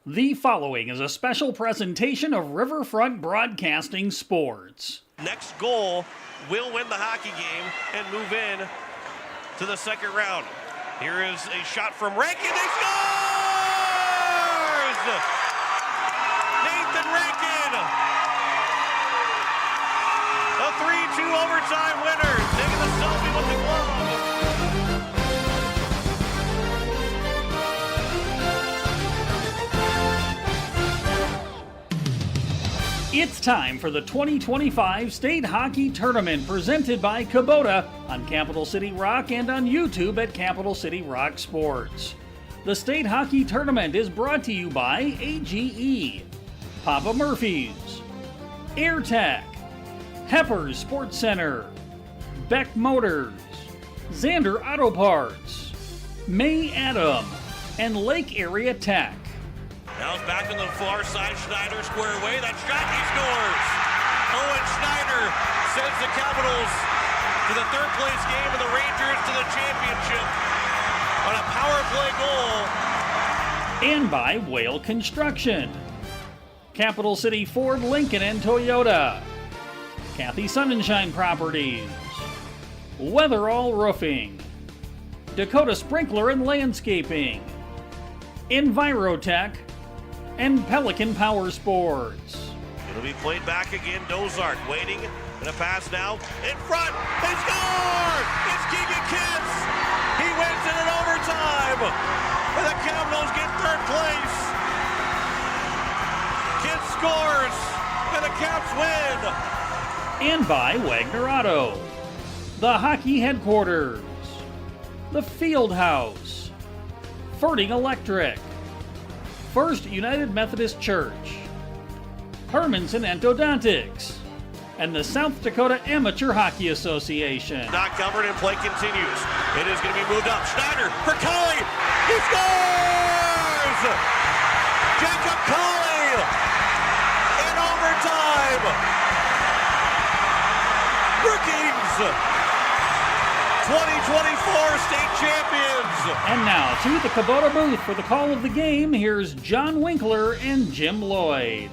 The following is a special presentation of Riverfront Broadcasting Sports. Next goal will win the hockey game and move in to the second round. Here is a shot from Rankin. They scores! Nathan Rankin, a 3-2 overtime winner, taking the selfie with the glove. It's time for the 2025 State Hockey Tournament presented by Kubota on Capital City Rock and on YouTube at Capital City Rock Sports. The State Hockey Tournament is brought to you by AGE, Papa Murphy's, AirTech, Hepper's Sports Center, Beck Motors, Xander Auto Parts, May Adam, and Lake Area Tech. Now it's back on the far side. Schneider square away. That shot, he scores. Owen Schneider sends the Capitals to the third place game and the Rangers to the championship on a power play goal. And by Whale Construction, Capital City Ford, Lincoln, and Toyota, Kathy Sunshine Properties, Weatherall Roofing, Dakota Sprinkler and Landscaping, Envirotech, and Pelican Power Sports. It'll be played back again. Dozark waiting, and a pass now in front. They score! It's Keegan Kitts. He wins it in overtime, and the Capitals get third place. Kitts scores, and the Caps win. And by Wagner Auto, the Hockey Headquarters, the Field House, Ferding Electric, First United Methodist Church, Hermanson Endodontics, and the South Dakota Amateur Hockey Association. Not covered and play continues. It is going to be moved up. Schneider for Colley. He scores! Jacob Colley in overtime. Brookings 2024 state champions. And now to the Kubota booth for the call of the game. Here's John Winkler and Jim Lloyd.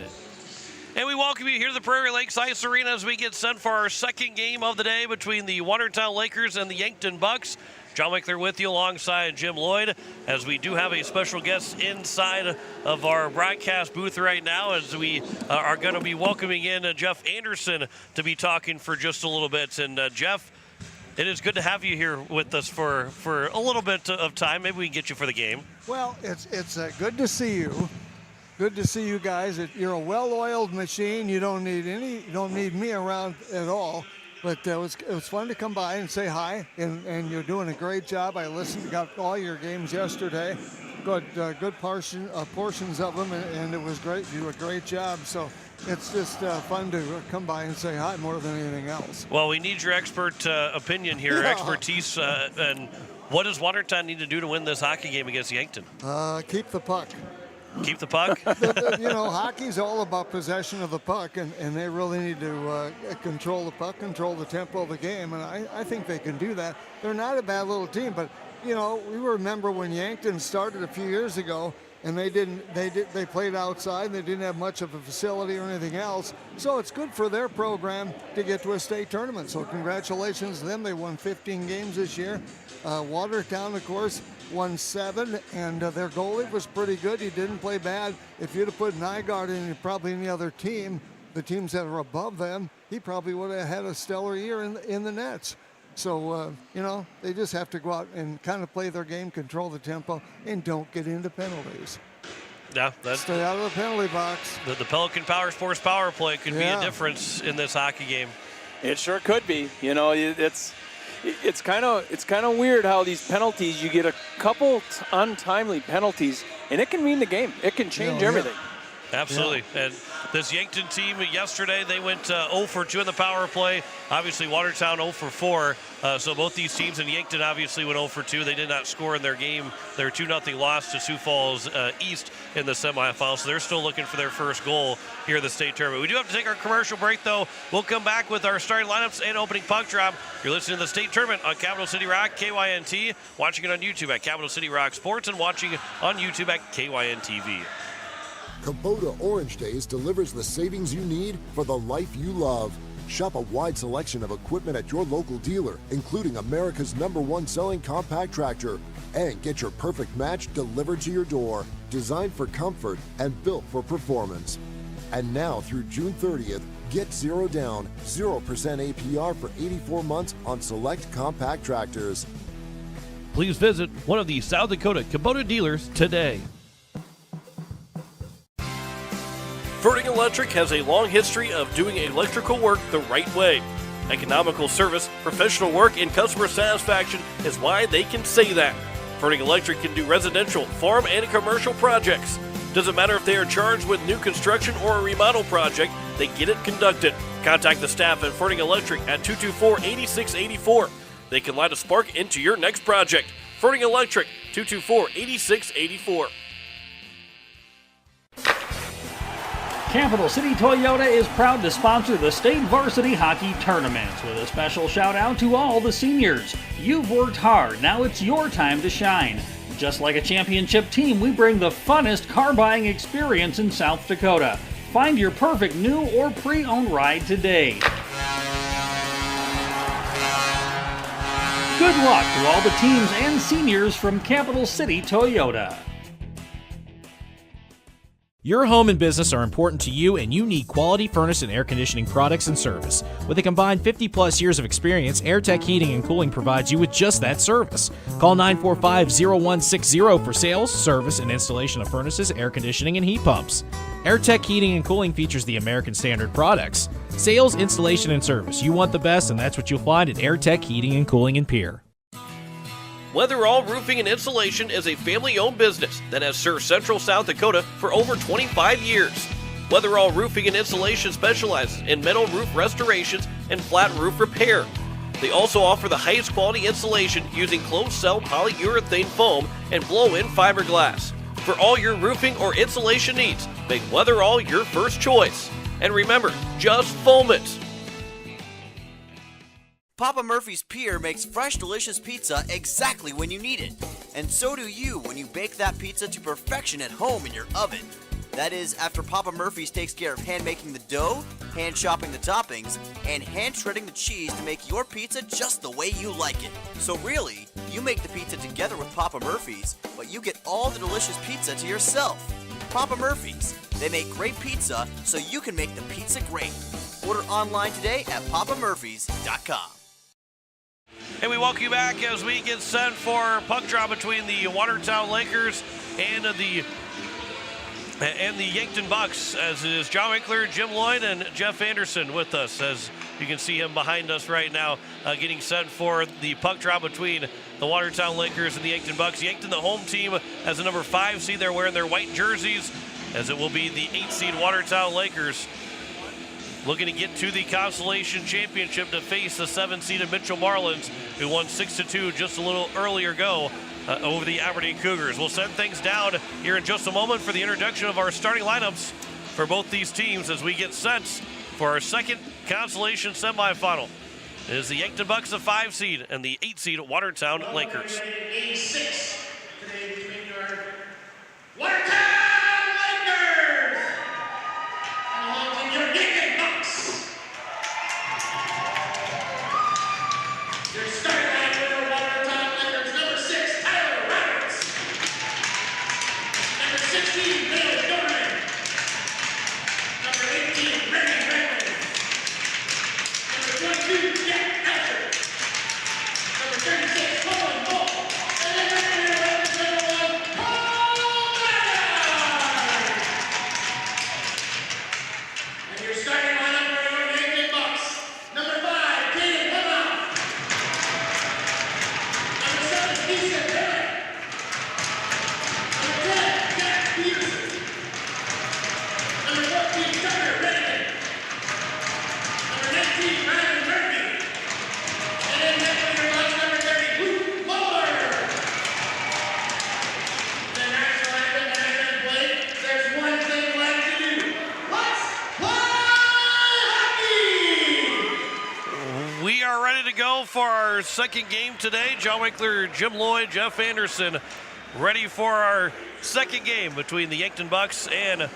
And we welcome you here to the Prairie Lakes Ice Arena as we get set for our second game of the day between the Watertown Lakers and the Yankton Bucks. John Winkler with you alongside Jim Lloyd, as we do have a special guest inside of our broadcast booth right now, as we are going to be welcoming in Jeff Anderson to be talking for just a little bit. And Jeff, it is good to have you here with us for a little bit of time. Maybe we can get you for the game. Well, it's good to see you. Good to see you guys. You're a well-oiled machine. You don't need me around at all. But it was fun to come by and say hi. And you're doing a great job. I got all your games yesterday. Good portions of them, and it was great. You do a great job. So it's just fun to come by and say hi more than anything else. Well, we need your expert opinion here, expertise. And what does Watertown need to do to win this hockey game against Yankton? Keep the puck. Keep the puck? Hockey's all about possession of the puck, and they really need to control the puck, control the tempo of the game, and I think they can do that. They're not a bad little team, but, we remember when Yankton started a few years ago, and they played outside. They didn't have much of a facility or anything else. So it's good for their program to get to a state tournament. So congratulations to them. They won 15 games this year. Watertown, of course, won 7, and their goalie was pretty good. He didn't play bad. If you'd have put Nygaard in probably any other team, the teams that are above them, he probably would have had a stellar year in the nets. So, they just have to go out and kind of play their game, control the tempo, and don't get into penalties. Yeah, stay out of the penalty box. The Pelican Power Sports power play could be a difference in this hockey game. It sure could be. It's kind of weird how these penalties, you get a couple untimely penalties, and it can mean the game. It can change everything. Absolutely. Yeah. And this Yankton team yesterday, they went 0 for 2 in the power play. Obviously, Watertown 0 for 4. So both these teams, and Yankton obviously went 0 for 2. They did not score in their game. Their 2-0 loss to Sioux Falls East in the semifinals. So they're still looking for their first goal here in the state tournament. We do have to take our commercial break, though. We'll come back with our starting lineups and opening puck drop. You're listening to the state tournament on Capital City Rock, KYNT. Watching it on YouTube at Capital City Rock Sports and watching on YouTube at KYN TV. Kubota Orange Days delivers the savings you need for the life you love. Shop a wide selection of equipment at your local dealer, including America's #1 selling compact tractor. And get your perfect match delivered to your door. Designed for comfort and built for performance. And now through June 30th, get 0 down, 0% APR for 84 months on select compact tractors. Please visit one of the South Dakota Kubota dealers today. Ferding Electric has a long history of doing electrical work the right way. Economical service, professional work, and customer satisfaction is why they can say that. Ferding Electric can do residential, farm, and commercial projects. Doesn't matter if they are charged with new construction or a remodel project, they get it conducted. Contact the staff at Ferding Electric at 224-8684. They can light a spark into your next project. Ferding Electric, 224-8684. Capital City Toyota is proud to sponsor the state varsity hockey tournaments with a special shout out to all the seniors. You've worked hard, now it's your time to shine. Just like a championship team, we bring the funnest car buying experience in South Dakota. Find your perfect new or pre-owned ride today. Good luck to all the teams and seniors from Capital City Toyota. Your home and business are important to you, and you need quality furnace and air conditioning products and service. With a combined 50-plus years of experience, AirTech Heating and Cooling provides you with just that service. Call 945-0160 for sales, service, and installation of furnaces, air conditioning, and heat pumps. AirTech Heating and Cooling features the American Standard products. Sales, installation, and service. You want the best, and that's what you'll find at AirTech Heating and Cooling in Pierre. Weatherall Roofing and Insulation is a family-owned business that has served Central South Dakota for over 25 years. Weatherall Roofing and Insulation specializes in metal roof restorations and flat roof repair. They also offer the highest quality insulation using closed-cell polyurethane foam and blow-in fiberglass. For all your roofing or insulation needs, make Weatherall your first choice. And remember, just foam it. Papa Murphy's Pier makes fresh, delicious pizza exactly when you need it. And so do you when you bake that pizza to perfection at home in your oven. That is, after Papa Murphy's takes care of hand making the dough, hand chopping the toppings, and hand shredding the cheese to make your pizza just the way you like it. So really, you make the pizza together with Papa Murphy's, but you get all the delicious pizza to yourself. Papa Murphy's. They make great pizza so you can make the pizza great. Order online today at papamurphys.com. And we welcome you back as we get set for puck drop between the Watertown Lakers and the Yankton Bucks, as it is John Winkler, Jim Lloyd, and Jeff Anderson with us, as you can see him behind us right now, getting set for the puck drop between the Watertown Lakers and the Yankton Bucks. Yankton, the home team, as a number 5 seed. They're wearing their white jerseys, as it will be the 8 seed Watertown Lakers looking to get to the Consolation Championship to face the 7-seeded Mitchell Marlins, who won 6-2 just a little earlier ago over the Aberdeen Cougars. We'll send things down here in just a moment for the introduction of our starting lineups for both these teams as we get set for our second Consolation semifinal. It is the Yankton Bucks, the 5 seed, and the 8 seed Watertown Lakers. Game 6 today between your Watertown Lakers and your Yankton Bucks. Your starting line for the Watertown Lakers, number 6, Tyler Roberts. Number 16, Bailey Dorman. Number 18, Randy Franklin. Number 22, Jack Asher. Number 36, Colin Bull. And then number 11, Cole Ballard. And your starting lineup for your Yankton Bucks. Number 5, Kaden Hemau. Number 7, Keisha Perry. Number 10, Jack Peterson. Number 14, Tucker Rennigan. Number 19, Ryan Murphy. And then next to your box, number 30, Luke Muller. The national anthem has been played. There's one thing left to do. Let's play hockey! We are ready to go for our second game today. John Winkler, Jim Lloyd, Jeff Anderson ready for our second game between the Yankton Bucks and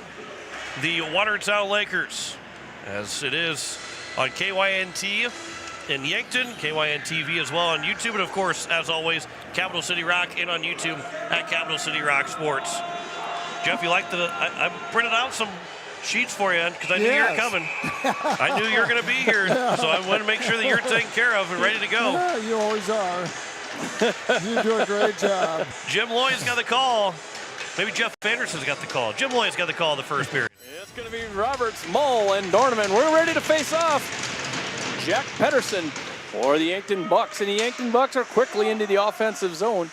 the Watertown Lakers, as it is on KYNT in Yankton, KYN-TV as well on YouTube, and of course, as always, Capital City Rock and on YouTube at Capital City Rock Sports. Jeff, you like I printed out some sheets for you because I knew you were coming. I knew you were going to be here, so I wanted to make sure that you're taken care of and ready to go. Yeah, you always are. You do a great job. Jim Lloyd's got the call. Maybe Jeff Anderson's got the call. Jim Lloyd's got the call in the first period. It's going to be Roberts, Mull, and Dorneman. We're ready to face off. Jack Pedersen for the Yankton Bucks, and the Yankton Bucks are quickly into the offensive zone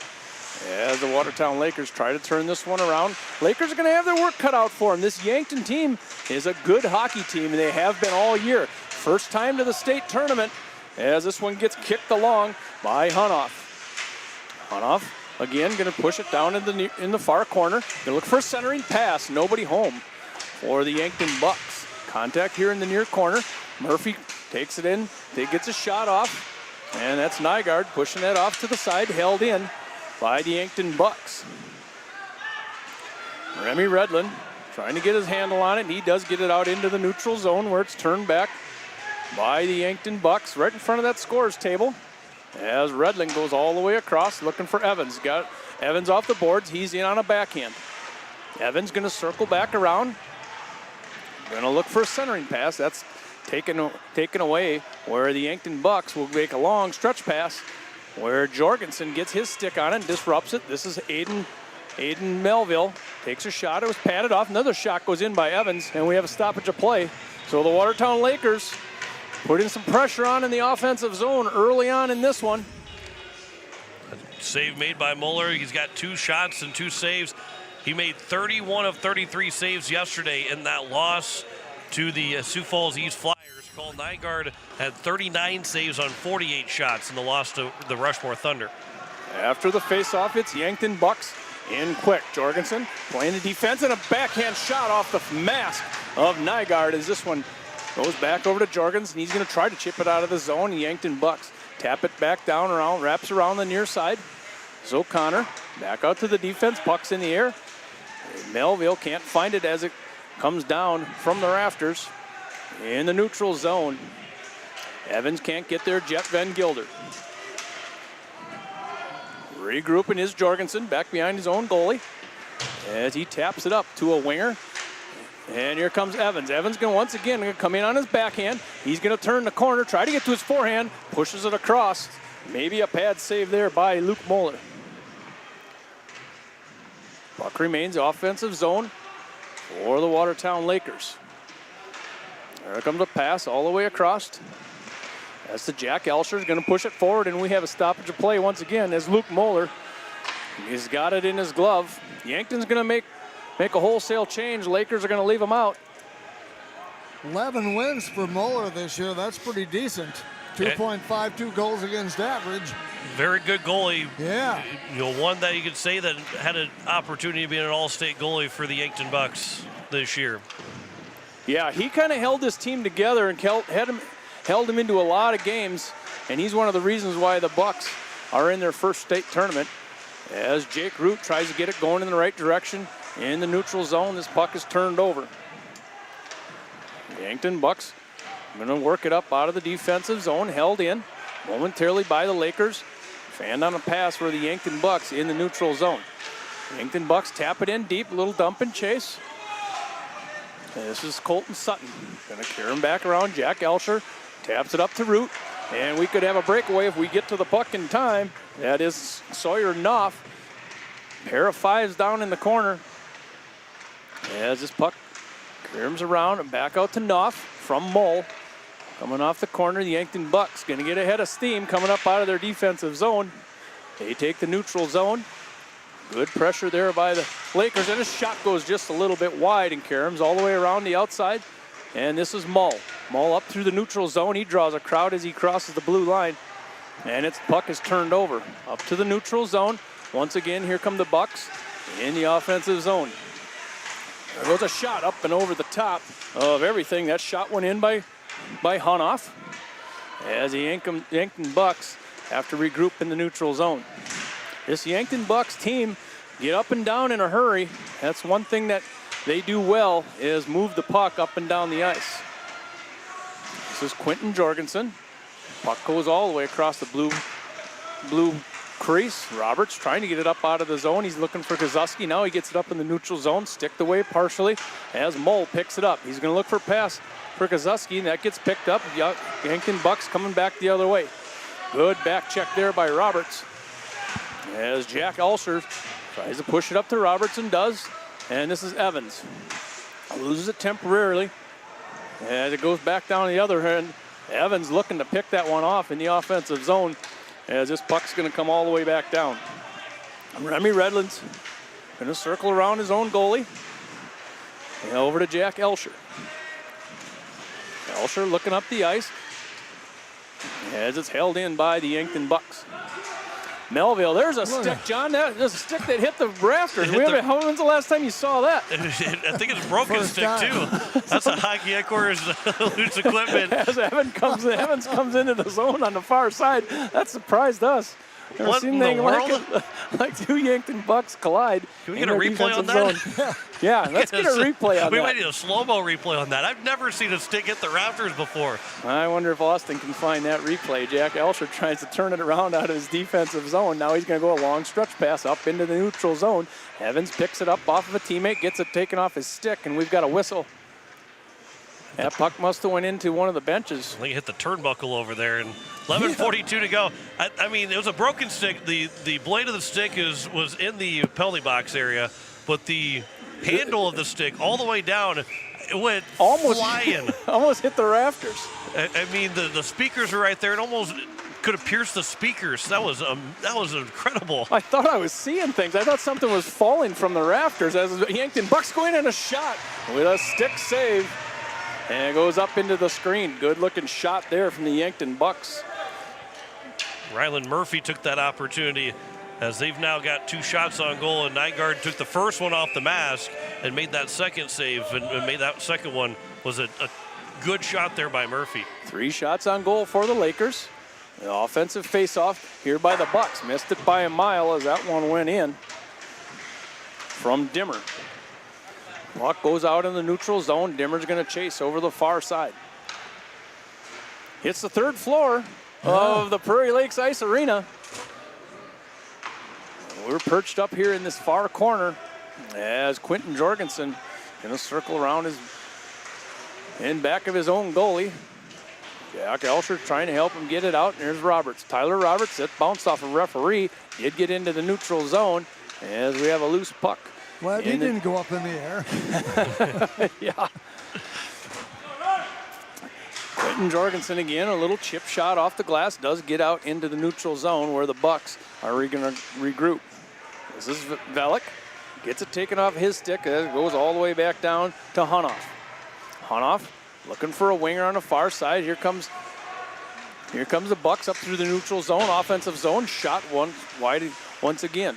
as the Watertown Lakers try to turn this one around. Lakers are going to have their work cut out for them. This Yankton team is a good hockey team, and they have been all year. First time to the state tournament as this one gets kicked along by Hunoff. Hunoff again going to push it down in the far corner. Going to look for a centering pass. Nobody home for the Yankton Bucks. Contact here in the near corner. Murphy takes it in. He gets a shot off. And that's Nygaard pushing that off to the side. Held in by the Yankton Bucks. Remy Redlin trying to get his handle on it. And he does get it out into the neutral zone where it's turned back by the Yankton Bucks right in front of that scorer's table. As Redlin goes all the way across looking for Evans. Got Evans off the boards. He's in on a backhand. Evans going to circle back around. Going to look for a centering pass. That's taken away where the Yankton Bucks will make a long stretch pass where Jorgensen gets his stick on it and disrupts it. This is Aiden Melville. Takes a shot. It was padded off. Another shot goes in by Evans, and we have a stoppage of play. So the Watertown Lakers putting some pressure on in the offensive zone early on in this one. Save made by Muller. He's got 2 shots and 2 saves. He made 31 of 33 saves yesterday in that loss to the Sioux Falls East Flyers. Cole Nygaard had 39 saves on 48 shots in the loss to the Rushmore Thunder. After the face-off, it's Yankton Bucks in quick. Jorgensen playing the defense and a backhand shot off the mask of Nygaard as this one goes back over to Jorgensen. He's going to try to chip it out of the zone. Yankton Bucks tap it back down around, wraps around the near side. So Connor back out to the defense. Puck's in the air. Melville can't find it as it comes down from the rafters in the neutral zone. Evans can't get there. Jet Van Gilder. Regrouping is Jorgensen back behind his own goalie as he taps it up to a winger. And here comes Evans. Evans going to once again come in on his backhand. He's going to turn the corner, try to get to his forehand, pushes it across. Maybe a pad save there by Luke Moeller. Puck remains offensive zone for the Watertown Lakers. There comes a pass all the way across. That's the Jack Elsher is going to push it forward, and we have a stoppage of play once again as Luke Moeller. He's got it in his glove. Yankton's going to make a wholesale change. Lakers are going to leave him out. 11 wins for Moeller this year. That's pretty decent. 2.52 goals against average. Very good goalie. Yeah. One that you could say that had an opportunity to be an all-state goalie for the Yankton Bucks this year. Yeah, he kind of held this team together and held him into a lot of games, and he's one of the reasons why the Bucks are in their first state tournament. As Jake Root tries to get it going in the right direction in the neutral zone, this puck is turned over. Yankton Bucks going to work it up out of the defensive zone, held in momentarily by the Lakers. Fanned on a pass for the Yankton Bucks in the neutral zone. Yankton Bucks tap it in deep, little dump and chase. And this is Colton Sutton. Going to carry him back around. Jack Elsher taps it up to Root. And we could have a breakaway if we get to the puck in time. That is Sawyer Knopf. Pair of fives down in the corner. As this puck carries around and back out to Knopf from Mull. Coming off the corner, the Yankton Bucks going to get ahead of steam coming up out of their defensive zone. They take the neutral zone. Good pressure there by the Lakers, and his shot goes just a little bit wide, and Karam's all the way around the outside. And this is Mull. Mull up through the neutral zone. He draws a crowd as he crosses the blue line. And its puck is turned over. Up to the neutral zone. Once again, here come the Bucks in the offensive zone. There goes a shot up and over the top of everything. That shot went in by Hunoff as the Yankton Bucks have to regroup in the neutral zone. This Yankton Bucks team get up and down in a hurry. That's one thing that they do well is move the puck up and down the ice. This is Quentin Jorgensen. Puck goes all the way across the blue crease. Roberts trying to get it up out of the zone. He's looking for Kozuski. Now he gets it up in the neutral zone, sticked away partially as Mull picks it up. He's going to look for a pass for Kozuski, and that gets picked up. Yankton Bucks coming back the other way. Good back check there by Roberts as Jack Elsher tries to push it up to Roberts and does. And this is Evans. Loses it temporarily as it goes back down the other end. Evans looking to pick that one off in the offensive zone as this puck's going to come all the way back down. Remy Redlands going to circle around his own goalie. And over to Jack Elsher. Elsher looking up the ice as it's held in by the Yankton Bucks. Melville, there's a stick, John. There's a stick that hit the rafters. When's the last time you saw that? I think it's a broken stick, too. That's a Hockey Headquarters loose equipment. As Evans comes into the zone on the far side, that surprised us. Never What seen in the anything world? like two Yankton Bucks collide. Can we get a replay on that? Yeah, let's get a replay on that. We might need a slow-mo replay on that. I've never seen a stick hit the rafters before. I wonder if Austin can find that replay. Jack Elsher tries to turn it around out of his defensive zone. Now he's going to go a long stretch pass up into the neutral zone. Evans picks it up off of a teammate, gets it taken off his stick, and we've got a whistle. That puck must have went into one of the benches. I think it hit the turnbuckle over there, and 11:42 to go. I mean, it was a broken stick. The blade of the stick was in the penalty box area, but the handle of the stick all the way down, it went flying. Almost hit the rafters. I mean, the speakers were right there. It almost could have pierced the speakers. That was incredible. I thought I was seeing things. I thought something was falling from the rafters as Yankton Bucks going in a shot with a stick save. And it goes up into the screen. Good-looking shot there from the Yankton Bucks. Ryland Murphy took that opportunity as they've now got 2 shots on goal, and Nygaard took the first one off the mask and made that second save, and made that second one was a good shot there by Murphy. 3 shots on goal for the Lakers. The offensive faceoff here by the Bucks. Missed it by a mile as that one went in from Dimmer. Puck goes out in the neutral zone. Dimmer's going to chase over the far side. Hits the 3rd floor of the Prairie Lakes Ice Arena. We're perched up here in this far corner as Quentin Jorgensen going to circle around in back of his own goalie. Jack Elsher trying to help him get it out. And there's Roberts. Tyler Roberts, that bounced off a referee. Did get into the neutral zone as we have a loose puck. Well, he didn't go up in the air. Yeah. Quentin Jorgensen again, a little chip shot off the glass, does get out into the neutral zone where the Bucks are going to regroup. This is Velik, gets it taken off his stick, it goes all the way back down to Hunoff. Hunoff looking for a winger on the far side. Here comes the Bucks up through the neutral zone, offensive zone, shot wide once again.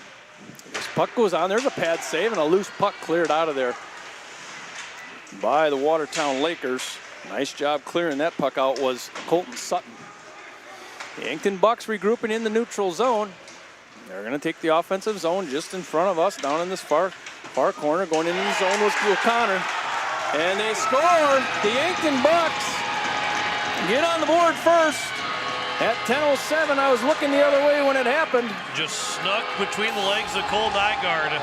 This puck goes on. There's a pad save and a loose puck cleared out of there by the Watertown Lakers. Nice job clearing that puck out was Colton Sutton. The Yankton Bucks regrouping in the neutral zone. They're going to take the offensive zone just in front of us down in this far corner. Going into the zone was O'Connor. And they score. The Yankton Bucks get on the board first. At 10:07, I was looking the other way when it happened. Just snuck between the legs of Cole Nygaard.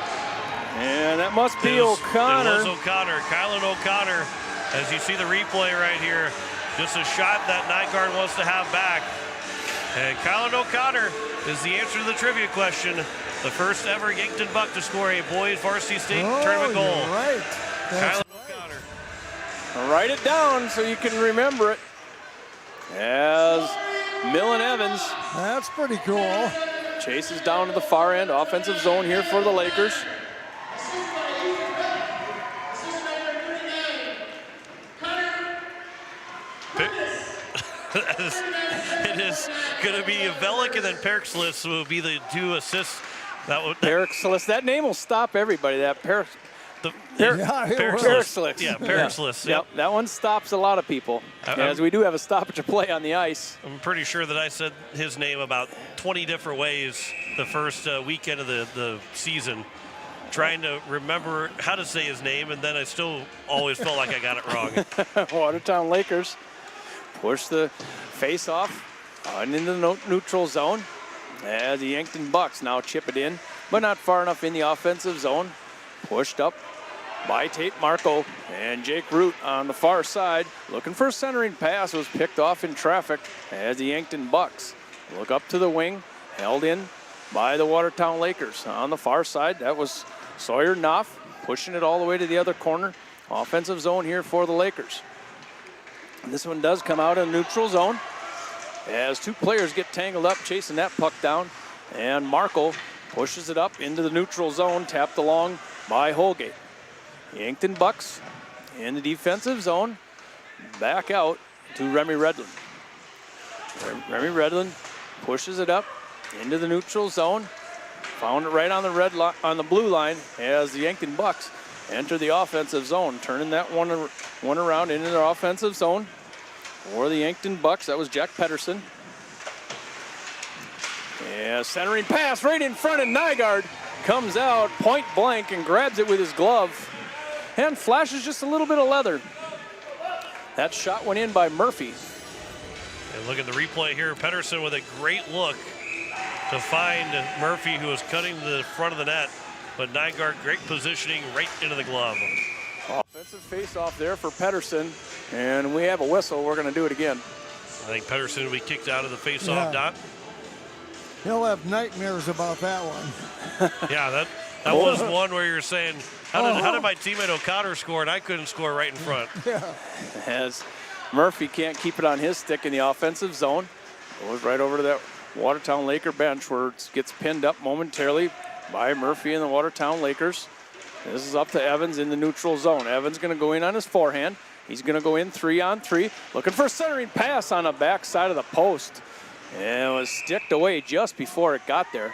And that must be O'Connor. It was O'Connor, Kylan O'Connor. As you see the replay right here, just a shot that Nygaard wants to have back. And Kylan O'Connor is the answer to the trivia question. The first ever Yankton Buck to score a boys varsity state tournament goal. You're right. Kylan O'Connor. Write it down so you can remember it. As Millen Evans. That's pretty cool. Chases down to the far end. Offensive zone here for the Lakers. It is going to be Velik and then Perkslis will be the 2 assists. Perkslis. That name will stop everybody. That Perkslis. Yeah, Perkslis. Yep, that one stops a lot of people, as we do have a stoppage of play on the ice. I'm pretty sure that I said his name about 20 different ways the first weekend of the season. trying to remember how to say his name, and then I still always felt like I got it wrong. Watertown Lakers push the face-off on into the neutral zone as the Yankton Bucks now chip it in, but not far enough in the offensive zone. Pushed up by Tate Marco, and Jake Root on the far side looking for a centering pass, was picked off in traffic as the Yankton Bucks look up to the wing, held in by the Watertown Lakers. On the far side, that was Sawyer Knopf pushing it all the way to the other corner. Offensive zone here for the Lakers. This one does come out in neutral zone as two players get tangled up chasing that puck down, and Marco pushes it up into the neutral zone, tapped along by Holgate. Yankton Bucks in the defensive zone, back out to Remy Redlin. Remy Redlin pushes it up into the neutral zone, found it right on the on the blue line as the Yankton Bucks enter the offensive zone, turning that one around into their offensive zone for the Yankton Bucks. That was Jack Pedersen. Yeah, centering pass right in front of Nygaard, comes out point blank and grabs it with his glove and flashes just a little bit of leather. That shot went in by Murphy. And look at the replay here. Pedersen with a great look to find Murphy, who was cutting the front of the net. But Nygaard, great positioning right into the glove. Offensive face-off there for Pedersen. And we have a whistle. We're going to do it again. I think Pedersen will be kicked out of the face-off, Dot. He'll have nightmares about that one. Yeah, that was one where you're saying, how did my teammate O'Connor score and I couldn't score right in front? Yeah. As Murphy can't keep it on his stick in the offensive zone. Goes right over to that Watertown Laker bench where it gets pinned up momentarily by Murphy and the Watertown Lakers. This is up to Evans in the neutral zone. Evans going to go in on his forehand. He's going to go in 3-on-3, looking for a centering pass on the back side of the post. And it was sticked away just before it got there.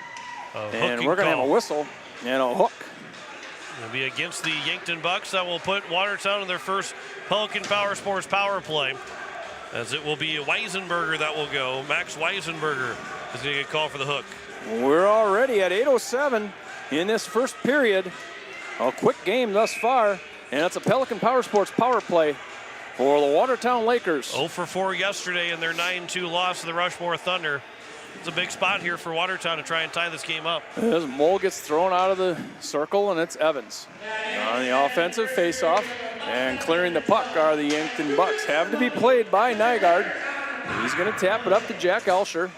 And we're going to have a whistle and a hook. It'll be against the Yankton Bucks. That will put Watertown in their first Pelican Power Sports power play, as it will be Weisenberger that will go. Max Weisenberger is going to get called for the hook. We're already at 8:07 in this first period. A quick game thus far, and it's a Pelican Power Sports power play for the Watertown Lakers. 0 for 4 yesterday in their 9-2 loss to the Rushmore Thunder. It's a big spot here for Watertown to try and tie this game up. As Mole gets thrown out of the circle, and it's Evans. On the offensive faceoff, and clearing the puck are the Yankton Bucks. Have to be played by Nygaard. He's going to tap it up to Jack Elsher,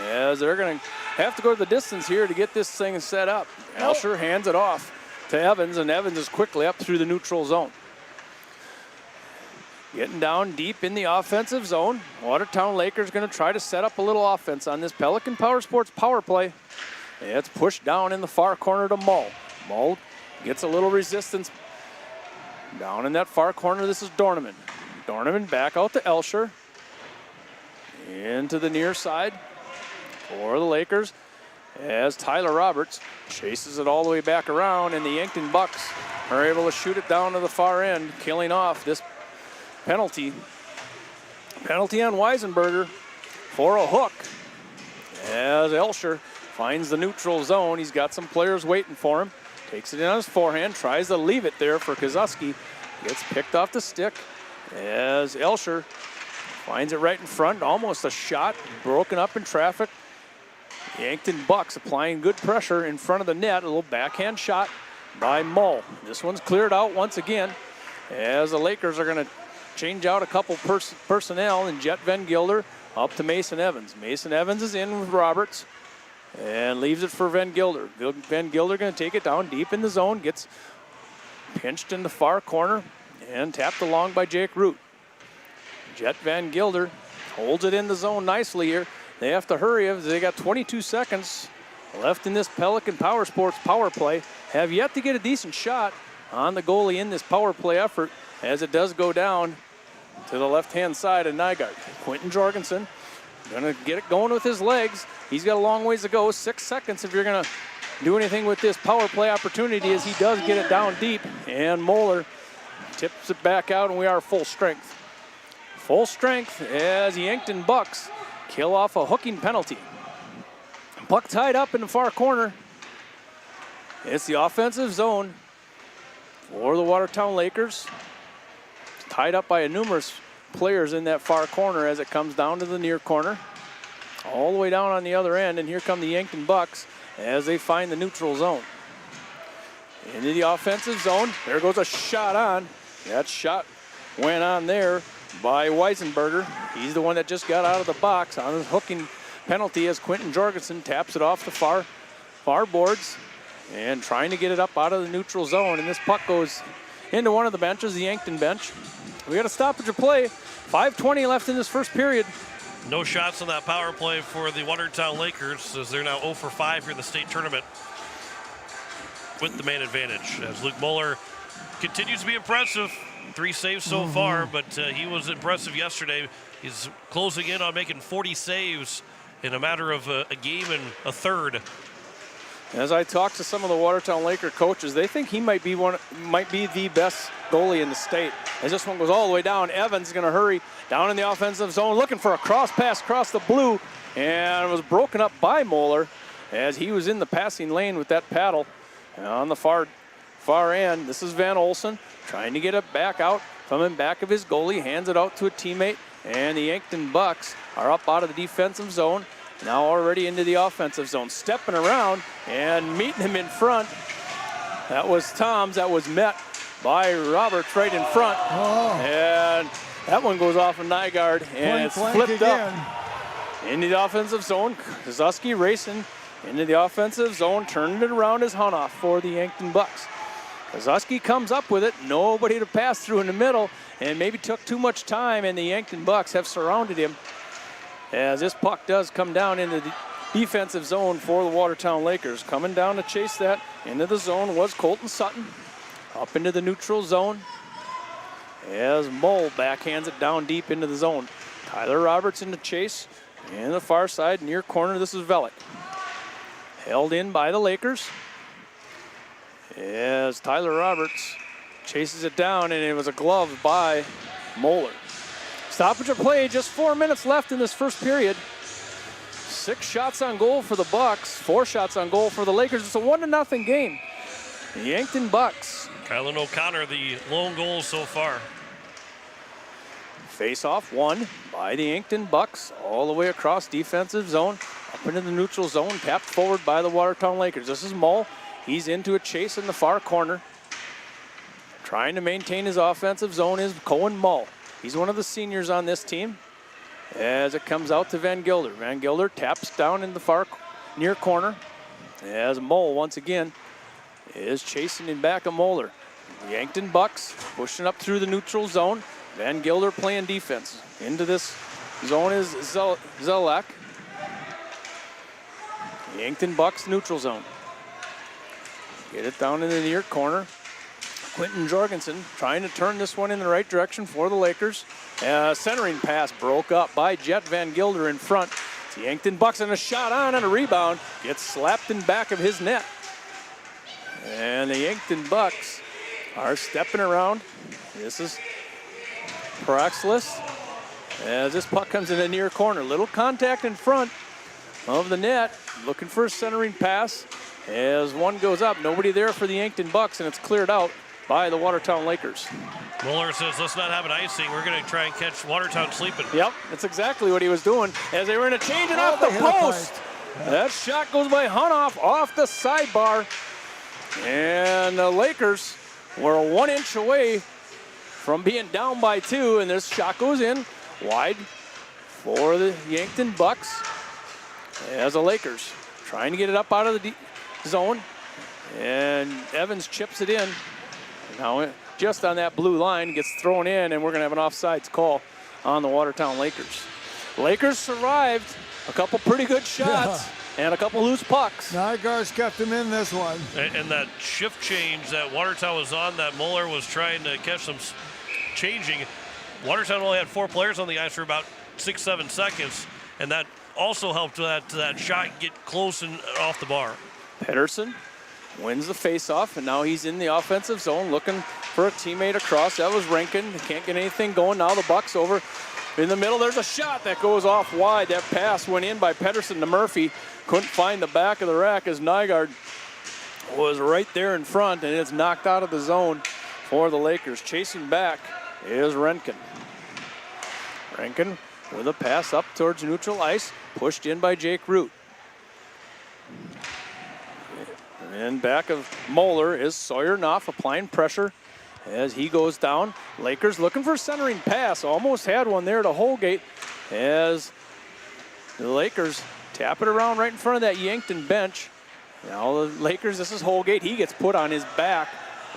as they're going to have to go to the distance here to get this thing set up. Elsher hands it off to Evans, and Evans is quickly up through the neutral zone. Getting down deep in the offensive zone. Watertown Lakers going to try to set up a little offense on this Pelican Power Sports power play. It's pushed down in the far corner to Mull. Mull gets a little resistance. Down in that far corner, this is Dorneman. Dorneman back out to Elsher. Into the near side for the Lakers as Tyler Roberts chases it all the way back around, and the Yankton Bucks are able to shoot it down to the far end, killing off this penalty. Penalty on Weisenberger for a hook as Elsher finds the neutral zone. He's got some players waiting for him. Takes it in on his forehand, tries to leave it there for Kozuski. Gets picked off the stick as Elsher finds it right in front. Almost a shot, broken up in traffic. Yankton Bucks applying good pressure in front of the net. A little backhand shot by Mull. This one's cleared out once again as the Lakers are going to change out a couple personnel, and Jet Van Gilder up to Mason Evans. Mason Evans is in with Roberts and leaves it for Van Gilder. Van Gilder going to take it down deep in the zone, gets pinched in the far corner and tapped along by Jake Root. Jet Van Gilder holds it in the zone nicely here. They have to hurry as they got 22 seconds left in this Pelican Power Sports power play. Have yet to get a decent shot on the goalie in this power play effort, as it does go down to the left-hand side of Nygaard. Quentin Jorgensen gonna get it going with his legs. He's got a long ways to go. 6 seconds if you're gonna do anything with this power play opportunity, as he does get it down deep, and Moeller tips it back out, and we are full strength. Full strength as Yankton Bucks kill off a hooking penalty. Puck tied up in the far corner. It's the offensive zone for the Watertown Lakers. It's tied up by numerous players in that far corner as it comes down to the near corner. All the way down on the other end, and here come the Yankton Bucks as they find the neutral zone. Into the offensive zone. There goes a shot on. That shot went on there by Weisenberger. He's the one that just got out of the box on his hooking penalty as Quentin Jorgensen taps it off the far boards and trying to get it up out of the neutral zone. And this puck goes into one of the benches, the Yankton bench. We got a stoppage of play. 5:20 left in this first period. No shots on that power play for the Watertown Lakers as they're now 0 for 5 here in the state tournament with the man advantage. As Luke Moeller continues to be impressive. 3 saves so far, but he was impressive yesterday. He's closing in on making 40 saves in a matter of a game and a third. As I talk to some of the Watertown Laker coaches, they think he might be the best goalie in the state. As this one goes all the way down, Evans is going to hurry down in the offensive zone, looking for a cross pass across the blue, and was broken up by Moeller as he was in the passing lane with that paddle. And on the far end, this is Van Olsen trying to get it back out from in back of his goalie, hands it out to a teammate, and the Yankton Bucks are up out of the defensive zone. Now already into the offensive zone, stepping around and meeting him in front. That was Toms. That was met by Roberts right in front. And that one goes off of Nygaard, and it's flipped up into the offensive zone. Kozuski racing into the offensive zone, turning it around as Hunoff for the Yankton Bucks. Kozuski comes up with it, nobody to pass through in the middle, and maybe took too much time, and the Yankton Bucks have surrounded him. As this puck does come down into the defensive zone for the Watertown Lakers. Coming down to chase that into the zone was Colton Sutton. Up into the neutral zone as Mole backhands it down deep into the zone. Tyler Roberts in the chase. In the far side, near corner, this is Velick. Held in by the Lakers as Tyler Roberts chases it down, and it was a glove by Moeller. Stoppage of play, just 4 minutes left in this first period. 6 shots on goal for the Bucks, 4 shots on goal for the Lakers. It's a 1-0 game. The Yankton Bucks. Kylan O'Connor, the lone goal so far. Face-off won by the Yankton Bucks all the way across defensive zone, up into the neutral zone, tapped forward by the Watertown Lakers. This is Mull. He's into a chase in the far corner. Trying to maintain his offensive zone is Cohen Mull. He's one of the seniors on this team as it comes out to Van Gilder. Van Gilder taps down in the far near corner as Mull once again is chasing in back of Moeller. The Yankton Bucks pushing up through the neutral zone. Van Gilder playing defense. Into this zone is Zelak. Yankton Bucks neutral zone. Get it down in the near corner. Quentin Jorgensen trying to turn this one in the right direction for the Lakers. Centering pass broke up by Jet Van Gilder in front. It's the Yankton Bucks, and a shot on and a rebound. Gets slapped in back of his net. And the Yankton Bucks are stepping around. This is Paraxlis as this puck comes in the near corner. Little contact in front of the net. Looking for a centering pass as one goes up. Nobody there for the Yankton Bucks, and it's cleared out by the Watertown Lakers. Mueller says, let's not have an icing. We're going to try and catch Watertown sleeping. Yep, that's exactly what he was doing as they were in a change and off the post. That shot goes by Hunoff off the sidebar. And the Lakers were 1 inch away from being down by 2, and this shot goes in wide for the Yankton Bucks as the Lakers trying to get it up out of the zone, and Evans chips it in. Now just on that blue line, gets thrown in, and we're going to have an offsides call on the Watertown Lakers. Lakers survived a couple pretty good shots and a couple loose pucks. Nygaard's kept him in this one. And that shift change that Watertown was on, that Mueller was trying to catch them changing. Watertown only had 4 players on the ice for about 6-7 seconds, and that also helped that shot get close and off the bar. Pedersen wins the faceoff, and now he's in the offensive zone looking for a teammate across. That was Rankin. Can't get anything going. Now the Bucks over in the middle. There's a shot that goes off wide. That pass went in by Pedersen to Murphy. Couldn't find the back of the rack as Nygaard was right there in front, and it's knocked out of the zone for the Lakers. Chasing back is Renken. Renken with a pass up towards neutral ice, pushed in by Jake Root. And back of Moeller is Sawyer Knopf applying pressure as he goes down. Lakers looking for a centering pass. Almost had one there to Holgate as the Lakers tap it around right in front of that Yankton bench. Now the Lakers, this is Holgate. He gets put on his back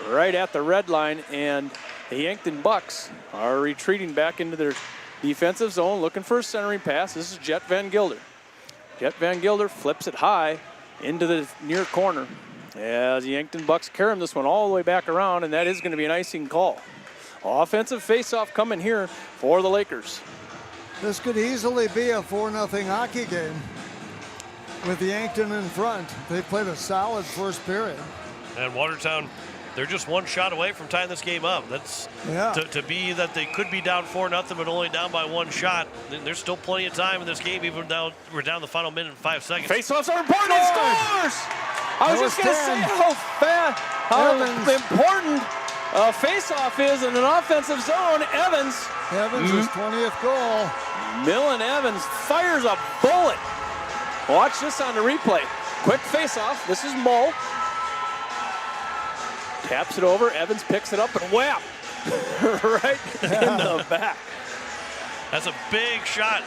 right at the red line, and the Yankton Bucks are retreating back into their defensive zone looking for a centering pass. This is Jet Van Gilder. Jet Van Gilder flips it high into the near corner as the Yankton Bucks carry him this one all the way back around, and that is going to be an icing call. Offensive faceoff coming here for the Lakers. This could easily be a 4-0 hockey game with Yankton in front. They played a solid first period. And Watertown, they're just one shot away from tying this game up. That's to be that they could be down 4-0 but only down by one shot. There's still plenty of time in this game, even though we're down the final minute and 5 seconds. Faceoffs are important. Scores! I was just going to say how important a faceoff is in an offensive zone. Evans' 20th goal. Millen Evans fires a bullet. Watch this on the replay. Quick faceoff. This is Mull. Taps it over. Evans picks it up and whap right in the back. That's a big shot.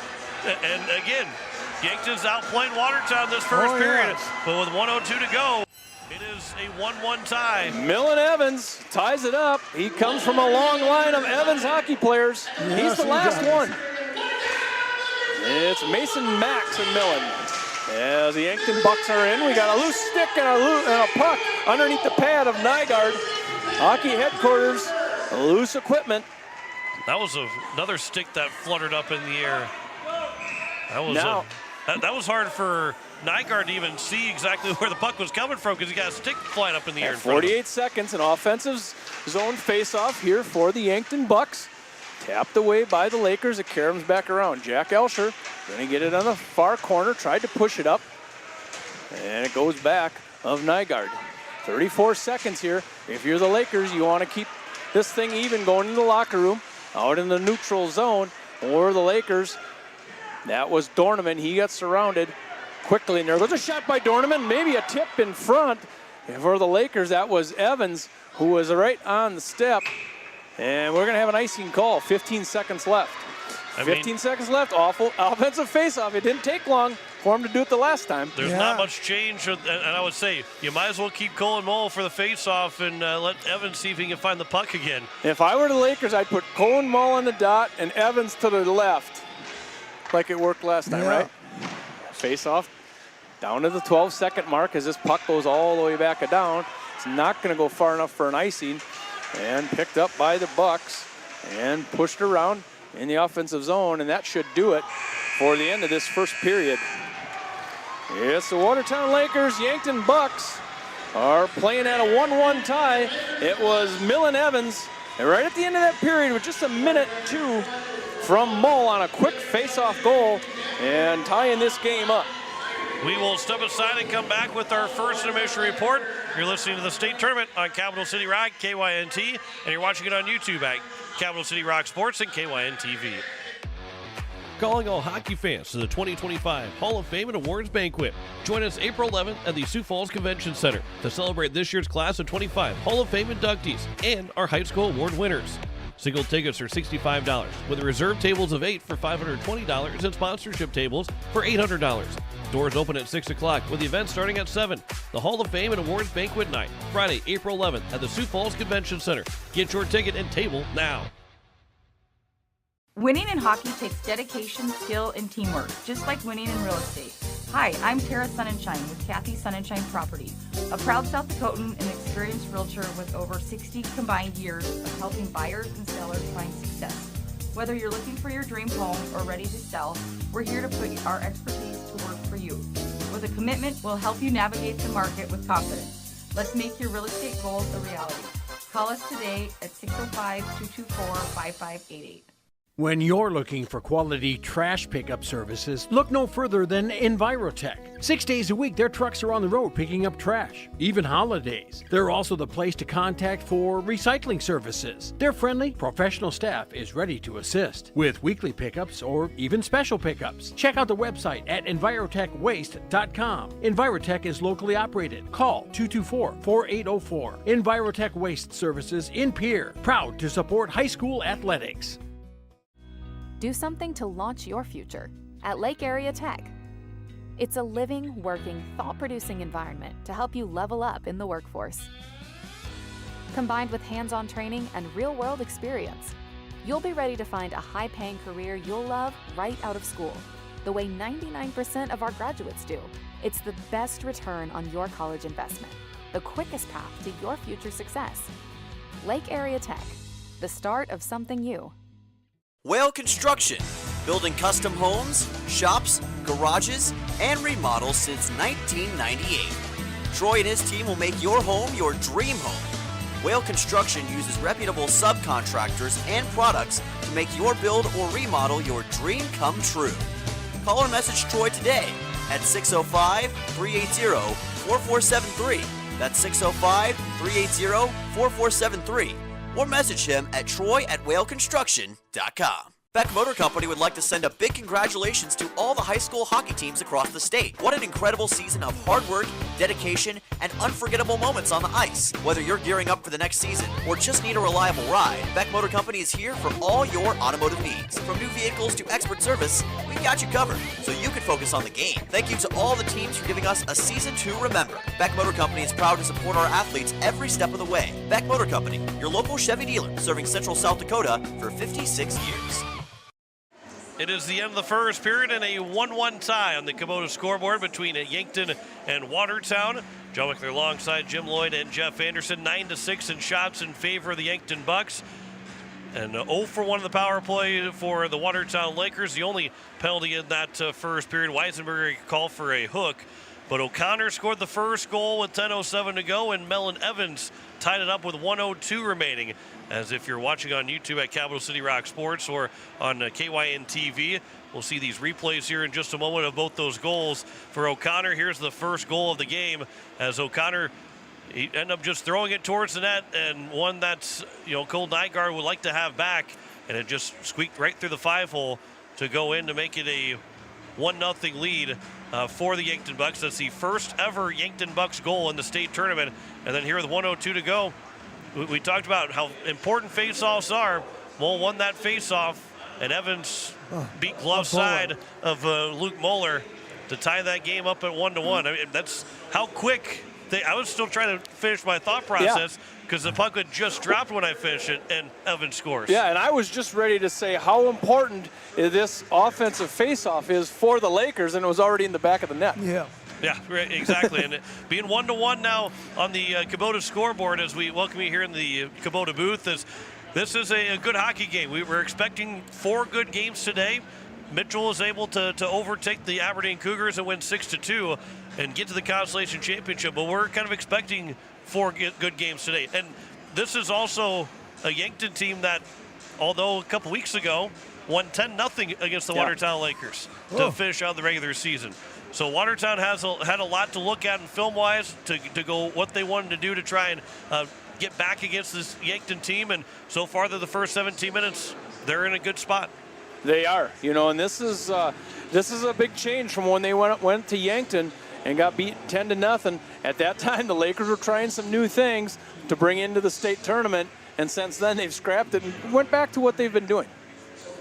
And again, Yankton's outplayed Watertown this first period. But with 1:02 to go, it is a 1-1 tie. Millen Evans ties it up. He comes from a long line of Evans hockey players. He's the last one. It's Mason Max and Millen. As the Yankton Bucks are in, we got a loose stick and a puck underneath the pad of Nygaard. Hockey headquarters, loose equipment. That was another stick that fluttered up in the air. That was hard for Nygaard to even see exactly where the puck was coming from because he got a stick flying up in the air. 48 seconds, an offensive zone faceoff here for the Yankton Bucks. Tapped away by the Lakers. It caroms back around. Jack Elsher going to get it on the far corner. Tried to push it up. And it goes back of Nygaard. 34 seconds here. If you're the Lakers, you want to keep this thing even going in the locker room. Out in the neutral zone. Or the Lakers. That was Dorneman. He got surrounded quickly in there. There's a shot by Dorneman. Maybe a tip in front. And for the Lakers, that was Evans, who was right on the step. And we're going to have an icing call. 15 seconds left. 15 seconds left. Awful offensive faceoff. It didn't take long for him to do it the last time. There's not much change, and I would say you might as well keep Cole and Mull for the faceoff and let Evans see if he can find the puck again. If I were the Lakers, I'd put Cole and Mull on the dot and Evans to the left, like it worked last time, right? Faceoff down to the 12-second mark as this puck goes all the way back down. It's not going to go far enough for an icing. And picked up by the Bucks and pushed around in the offensive zone, and that should do it for the end of this first period. It's the Watertown Lakers, Yankton Bucks are playing at a 1-1 tie. It was Millen Evans, and right at the end of that period with just a minute two from Mull on a quick face-off goal and tying this game up. We will step aside and come back with our first intermission report. You're listening to the state tournament on Capital City Rock, KYNT, and you're watching it on YouTube at Capital City Rock Sports and KYN-TV. Calling all hockey fans to the 2025 Hall of Fame and Awards Banquet. Join us April 11th at the Sioux Falls Convention Center to celebrate this year's class of 25 Hall of Fame inductees and our high school award winners. Single tickets are $65, with reserved tables of 8 for $520 and sponsorship tables for $800. Doors open at 6 o'clock, with the event starting at 7. The Hall of Fame and Awards Banquet Night, Friday, April 11th at the Sioux Falls Convention Center. Get your ticket and table now. Winning in hockey takes dedication, skill, and teamwork, just like winning in real estate. Hi, I'm Tara Sunshine with Kathy Sunshine Property, a proud South Dakotan and experienced realtor with over 60 combined years of helping buyers and sellers find success. Whether you're looking for your dream home or ready to sell, we're here to put our expertise to work for you. With a commitment, we'll help you navigate the market with confidence. Let's make your real estate goals a reality. Call us today at 605-224-5588. When you're looking for quality trash pickup services, look no further than Envirotech. 6 days a week, their trucks are on the road picking up trash, even holidays. They're also the place to contact for recycling services. Their friendly, professional staff is ready to assist with weekly pickups or even special pickups. Check out the website at envirotechwaste.com. Envirotech is locally operated. Call 224-4804. Envirotech Waste Services in Pierre, proud to support high school athletics. Do something to launch your future at Lake Area Tech. It's a living, working, thought-producing environment to help you level up in the workforce. Combined with hands-on training and real-world experience, you'll be ready to find a high-paying career you'll love right out of school, the way 99% of our graduates do. It's the best return on your college investment, the quickest path to your future success. Lake Area Tech, the start of something new. Whale Construction, building custom homes, shops, garages, and remodels since 1998. Troy and his team will make your home your dream home. Whale Construction uses reputable subcontractors and products to make your build or remodel your dream come true. Call or message Troy today at 605-380-4473. That's 605-380-4473. Or message him at troy@whaleconstruction.com. Beck Motor Company would like to send a big congratulations to all the high school hockey teams across the state. What an incredible season of hard work, dedication, and unforgettable moments on the ice. Whether you're gearing up for the next season or just need a reliable ride, Beck Motor Company is here for all your automotive needs. From new vehicles to expert service, we've got you covered so you can focus on the game. Thank you to all the teams for giving us a season to remember. Beck Motor Company is proud to support our athletes every step of the way. Beck Motor Company, your local Chevy dealer, serving Central South Dakota for 56 years. It is the end of the first period and a 1-1 tie on the Kubota scoreboard between Yankton and Watertown. Joe Wickler alongside Jim Lloyd and Jeff Anderson. 9-6 in shots in favor of the Yankton Bucks. And 0 for 1 in the power play for the Watertown Lakers. The only penalty in that first period, Weisenberger called for a hook. But O'Connor scored the first goal with 10:07 to go, and Mellon Evans tied it up with 1:02 remaining. As if you're watching on YouTube at Capital City Rock Sports or on KYN TV, we'll see these replays here in just a moment of both those goals. For O'Connor, here's the first goal of the game, as O'Connor, he ended up just throwing it towards the net, and one that's, Cole Nygaard would like to have back, and it just squeaked right through the 5-hole to go in to make it a 1-0 lead for the Yankton Bucks. That's the first ever Yankton Bucks goal in the state tournament. And then here with 1:02 to go, we talked about how important faceoffs are. Moll won that faceoff, and Evans beat glove side of Luke Moeller to tie that game up at 1-1. I mean, that's how quick I was still trying to finish my thought process because the puck had just dropped when I finished it, and Evans scores. Yeah, and I was just ready to say how important this offensive faceoff is for the Lakers, and it was already in the back of the net. Yeah. Yeah, right, exactly. And being 1-1 now on the Kubota scoreboard as we welcome you here in the Kubota booth. This is a good hockey game. We're expecting 4 good games today. Mitchell was able to overtake the Aberdeen Cougars and win 6-2 and get to the Consolation Championship. But we're kind of expecting 4 good games today. And this is also a Yankton team that, although a couple weeks ago, won 10-0 against the Watertown Lakers to finish out the regular season. So Watertown had a lot to look at in film-wise to go what they wanted to do to try and get back against this Yankton team. And so far, they're the first 17 minutes, they're in a good spot. They are, and this is a big change from when they went to Yankton and got beat 10-0. At that time, the Lakers were trying some new things to bring into the state tournament, and since then they've scrapped it and went back to what they've been doing.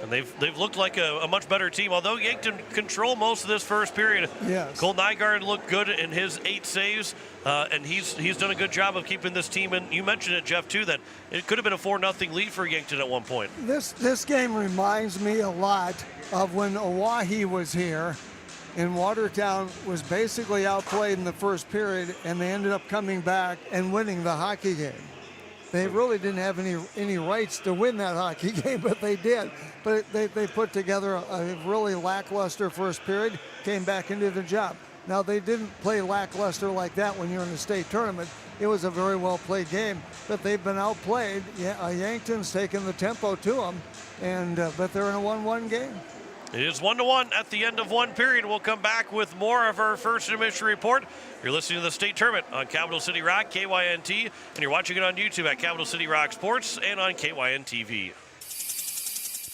And they've looked like a much better team, although Yankton controlled most of this first period. Yes. Cole Nygaard looked good in his 8 saves, and he's done a good job of keeping this team. And you mentioned it, Jeff, too, that it could have been a 4-0 lead for Yankton at one point. This game reminds me a lot of when Oahe was here, and Watertown was basically outplayed in the first period, and they ended up coming back and winning the hockey game. They really didn't have any rights to win that hockey game, but they did. But they put together a really lackluster first period, came back into the job. Now, they didn't play lackluster like that when you're in the state tournament. It was a very well-played game, but they've been outplayed. Yankton's taken the tempo to them, but they're in a 1-1 game. It is 1-1 at the end of one period. We'll come back with more of our first intermission report. You're listening to the state tournament on Capital City Rock, KYNT, and you're watching it on YouTube at Capital City Rock Sports and on KYN TV.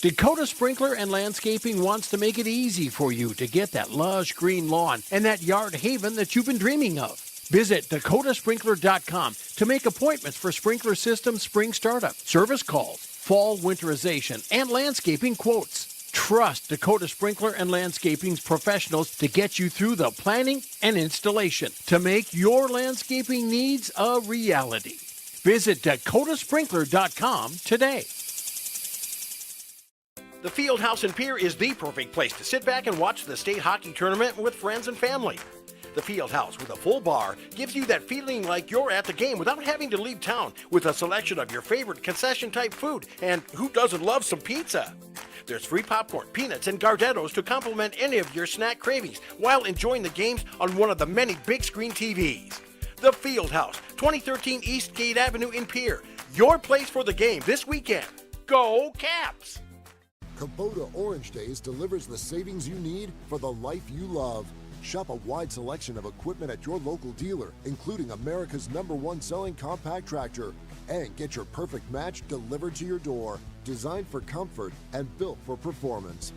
Dakota Sprinkler and Landscaping wants to make it easy for you to get that lush green lawn and that yard haven that you've been dreaming of. Visit dakotasprinkler.com to make appointments for sprinkler system spring startup, service calls, fall winterization, and landscaping quotes. Trust Dakota Sprinkler and Landscaping's professionals to get you through the planning and installation to make your landscaping needs a reality. Visit dakotasprinkler.com today. The Fieldhouse in Pierre is the perfect place to sit back and watch the state hockey tournament with friends and family. The Fieldhouse with a full bar gives you that feeling like you're at the game without having to leave town, with a selection of your favorite concession-type food, and who doesn't love some pizza? There's free popcorn, peanuts, and Gardettos to complement any of your snack cravings while enjoying the games on one of the many big screen TVs. The Fieldhouse, 2013 East Gate Avenue in Pierre. Your place for the game this weekend. Go Caps! Kubota Orange Days delivers the savings you need for the life you love. Shop a wide selection of equipment at your local dealer, including America's #1 selling compact tractor. And get your perfect match delivered to your door. Designed for comfort and built for performance.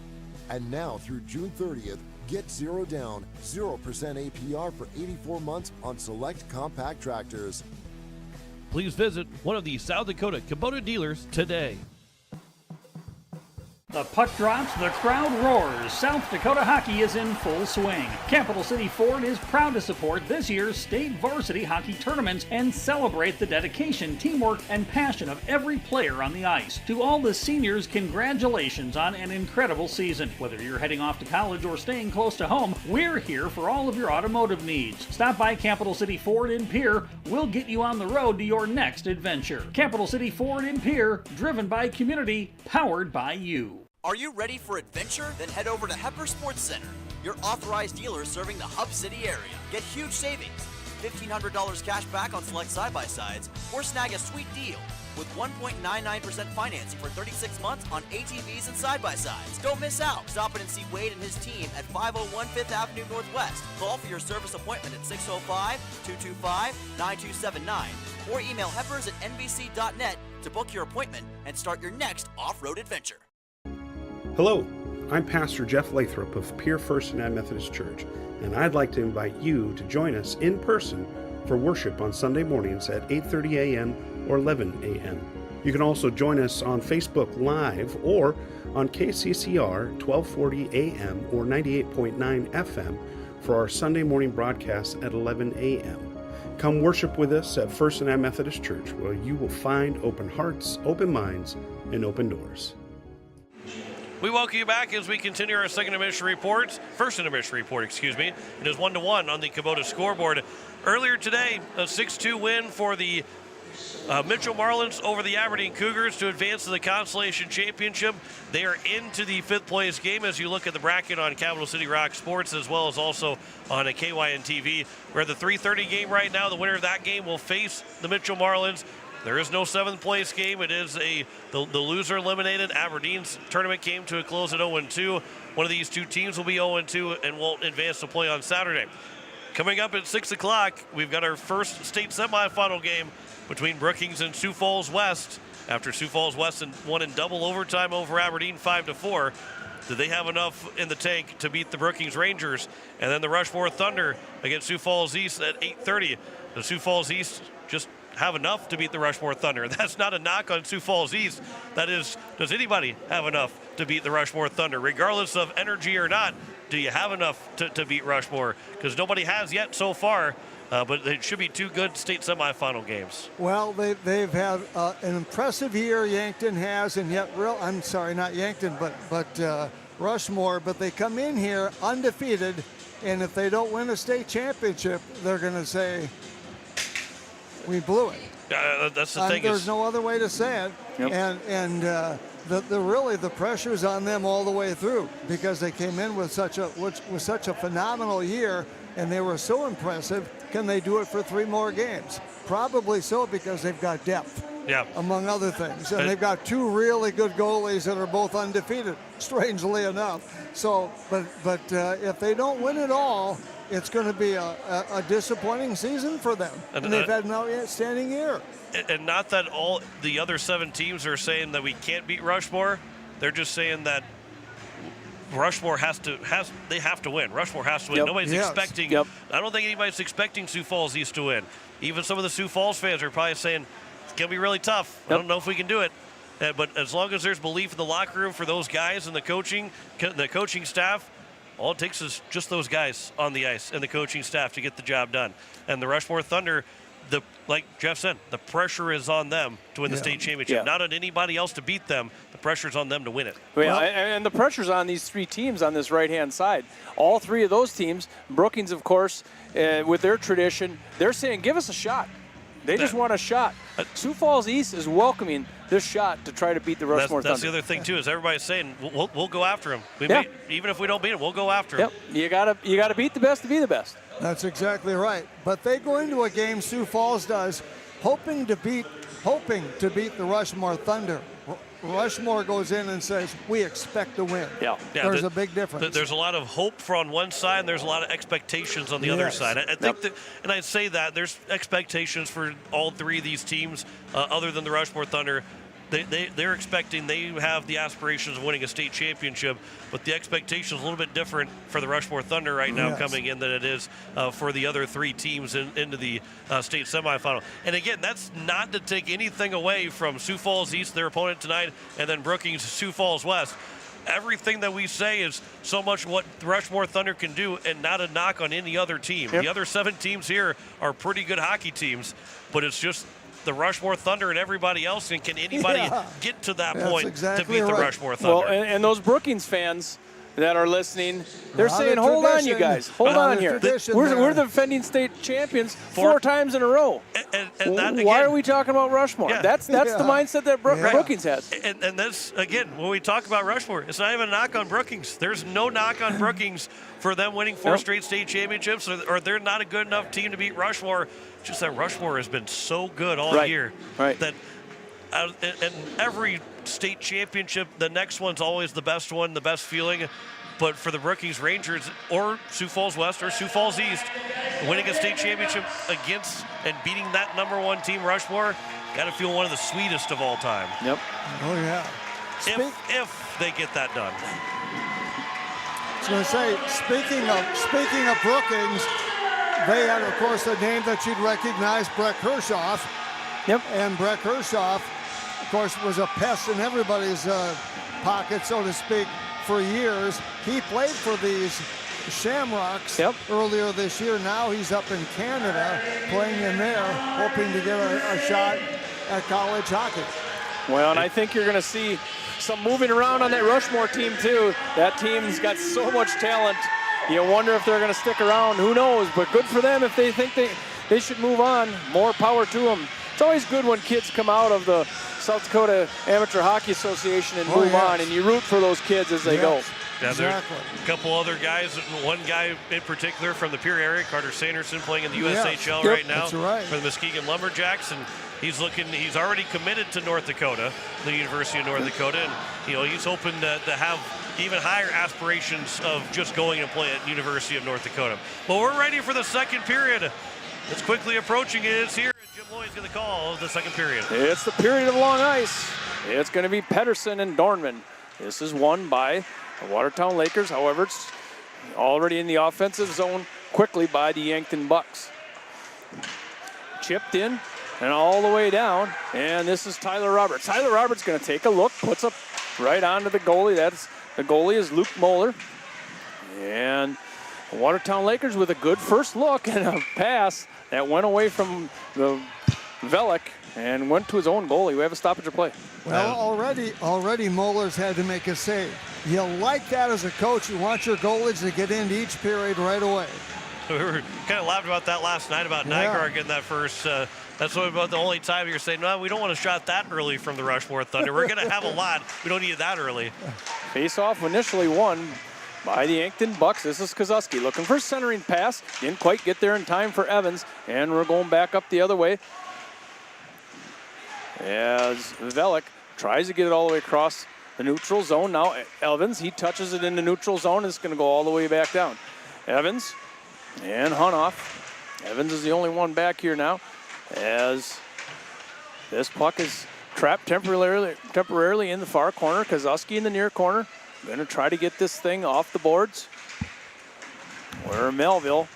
And now through June 30th, get 0 down, 0% APR for 84 months on select compact tractors. Please visit one of the South Dakota Kubota dealers today. The puck drops, the crowd roars. South Dakota hockey is in full swing. Capital City Ford is proud to support this year's state varsity hockey tournaments and celebrate the dedication, teamwork, and passion of every player on the ice. To all the seniors, congratulations on an incredible season. Whether you're heading off to college or staying close to home, we're here for all of your automotive needs. Stop by Capital City Ford in Pierre. We'll get you on the road to your next adventure. Capital City Ford in Pierre, driven by community, powered by you. Are you ready for adventure? Then head over to Hepper Sports Center, your authorized dealer serving the Hub City area. Get huge savings, $1,500 cash back on select side-by-sides, or snag a sweet deal with 1.99% financing for 36 months on ATVs and side-by-sides. Don't miss out. Stop in and see Wade and his team at 501 5th Avenue Northwest. Call for your service appointment at 605-225-9279 or email heppers@nbc.net to book your appointment and start your next off-road adventure. Hello, I'm Pastor Jeff Lathrop of Pierre First United Methodist Church, and I'd like to invite you to join us in person for worship on Sunday mornings at 8:30 a.m. or 11 a.m. You can also join us on Facebook Live or on KCCR 1240 a.m. or 98.9 FM for our Sunday morning broadcast at 11 a.m. Come worship with us at First United Methodist Church, where you will find open hearts, open minds, and open doors. We welcome you back as we continue our first intermission report. It is 1-1 on the Kubota scoreboard. Earlier today, a 6-2 win for the Mitchell Marlins over the Aberdeen Cougars to advance to the Consolation Championship. They are into the 5th place game as you look at the bracket on Capital City Rock Sports, as well as also on a KYN TV. We're at the 3:30 game right now. The winner of that game will face the Mitchell Marlins. There is no 7th place game. It is the loser eliminated. Aberdeen's tournament came to a close at 0-2. One of these two teams will be 0-2 and won't advance to play on Saturday. Coming up at 6 o'clock, we've got our first state semifinal game between Brookings and Sioux Falls West. After Sioux Falls West won in double overtime over Aberdeen 5-4. Did they have enough in the tank to beat the Brookings Rangers? And then the Rushmore Thunder against Sioux Falls East at 8:30. The Sioux Falls East just have enough to beat the Rushmore Thunder. That's not a knock on Sioux Falls East. That is, does anybody have enough to beat the Rushmore Thunder? Regardless of energy or not, do you have enough to beat Rushmore? Because nobody has yet so far, but it should be two good state semifinal games. Well, they've had an impressive year, Yankton has, and yet not Yankton, but Rushmore, but they come in here undefeated, and if they don't win a state championship, they're going to say, we blew it. That's the thing. There's no other way to say it. Yep. And the pressure's on them all the way through because they came in with such a phenomenal year. and they were so impressive. Can they do it for 3 more games? Probably so, because they've got depth. Yeah. Among other things. And they've got 2 really good goalies that are both undefeated, strangely enough. So, but if they don't win it all, it's going to be a disappointing season for them. And they've had an outstanding year. And not that all the other 7 teams are saying that we can't beat Rushmore. They're just saying that Rushmore have to win. Rushmore has to win. Yep. Nobody's expecting. Yep. I don't think anybody's expecting Sioux Falls East to win. Even some of the Sioux Falls fans are probably saying it's going to be really tough. I don't know if we can do it. But as long as there's belief in the locker room for those guys and the coaching staff, all it takes is just those guys on the ice and the coaching staff to get the job done. And the Rushmore Thunder, like Jeff said, the pressure is on them to win the state championship, not on anybody else to beat them. The pressure's on them to win it. Well, and the pressure's on these 3 teams on this right-hand side. All 3 of those teams, Brookings, of course, with their tradition, they're saying, give us a shot. They just want a shot. Sioux Falls East is welcoming this shot to try to beat the Rushmore Thunder. That's the other thing, too, is everybody's saying, we'll go after them. Even if we don't beat them, we'll go after them. You gotta beat the best to be the best. That's exactly right. But they go into a game, Sioux Falls does, hoping to beat the Rushmore Thunder. Rushmore goes in and says, we expect to win. There's a big difference. There's a lot of hope on one side, and there's a lot of expectations on the other side. I think that, and I'd say that there's expectations for all 3 of these teams, other than the Rushmore Thunder. They're expecting, they have the aspirations of winning a state championship, but the expectation is a little bit different for the Rushmore Thunder right now coming in than it is for the other 3 teams into the state semifinal. And again, that's not to take anything away from Sioux Falls East, their opponent tonight, and then Brookings, Sioux Falls West. Everything that we say is so much what the Rushmore Thunder can do, and not a knock on any other team. The other 7 teams here are pretty good hockey teams, but it's just the Rushmore Thunder and everybody else, and can anybody get to that point to beat the Rushmore Thunder? Well, and those Brookings fans that are listening, they're saying, hold on, you guys. Hold on here. We're the defending state champions 4 times in a row. And that, why are we talking about Rushmore? That's the mindset that Brookings has. And that's, again, when we talk about Rushmore, it's not even a knock on Brookings. There's no knock on Brookings for them winning 4 straight state championships, or they're not a good enough team to beat Rushmore. Just that Rushmore has been so good all year that in every state championship, the next one's always the best one, the best feeling. But for the Brookings Rangers or Sioux Falls West or Sioux Falls East, winning a state championship against and beating that #1 team, Rushmore, got to feel one of the sweetest of all time. Oh, yeah. If they get that done. I was going to say, speaking of Brookings, they had, of course, a name that you'd recognize, Breck Hershoff. And Breck Hershoff, of course, was a pest in everybody's pocket, so to speak, for years. He played for these Shamrocks earlier this year. Now he's up in Canada playing in there, hoping to get a shot at college hockey. Well, and I think you're going to see some moving around on that Rushmore team, too. That team's got so much talent. You wonder if they're going to stick around. Who knows? But good for them if they think they should move on. More power to them. It's always good when kids come out of the South Dakota Amateur Hockey Association and move on, and you root for those kids as they go. Yeah, exactly. A couple other guys, one guy in particular from the Pierre area, Carter Sanderson, playing in the USHL right now for the Muskegon Lumberjacks, and he's already committed to North Dakota, the University of North Dakota, and he's hoping to have even higher aspirations of just going and play at University of North Dakota. But we're ready for the second period. It's quickly approaching. It is here. Jim Lloyd's going to call the second period. It's the period of long ice. It's going to be Pedersen and Dornman. This is won by the Watertown Lakers. However, it's already in the offensive zone quickly by the Yankton Bucks. Chipped in and all the way down. And this is Tyler Roberts. Tyler Roberts going to take a look, puts up right onto the goalie. The goalie is Luke Moeller. And the Watertown Lakers with a good first look and a pass that went away from the Velik and went to his own goalie. We have a stoppage of play. Well, already Moeller's had to make a save. You like that as a coach. You want your goalies to get into each period right away. We were kind of laughed about that last night about Nygaard getting that first. That's about the only time you're saying, no, we don't want to shot that early from the Rushmore Thunder. We're going to have a lot. We don't need it that early. Face-off initially won by the Yankton Bucks. This is Kozuski looking for centering pass. Didn't quite get there in time for Evans. And we're going back up the other way. As Velik tries to get it all the way across the neutral zone. Now Evans, he touches it in the neutral zone. It's going to go all the way back down. Evans and Hunoff. Evans is the only one back here now, as this puck is trapped temporarily in the far corner. Kozuski in the near corner. Going to try to get this thing off the boards, where Melville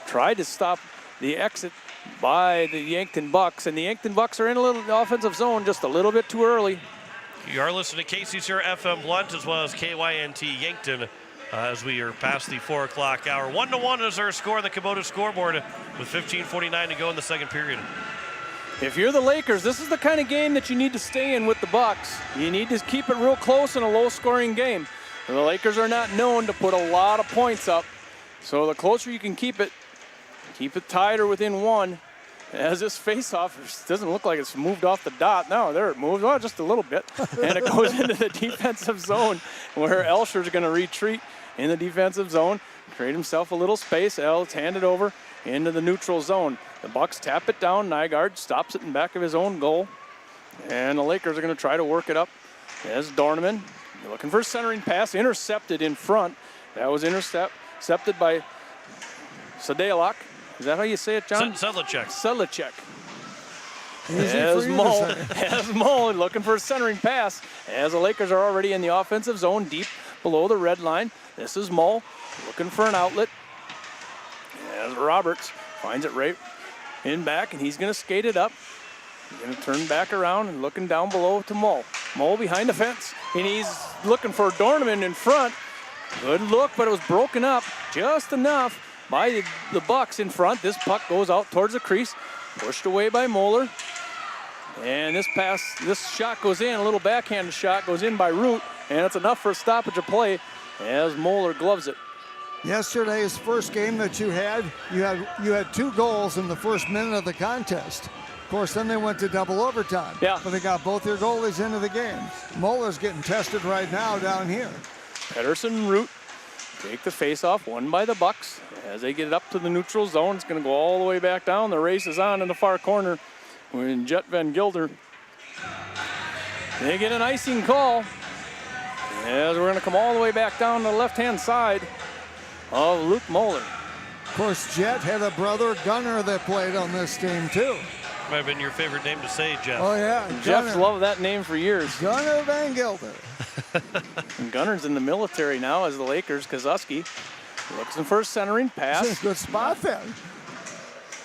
tried to stop the exit by the Yankton Bucks, and the Yankton Bucks are in a little offensive zone just a little bit too early. You are listening to KCCR FM Blunt as well as KYNT Yankton as we are past the 4 o'clock hour. 1-1 is our score on the Kubota scoreboard with 15:49 to go in the second period. If you're the Lakers, this is the kind of game that you need to stay in with the Bucks. You need to keep it real close in a low-scoring game. The Lakers are not known to put a lot of points up, so the closer you can keep it tied or within one. As this face-off doesn't look like it's moved off the dot. No, there it moves, just a little bit. And it goes into the defensive zone where Elsher's going to retreat in the defensive zone, create himself a little space. It's handed over into the neutral zone. The Bucks tap it down. Nygaard stops it in back of his own goal. And the Lakers are going to try to work it up. As Dorneman looking for a centering pass, intercepted in front. That was intercepted by Sadelak. Is that how you say it, John? Sedlacek. As Moe looking for a centering pass, as the Lakers are already in the offensive zone deep below the red line. This is Moe looking for an outlet. As Roberts finds it right in back, and he's going to skate it up. He's going to turn back around and looking down below to Moe. Moe behind the fence, and he's looking for Dorneman in front. Good look, but it was broken up just enough by the Bucks in front. This puck goes out towards the crease, pushed away by Moeller. And this shot goes in, a little backhanded shot goes in by Root, and it's enough for a stoppage of play as Moeller gloves it. Yesterday's first game that you had 2 goals in the first minute of the contest. Of course, then they went to double overtime. Yeah. But they got both their goalies into the game. Moeller's getting tested right now down here. Pedersen and Root take the face-off, won by the Bucks. As they get it up to the neutral zone, it's going to go all the way back down. The race is on in the far corner when Jet Van Gilder. They get an icing call. As we're going to come all the way back down to the left-hand side of Luke Moeller. Of course, Jet had a brother, Gunnar, that played on this team, too. Might have been your favorite name to say, Jeff. Oh, yeah. Jeff's loved that name for years. Gunnar Van Gilder. And Gunnar's in the military now as the Lakers. Kozuski looks for a centering pass. It's a good spot then.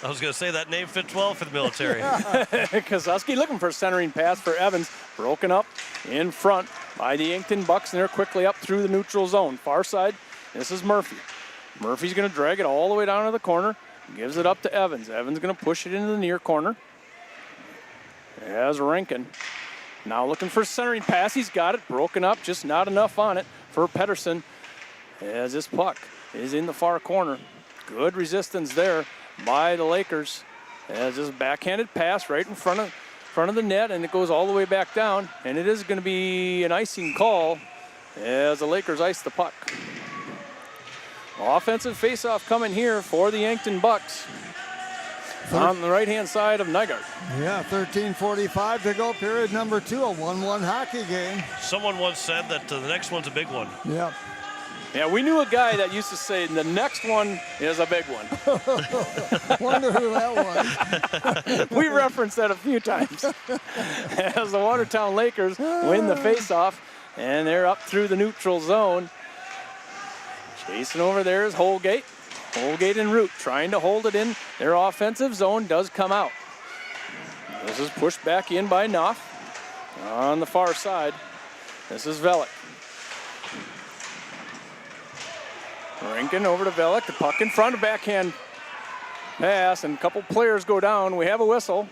I was going to say that name fits well for the military. Kozuski looking for a centering pass for Evans. Broken up in front by the Yankton Bucks, and they're quickly up through the neutral zone. Far side, this is Murphy. Murphy's going to drag it all the way down to the corner. Gives it up to Evans. Evans going to push it into the near corner. As Rankin now looking for a centering pass. He's got it broken up, just not enough on it for Pedersen. As this puck is in the far corner. Good resistance there by the Lakers. As this backhanded pass right in front of the net, and it goes all the way back down. And it is going to be an icing call as the Lakers ice the puck. Offensive faceoff coming here for the Yankton Bucks. On the right-hand side of Nygaard. Yeah, 13:45 to go, period number 2, a 1-1 hockey game. Someone once said that the next one's a big one. Yeah. Yeah, we knew a guy that used to say the next one is a big one. Wonder who that was. We referenced that a few times. As the Watertown Lakers win the faceoff, and they're up through the neutral zone. Chasing over there is Holgate. Holgate and Root trying to hold it in their offensive zone, does come out. This is pushed back in by Knopf on the far side. This is Velik. Rankin over to Velik, the puck in front, of backhand pass, and a couple players go down. We have a whistle.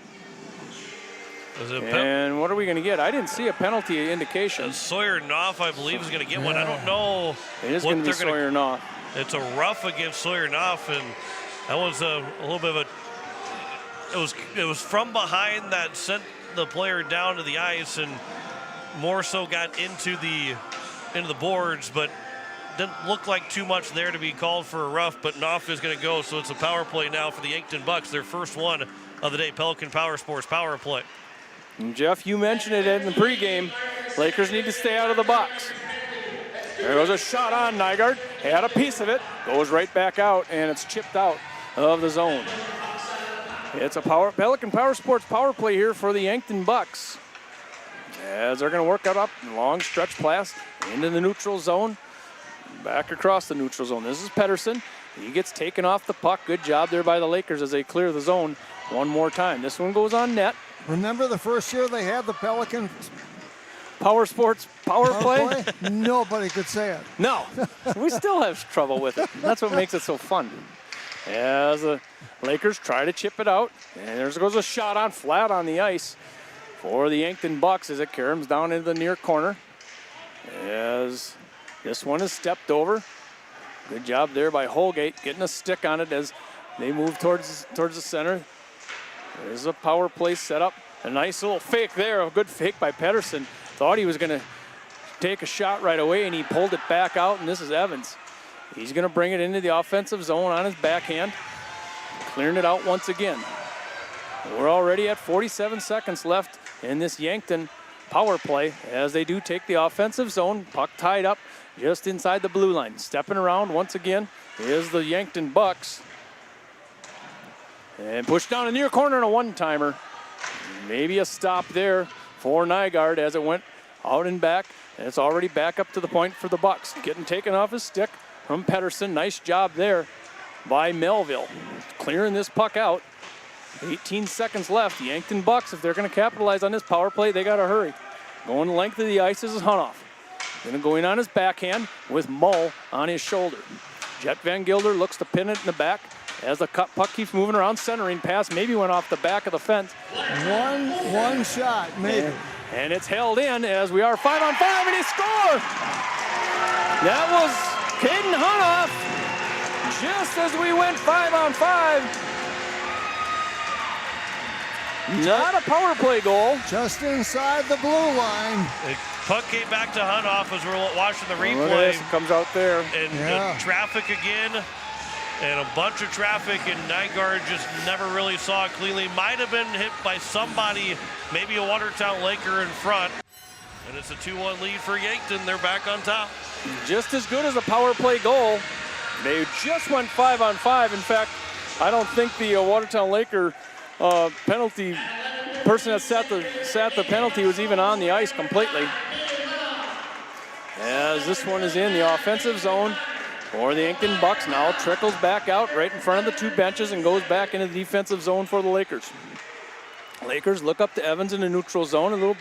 And what are we going to get? I didn't see a penalty indication. Sawyer Knopf, I believe, is going to get one. I don't know. It is going to be Sawyer Knopf. It's a rough against Sawyer Knopf, and that was a little bit of a. It was from behind that sent the player down to the ice, and more so got into the boards. But didn't look like too much there to be called for a rough, but Knopf is going to go, so it's a power play now for the Yankton Bucks, their first one of the day. Pelican Power Sports power play. And Jeff, you mentioned it in the pregame. Lakers need to stay out of the box. There goes a shot on Nygaard. Had a piece of it. Goes right back out, and it's chipped out of the zone. It's a Pelican Power Sports power play here for the Yankton Bucks, as they're going to work it up. Long stretch pass into the neutral zone. Back across the neutral zone. This is Pedersen. He gets taken off the puck. Good job there by the Lakers as they clear the zone one more time. This one goes on net. Remember the first year they had the Pelican Power Sports power play? Nobody could say it. No, we still have trouble with it. That's what makes it so fun. As the Lakers try to chip it out, and there goes a shot on flat on the ice for the Yankton Bucks as it caroms down into the near corner. As this one is stepped over. Good job there by Holgate getting a stick on it as they move towards the center. There's a power play set up. A nice little fake there, a good fake by Pedersen. Thought he was going to take a shot right away, and he pulled it back out, and this is Evans. He's going to bring it into the offensive zone on his backhand, clearing it out once again. We're already at 47 seconds left in this Yankton power play as they do take the offensive zone. Puck tied up just inside the blue line. Stepping around once again is the Yankton Bucks. And pushed down in the near corner and a one-timer. Maybe a stop there for Nygaard as it went out and back. And it's already back up to the point for the Bucks. Getting taken off his stick from Pedersen. Nice job there by Melville. Clearing this puck out. 18 seconds left. The Yankton Bucks, if they're going to capitalize on this power play, they got to hurry. Going the length of the ice is Hunoff. Going to go in on his backhand with Mull on his shoulder. Jet Van Gilder looks to pin it in the back as the puck keeps moving around. Centering pass maybe went off the back of the fence. One shot, maybe. And it's held in as we are 5-on-5, and he scores! That was Caden Hunoff just as we went 5-on-5. Not a power play goal. Just inside the blue line. The puck came back to Hunoff as we're watching the replay. Look at this, it comes out there. And traffic again. And a bunch of traffic, and Nygaard just never really saw it cleanly. Might have been hit by somebody, maybe a Watertown Laker in front. And it's a 2-1 lead for Yankton. They're back on top. Just as good as a power play goal. They just went 5-on-5. In fact, I don't think the Watertown Laker penalty person that sat the penalty was even on the ice completely. As this one is in the offensive zone for the Yankton Bucks. Now trickles back out right in front of the two benches and goes back into the defensive zone for the Lakers. Lakers look up to Evans in the neutral zone. A little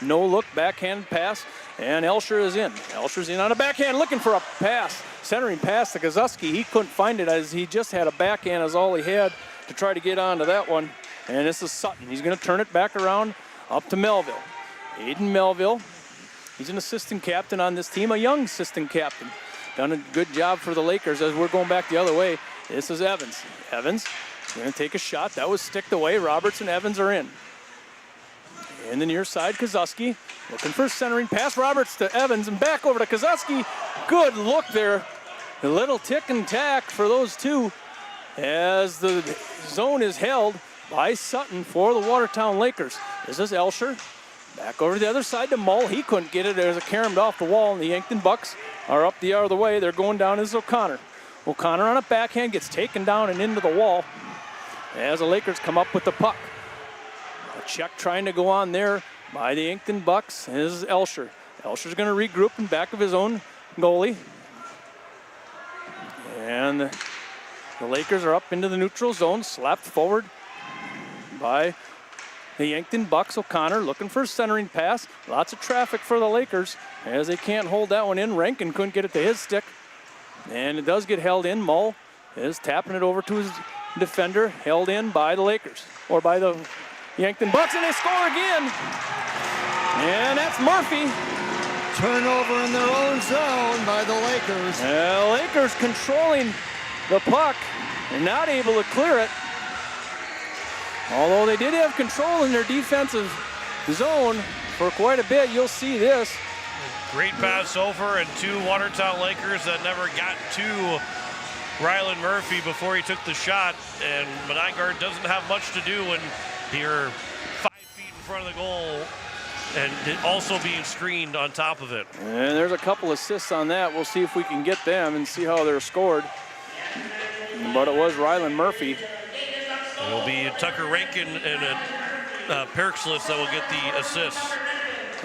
no-look backhand pass, and Elsher is in. Elsher's in on a backhand looking for a pass. Centering pass to Kozuski. He couldn't find it as he just had a backhand as all he had to try to get onto that one. And this is Sutton. He's going to turn it back around up to Melville. Aiden Melville. He's an assistant captain on this team, a young assistant captain. Done a good job for the Lakers as we're going back the other way. This is Evans. Evans going to take a shot. That was sticked away. Roberts and Evans are in. In the near side, Kozuski looking for a centering pass. Roberts to Evans and back over to Kozuski. Good look there. A little tick and tack for those two as the zone is held by Sutton for the Watertown Lakers. This is Elsher. Back over to the other side to Mull. He couldn't get it as it caromed off the wall, and the Yankton Bucks are up the other way. They're going down as O'Connor. O'Connor on a backhand gets taken down and into the wall as the Lakers come up with the puck. A check trying to go on there by the Yankton Bucks. This is Elsher. Elsher's going to regroup in back of his own goalie. And the Lakers are up into the neutral zone, slapped forward by the Yankton Bucks. O'Connor looking for a centering pass. Lots of traffic for the Lakers as they can't hold that one in. Rankin couldn't get it to his stick. And it does get held in. Mull is tapping it over to his defender. Held in by the Lakers, or by the Yankton Bucks, and they score again. And that's Murphy. Turnover in their own zone by the Lakers. Lakers controlling the puck and not able to clear it. Although they did have control in their defensive zone for quite a bit. You'll see this. Great pass over, and 2 Watertown Lakers that never got to Rylan Murphy before he took the shot. And Nygaard doesn't have much to do when you're 5 feet in front of the goal and also being screened on top of it. And there's a couple assists on that. We'll see if we can get them and see how they're scored. But it was Rylan Murphy. It'll be Tucker Rankin and Perkslis that will get the assists.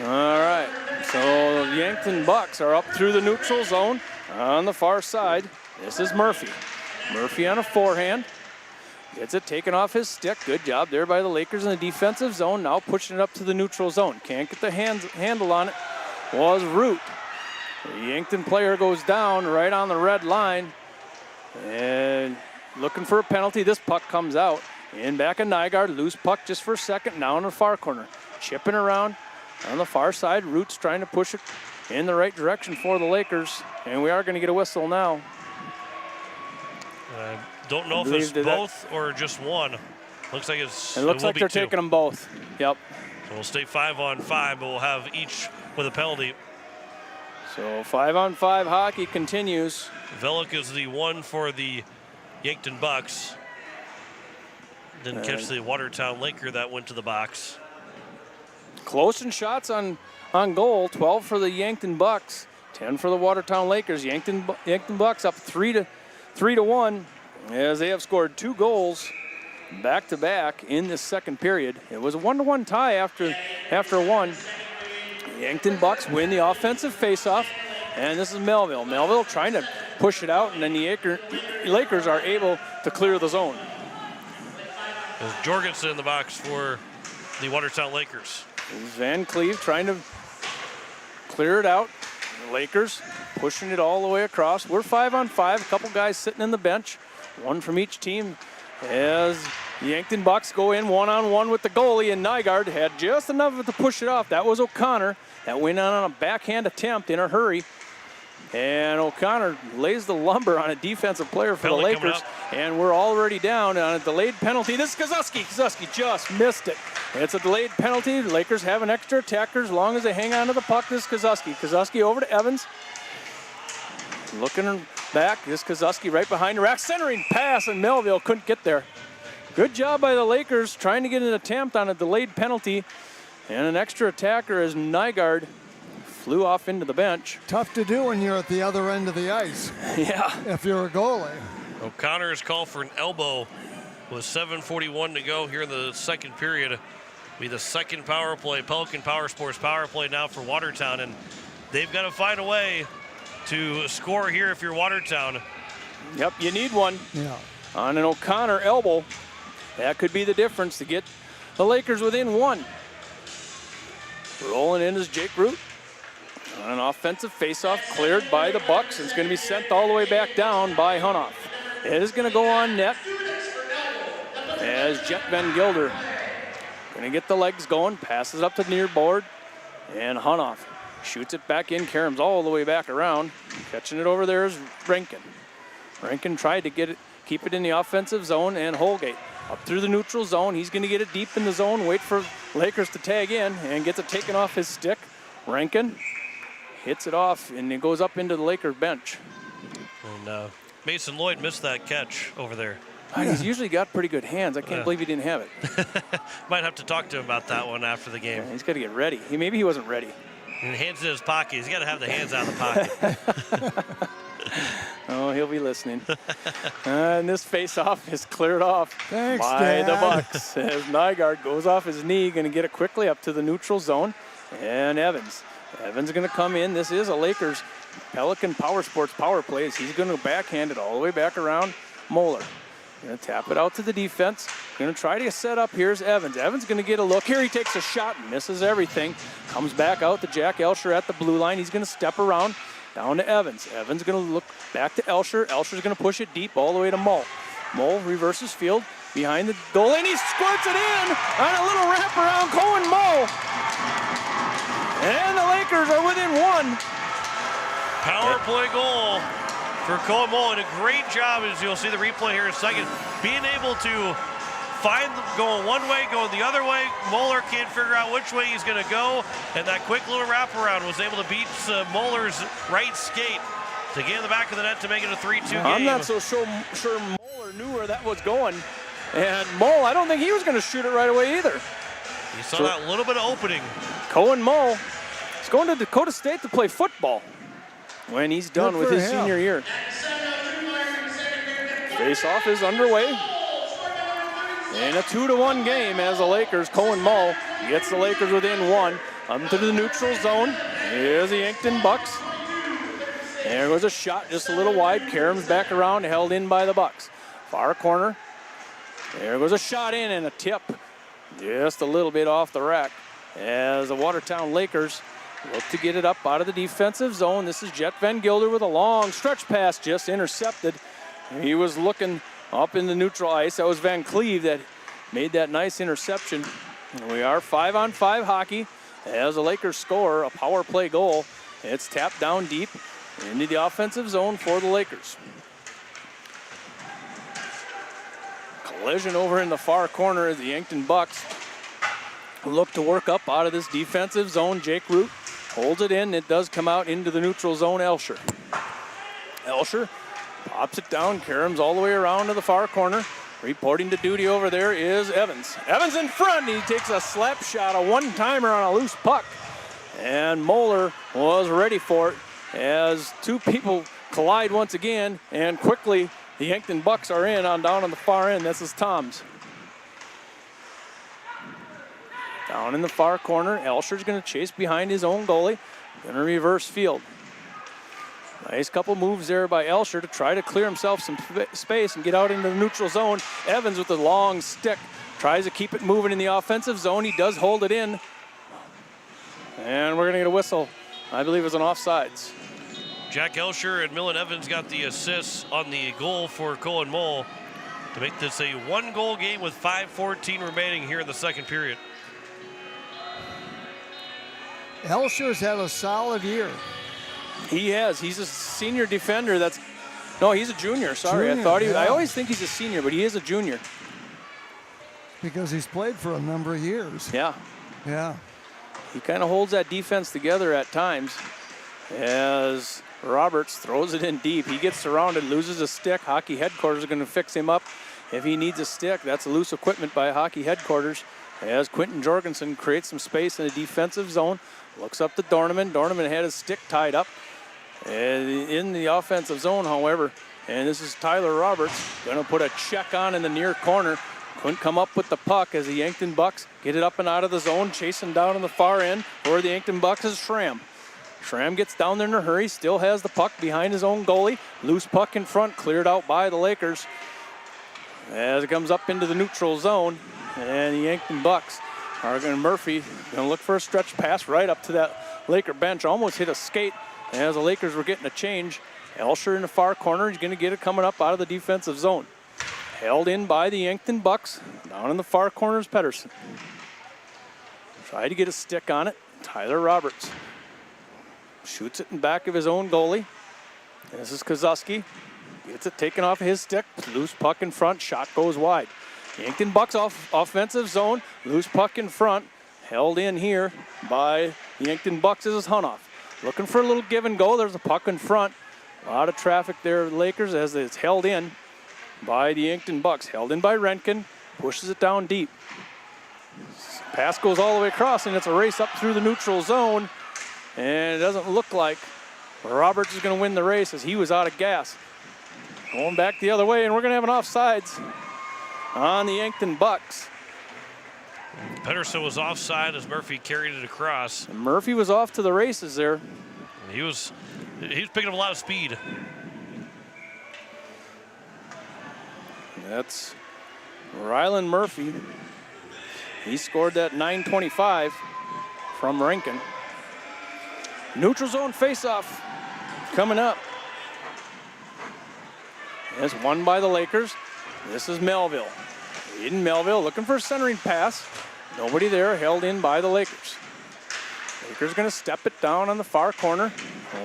All right, so the Yankton Bucks are up through the neutral zone on the far side. This is Murphy. Murphy on a forehand. Gets it taken off his stick. Good job there by the Lakers in the defensive zone. Now pushing it up to the neutral zone. Can't get the handle on it. Was Root. The Yankton player goes down right on the red line. And looking for a penalty. This puck comes out. In back of Nygaard. Loose puck just for a second. Now in the far corner. Chipping around on the far side. Root's trying to push it in the right direction for the Lakers. And we are going to get a whistle now. Don't know if it's both or just one. Looks like it looks like they're taking them both. Yep. So we'll stay 5-on-5, but we'll have each with a penalty. So 5-on-5 hockey continues. Velik is the one for the Yankton Bucks. Didn't catch the Watertown Laker that went to the box. Close in shots on goal. 12 for the Yankton Bucks, 10 for the Watertown Lakers. Yankton Bucks up 3-1 as they have scored 2 goals back-to-back in this second period. It was a 1-1 tie after one. Yankton Bucks win the offensive faceoff, and this is Melville. Melville trying to push it out, and then the Lakers are able to clear the zone. There's Jorgensen in the box for the Watertown Lakers. Van Cleve trying to clear it out. The Lakers pushing it all the way across. We're 5-on-5, a couple guys sitting in the bench, one from each team, as the Yankton Bucks go in 1-on-1 with the goalie, and Nygaard had just enough of it to push it off. That was O'Connor. That went on a backhand attempt in a hurry. And O'Connor lays the lumber on a defensive player for the Lakers. And we're already down on a delayed penalty. This is Kozuski. Kozuski just missed it. It's a delayed penalty. The Lakers have an extra attacker as long as they hang on to the puck. This is Kozuski. Kozuski over to Evans. Looking back. This is Kozuski right behind the rack. Centering pass, and Melville couldn't get there. Good job by the Lakers trying to get an attempt on a delayed penalty. And an extra attacker as Nygaard flew off into the bench. Tough to do when you're at the other end of the ice. Yeah. If you're a goalie. O'Connor is called for an elbow with 7:41 to go here in the second period. Be the second power play, Pelican Power Sports power play now for Watertown, and they've got to find a way to score here if you're Watertown. Yep, you need one. Yeah. On an O'Connor elbow, that could be the difference to get the Lakers within one. Rolling in is Jake Root. On an offensive faceoff cleared by the Bucks. It's going to be sent all the way back down by Hunoff. It is going to go on net as Jet Van Gilder going to get the legs going, passes up to the near board, and Hunoff shoots it back in. Karam's all the way back around. Catching it over there is Rankin. Rankin tried to keep it in the offensive zone, and Holgate up through the neutral zone. He's going to get it deep in the zone, wait for Lakers to tag in, and gets it taken off his stick. Rankin hits it off, and it goes up into the Laker bench. And Mason Lloyd missed that catch over there. He's usually got pretty good hands. I can't believe he didn't have it. Might have to talk to him about that one after the game. Yeah, he's got to get ready. Maybe he wasn't ready. And hands in his pocket. He's got to have the hands out of the pocket. Oh, he'll be listening. And this face-off is cleared off by the Bucks as Nygaard goes off his knee, going to get it quickly up to the neutral zone. And Evans is going to come in. This is a Lakers Pelican Power Sports power play as he's going to backhand it all the way back around Moeller. Going to tap it out to the defense. Going to try to set up. Here's Evans. Evans going to get a look. Here he takes a shot and misses everything. Comes back out to Jack Elsher at the blue line. He's going to step around down to Evans. Evans going to look back to Elsher. Elsher's going to push it deep all the way to Mull. Mull reverses field behind the goal, and he squirts it in on a little wraparound. Cohen Mull. And the Lakers are within one. Power play goal for Cohen Mull, and a great job, as you'll see the replay here in a second, being able to find them going one way, going the other way. Moeller can't figure out which way he's going to go, and that quick little wraparound was able to beat Moeller's right skate to get in the back of the net to make it a 3-2 game. I'm not so sure Moeller knew where that was going, and Moe, I don't think he was going to shoot it right away either. He saw that little bit of opening. Cohen Moe is going to Dakota State to play football when he's done with his senior year. Face-off is underway. In a 2-1 game as the Lakers, Cohen Moe gets the Lakers within one. Up into the neutral zone. Here's the Yankton Bucks. There goes a shot just a little wide. Karam's back around, held in by the Bucks. Far corner. There goes a shot in and a tip. Just a little bit off the rack as the Watertown Lakers look to get it up out of the defensive zone. This is Jet Van Gilder with a long stretch pass, just intercepted. He was looking up in the neutral ice. That was Van Cleve that made that nice interception. And we are 5-on-5 hockey as the Lakers score a power play goal. It's tapped down deep into the offensive zone for the Lakers. Collision over in the far corner as the Yankton Bucks look to work up out of this defensive zone. Jake Root holds it in. It does come out into the neutral zone. Elsher pops it down. Karam's all the way around to the far corner. Reporting to duty over there is Evans. Evans in front. He takes a slap shot, a one-timer on a loose puck. And Moeller was ready for it as two people collide once again. And quickly, the Yankton Bucks are in on down on the far end. This is Toms. Down in the far corner, Elsher's going to chase behind his own goalie. Going to reverse field. Nice couple moves there by Elsher to try to clear himself some space and get out into the neutral zone. Evans with a long stick tries to keep it moving in the offensive zone. He does hold it in. And we're going to get a whistle. I believe it's an offsides. Jack Elsher and Millen Evans got the assists on the goal for Cohen Moe to make this a one-goal game with 5:14 remaining here in the second period. Elsher's had a solid year. He has. He's a senior defender. He's a junior. Sorry, Junior, I thought yeah. I always think he's a senior, but he is a junior. Because he's played for a number of years. Yeah. Yeah. He kind of holds that defense together at times as Roberts throws it in deep. He gets surrounded, loses a stick. Hockey headquarters are going to fix him up if he needs a stick. That's loose equipment by hockey headquarters as Quentin Jorgensen creates some space in the defensive zone. Looks up to Dorneman. Dorneman had his stick tied up in the offensive zone, however. And this is Tyler Roberts going to put a check on in the near corner. Couldn't come up with the puck as the Yankton Bucks get it up and out of the zone, chasing down on the far end. For the Yankton Bucks is Schramm. Schramm gets down there in a hurry, still has the puck behind his own goalie. Loose puck in front, cleared out by the Lakers. As it comes up into the neutral zone, and the Yankton Bucks are going to, Murphy going to look for a stretch pass right up to that Laker bench. Almost hit a skate as the Lakers were getting a change. Elsher in the far corner, he's going to get it coming up out of the defensive zone. Held in by the Yankton Bucks. Down in the far corner is Pedersen. Tried to get a stick on it. Tyler Roberts shoots it in back of his own goalie. This is Kozuski. Gets it taken off his stick. Loose puck in front. Shot goes wide. Yankton Bucks off offensive zone. Loose puck in front. Held in here by the Yankton Bucks. This is Hunoff. Looking for a little give and go. There's a puck in front. A lot of traffic there, Lakers, as it's held in by the Yankton Bucks. Held in by Renken. Pushes it down deep. Pass goes all the way across, and it's a race up through the neutral zone. And it doesn't look like Roberts is going to win the race as he was out of gas. Going back the other way, and we're going to have an offsides on the Yankton Bucks. Pedersen was offside as Murphy carried it across. And Murphy was off to the races there. He was picking up a lot of speed. That's Rylan Murphy. He scored that .925 from Rankin. Neutral zone faceoff coming up. It's won by the Lakers. This is Melville. Eden Melville looking for a centering pass. Nobody there, held in by the Lakers. Lakers going to step it down on the far corner.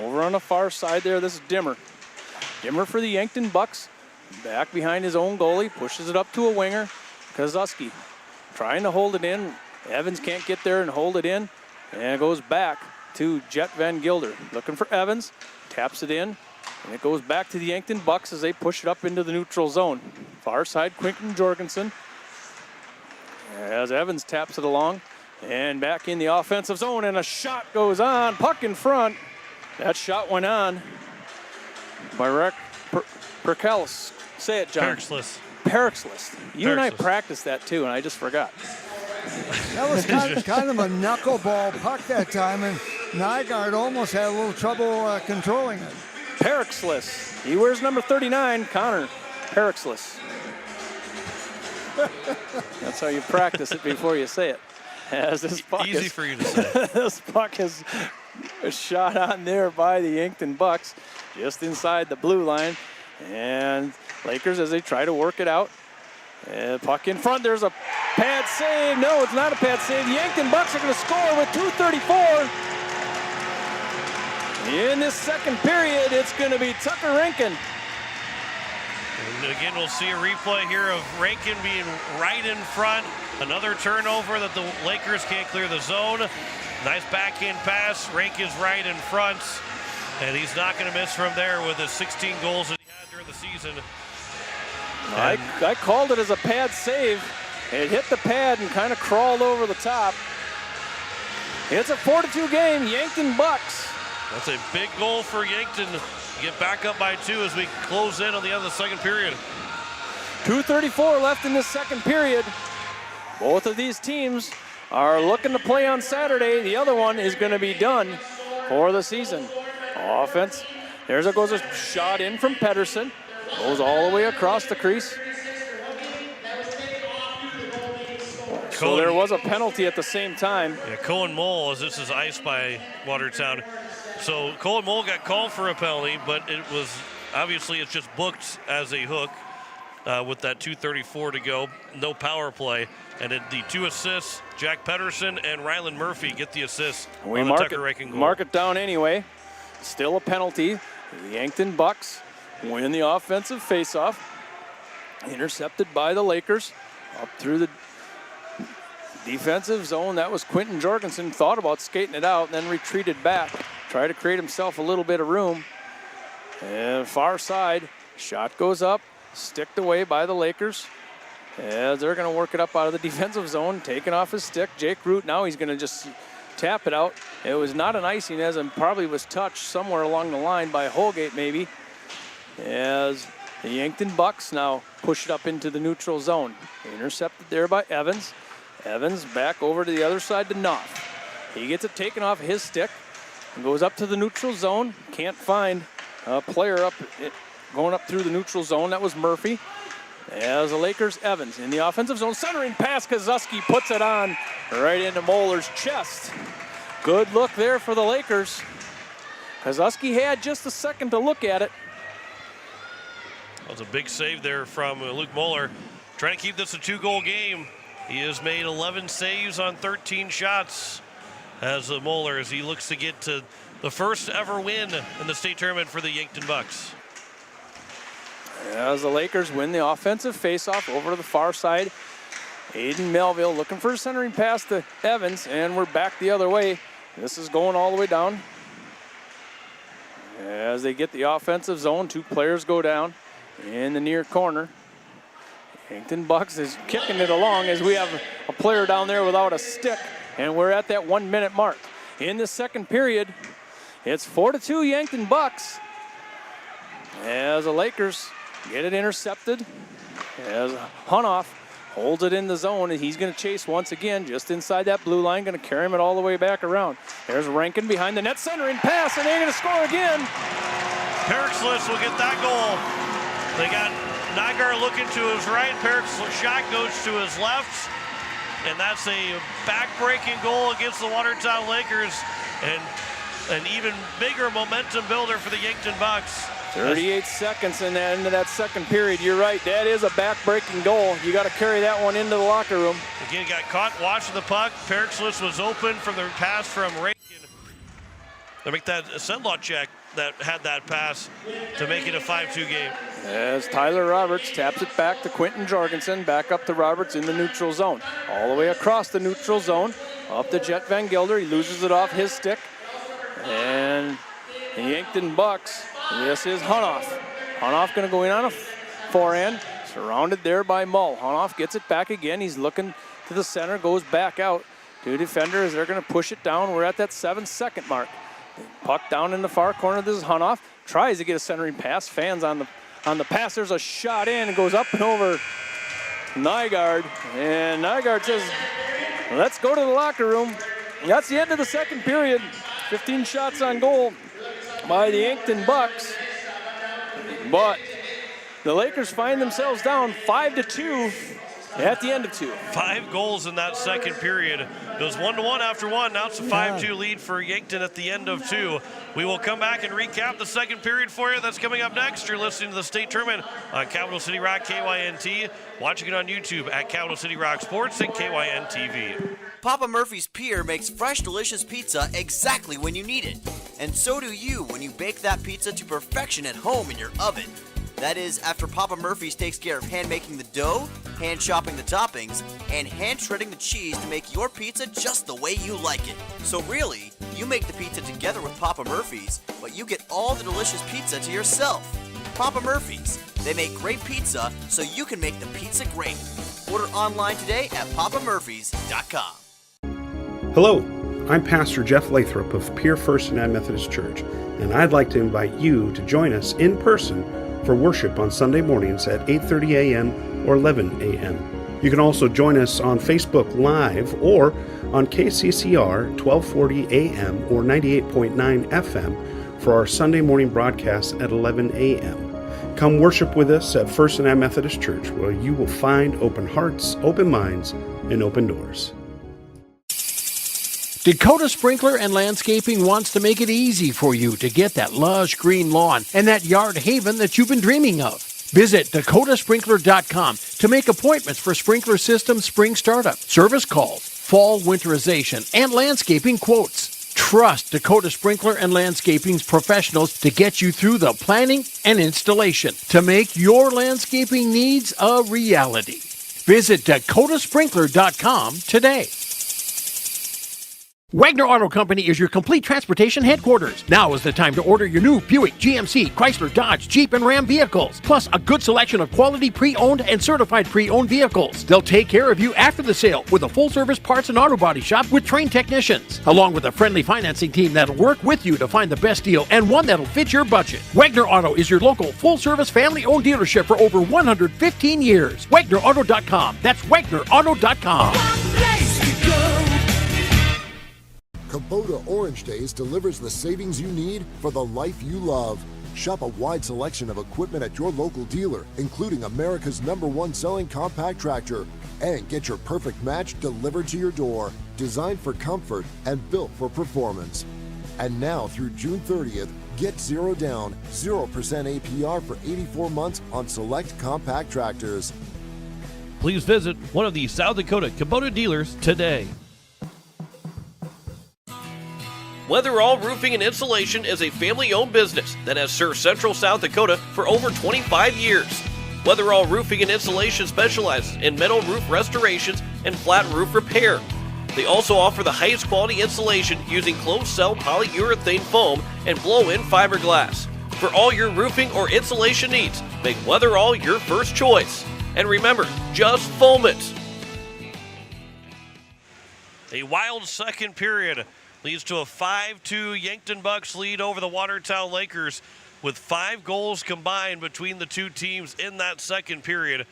Over on the far side there, this is Dimmer. Dimmer for the Yankton Bucks. Back behind his own goalie, pushes it up to a winger. Kozuski trying to hold it in. Evans can't get there and hold it in. And it goes back to Jet Van Gilder. Looking for Evans. Taps it in. And it goes back to the Yankton Bucks as they push it up into the neutral zone. Far side, Quinton Jorgensen. As Evans taps it along. And back in the offensive zone. And a shot goes on. Puck in front. That shot went on by Perkelis. Say it, John. Perixless. You and I practiced that too, and I just forgot. That was kind of a knuckleball puck that time, and Nygaard almost had a little trouble controlling it. Perixless. He wears number 39, Connor Perixless. That's how you practice it before you say it. As this puck Easy for you to say. This puck is shot on there by the Yankton Bucks, just inside the blue line. And Lakers, as they try to work it out. Puck in front, there's a pad save. No, it's not a pad save. The Yankton Bucks are going to score with 2:34. In this second period, it's going to be Tucker Rankin. And again, we'll see a replay here of Rankin being right in front. Another turnover that the Lakers can't clear the zone. Nice backhand pass. Rankin's right in front. And he's not going to miss from there with his 16 goals that he had during the season. I called it as a pad save. It hit the pad and kind of crawled over the top. It's a 4-2 game, Yankton Bucks. That's a big goal for Yankton to get back up by 2 as we close in on the end of the second period. 2:34 left in this second period. Both of these teams are looking to play on Saturday. The other one is going to be done for the season. Offense. Goes a shot in from Pedersen. Goes all the way across the crease. So there was a penalty at the same time. Yeah, Cohen Mole, as this is iced by Watertown. So Cohen Mole got called for a penalty, but it was obviously it's just booked as a hook with that 2:34 to go. No power play. And the 2 assists, Jack Pedersen and Ryland Murphy get the assists. We on the Tucker Rankin goal. Mark it down anyway. Still a penalty. The Yankton Bucks win the offensive faceoff. Intercepted by the Lakers. Up through the defensive zone. That was Quinton Jorgensen. Thought about skating it out, then retreated back. Tried to create himself a little bit of room. And far side. Shot goes up. Sticked away by the Lakers. As they're going to work it up out of the defensive zone. Taking off his stick. Jake Root, now he's going to just tap it out. It was not an icing, as it probably was touched somewhere along the line by Holgate maybe. As the Yankton Bucks now push it up into the neutral zone. Intercepted there by Evans. Evans back over to the other side to Knopf. He gets it taken off his stick and goes up to the neutral zone. Can't find a player going up through the neutral zone. That was Murphy. As the Lakers, Evans in the offensive zone, centering pass. Kozuski puts it on right into Moeller's chest. Good look there for the Lakers. Kozuski had just a second to look at it. That was a big save there from Luke Moeller. Trying to keep this a 2-goal game. He has made 11 saves on 13 shots as Moeller, as he looks to get to the first ever win in the state tournament for the Yankton Bucks. As the Lakers win the offensive faceoff over to the far side. Aiden Melville looking for a centering pass to Evans, and we're back the other way. This is going all the way down. As they get the offensive zone, 2 players go down in the near corner. Yankton Bucks is kicking it along as we have a player down there without a stick, and we're at that 1-minute mark. In the second period, it's 4-2 Yankton Bucks. As the Lakers get it intercepted, as Hunoff holds it in the zone, and he's going to chase once again just inside that blue line, going to carry him it all the way back around. There's Rankin behind the net, centering pass, and they're going to score again. Perixless will get that goal. They got Nygaard looking to his right. Perixless shot goes to his left, and that's a back-breaking goal against the Watertown Lakers, and an even bigger momentum builder for the Yankton Bucks. 38 seconds in the end of that second period. You're right, that is a back-breaking goal. You got to carry that one into the locker room. Again, got caught watching the puck. Perixless was open from the pass from Rankin. to make that Sedlacek that had that pass to make it a 5-2 game. As Tyler Roberts taps it back to Quentin Jorgensen, back up to Roberts in the neutral zone. All the way across the neutral zone, up to Jet Van Gelder. He loses it off his stick. And the Yankton Bucks, this is Hunoff. Hunoff going to go in on a forehand, surrounded there by Mull. Hunoff gets it back again. He's looking to the center, goes back out. Two defenders, they're going to push it down. We're at that 7-second mark. Puck down in the far corner. This is Hunoff. Tries to get a centering pass. Fans on the pass. There's a shot in. It goes up and over Nygaard. And Nygaard says, let's go to the locker room. And that's the end of the second period. 15 shots on goal by the Yankton Bucks. But the Lakers find themselves down 5-2 at the end of 2. 5 goals in that second period. It was 1-1 after 1. Now it's a 5-2 lead for Yankton at the end of 2. We will come back and recap the second period for you. That's coming up next. You're listening to the state tournament on Capital City Rock KYNT. Watching it on YouTube at Capital City Rock Sports and KYN TV. Papa Murphy's Pier makes fresh, delicious pizza exactly when you need it. And so do you when you bake that pizza to perfection at home in your oven. That is, after Papa Murphy's takes care of hand making the dough, hand chopping the toppings, and hand shredding the cheese to make your pizza just the way you like it. So really, you make the pizza together with Papa Murphy's, but you get all the delicious pizza to yourself. Papa Murphy's. They make great pizza so you can make the pizza great. Order online today at papamurphys.com. Hello, I'm Pastor Jeff Lathrop of Pier First United Methodist Church, and I'd like to invite you to join us in person for worship on Sunday mornings at 8:30 a.m. or 11 a.m. You can also join us on Facebook Live or on KCCR 1240 a.m. or 98.9 FM for our Sunday morning broadcast at 11 a.m. Come worship with us at First United Methodist Church, where you will find open hearts, open minds, and open doors. Dakota Sprinkler and Landscaping wants to make it easy for you to get that lush green lawn and that yard haven that you've been dreaming of. Visit dakotasprinkler.com to make appointments for sprinkler system spring startup, service calls, fall winterization, and landscaping quotes. Trust Dakota Sprinkler and Landscaping's professionals to get you through the planning and installation to make your landscaping needs a reality. Visit dakotasprinkler.com today. Wagner Auto Company is your complete transportation headquarters. Now is the time to order your new Buick, GMC, Chrysler, Dodge, Jeep, and Ram vehicles, plus a good selection of quality pre-owned and certified pre-owned vehicles. They'll take care of you after the sale with a full-service parts and auto body shop with trained technicians, along with a friendly financing team that'll work with you to find the best deal and one that'll fit your budget. Wagner Auto is your local full-service family-owned dealership for over 115 years. WagnerAuto.com. That's WagnerAuto.com. Kubota Orange Days delivers the savings you need for the life you love. Shop a wide selection of equipment at your local dealer, including America's #1 selling compact tractor. And get your perfect match delivered to your door, designed for comfort and built for performance. And now through June 30th, get 0 down, 0% APR for 84 months on select compact tractors. Please visit one of the South Dakota Kubota dealers today. Weatherall Roofing and Insulation is a family-owned business that has served Central South Dakota for over 25 years. Weatherall Roofing and Insulation specializes in metal roof restorations and flat roof repair. They also offer the highest quality insulation using closed-cell polyurethane foam and blow-in fiberglass. For all your roofing or insulation needs, make Weatherall your first choice. And remember, just foam it. A wild second period leads to a 5-2 Yankton Bucks lead over the Watertown Lakers, with 5 goals combined between the two teams in that second period,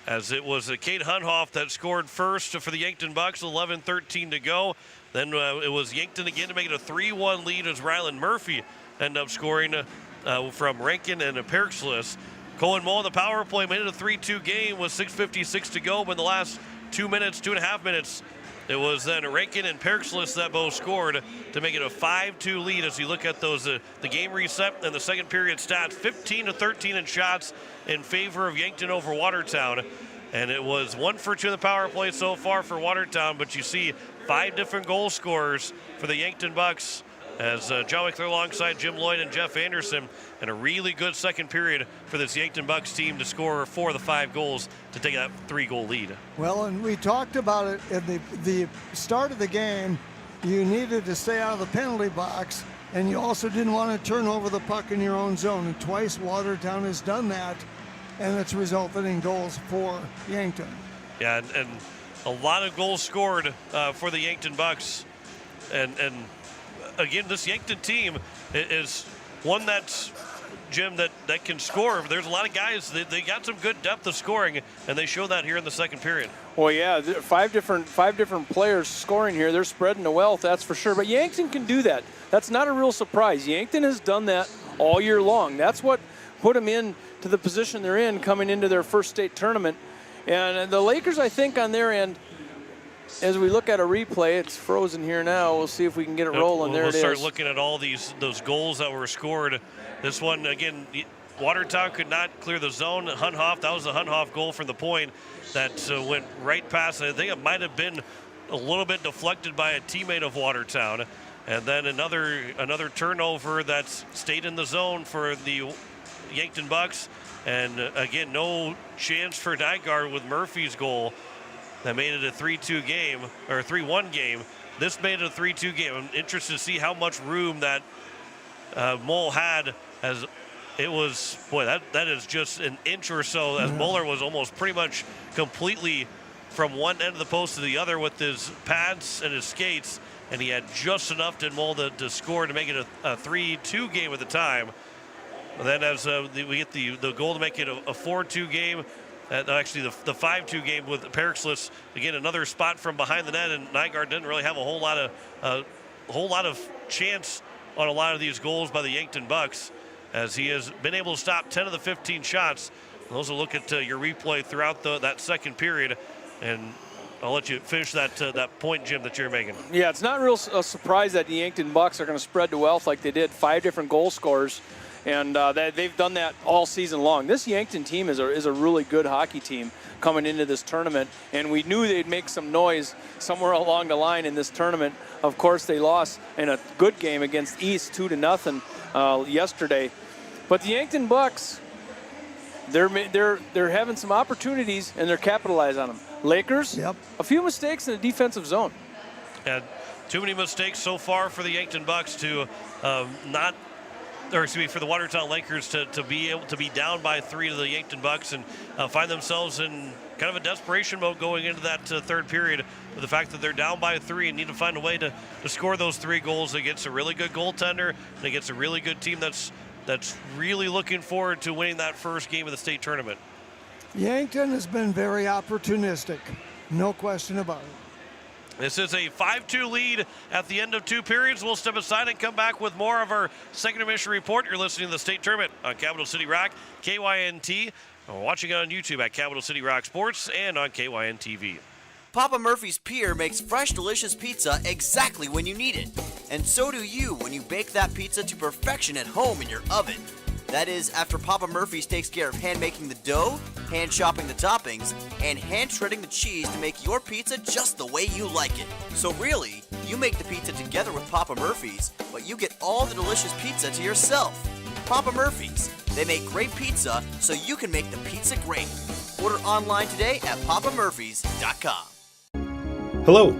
as it was Kate Hunhoff that scored first for the Yankton Bucks, 11:13 to go. Then it was Yankton again to make it a 3-1 lead as Rylan Murphy ended up scoring from Rankin and Perkslis. Cohen Mull on the power play made it a 3-2 game with 6:56 to go, but in the last 2.5 minutes, it was then Rankin and Perkslis that both scored to make it a 5-2 lead. As you look at those, the game reset and the second period stats, 15-13 in shots in favor of Yankton over Watertown. And it was 1 for 2 in the power play so far for Watertown, but you see 5 different goal scorers for the Yankton Bucks as John McClure alongside Jim Lloyd and Jeff Anderson, and a really good second period for this Yankton Bucks team to score 4 of the 5 goals to take that 3-goal lead. Well, and we talked about it at the start of the game. You needed to stay out of the penalty box, and you also didn't want to turn over the puck in your own zone. And twice Watertown has done that, and it's resulted in goals for Yankton. Yeah, and a lot of goals scored for the Yankton Bucks. And again, this Yankton team is one that's, Jim, that can score. There's a lot of guys, they got some good depth of scoring, and they show that here in the second period. Well, yeah, five different players scoring here. They're spreading the wealth, that's for sure. But Yankton can do that. That's not a real surprise. Yankton has done that all year long. That's what put them in to the position they're in coming into their first state tournament. And the Lakers, I think, on their end, as we look at a replay, it's frozen here now. We'll see if we can get it rolling. There it is. We'll start looking at all those goals that were scored. This one, again, Watertown could not clear the zone. Hunhoff, that was a Hunhoff goal from the point that went right past. I think it might have been a little bit deflected by a teammate of Watertown. And then another turnover that's stayed in the zone for the Yankton Bucks. And again, no chance for Nygaard with Murphy's goal. That made it a 3-2 game, or a 3-1 game. This made it a 3-2 game. I'm interested to see how much room that Mole had, as it was, boy, that is just an inch or so, as Muller was almost pretty much completely from one end of the post to the other with his pads and his skates, and he had just enough to Mole to score to make it a 3-2 game at the time. And then as we get the goal to make it a 4-2 game, actually the 5-2 game with Perixlis, again, another spot from behind the net, and Nygaard didn't really have a whole lot of chance on a lot of these goals by the Yankton Bucks, as he has been able to stop 10 of the 15 shots. Those will look at your replay throughout that second period, and I'll let you finish that point, Jim, that you're making. Yeah, it's not real a surprise that the Yankton Bucks are going to spread the wealth like they did. 5 different goal scorers, and they've done that all season long. This Yankton team is a really good hockey team coming into this tournament, and we knew they'd make some noise somewhere along the line in this tournament. Of course, they lost in a good game against East 2-0 yesterday. But the Yankton Bucks, they're having some opportunities, and they're capitalizing on them. Lakers, a few mistakes in the defensive zone. And too many mistakes so far for the Yankton Bucks to for the Watertown Lakers to be able to be down by 3 to the Yankton Bucks and find themselves in kind of a desperation mode going into that third period, with the fact that they're down by 3 and need to find a way to score those 3 goals against a really good goaltender and against a really good team that's really looking forward to winning that first game of the state tournament. Yankton has been very opportunistic, no question about it. This is a 5-2 lead at the end of 2 periods. We'll step aside and come back with more of our second intermission report. You're listening to the state tournament on Capital City Rock, KYNT. We're watching it on YouTube at Capital City Rock Sports and on KYN TV. Papa Murphy's Pier makes fresh, delicious pizza exactly when you need it. And so do you when you bake that pizza to perfection at home in your oven. That is, after Papa Murphy's takes care of hand making the dough, hand chopping the toppings, and hand shredding the cheese to make your pizza just the way you like it. So really, you make the pizza together with Papa Murphy's, but you get all the delicious pizza to yourself. Papa Murphy's. They make great pizza so you can make the pizza great. Order online today at papamurphys.com. Hello,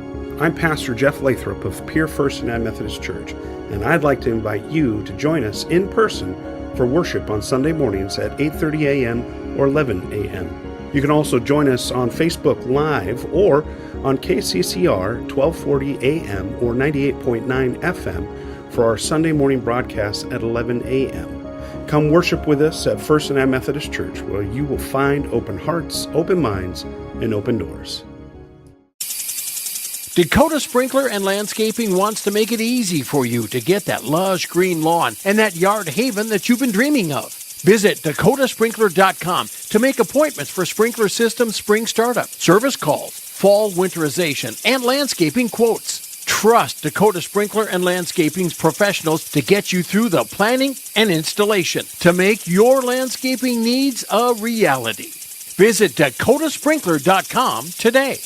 I'm Pastor Jeff Lathrop of Pier First United Methodist Church, and I'd like to invite you to join us in person for worship on Sunday mornings at 8:30 a.m. or 11 a.m. You can also join us on Facebook Live or on KCCR 1240 a.m. or 98.9 FM for our Sunday morning broadcast at 11 a.m. Come worship with us at First United Methodist Church, where you will find open hearts, open minds, and open doors. Dakota Sprinkler and Landscaping wants to make it easy for you to get that lush green lawn and that yard haven that you've been dreaming of. Visit dakotasprinkler.com to make appointments for sprinkler system spring startup, service calls, fall winterization, and landscaping quotes. Trust Dakota Sprinkler and Landscaping's professionals to get you through the planning and installation to make your landscaping needs a reality. Visit dakotasprinkler.com today.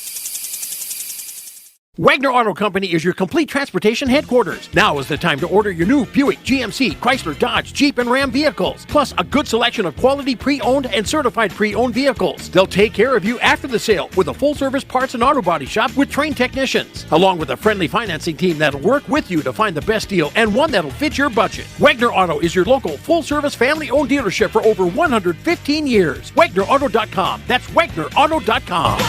Wagner Auto Company is your complete transportation headquarters. Now is the time to order your new Buick, GMC, Chrysler, Dodge, Jeep, and Ram vehicles, plus a good selection of quality pre-owned and certified pre-owned vehicles. They'll take care of you after the sale with a full-service parts and auto body shop with trained technicians, along with a friendly financing team that'll work with you to find the best deal and one that'll fit your budget. Wagner Auto is your local full-service family-owned dealership for over 115 years. WagnerAuto.com. That's WagnerAuto.com.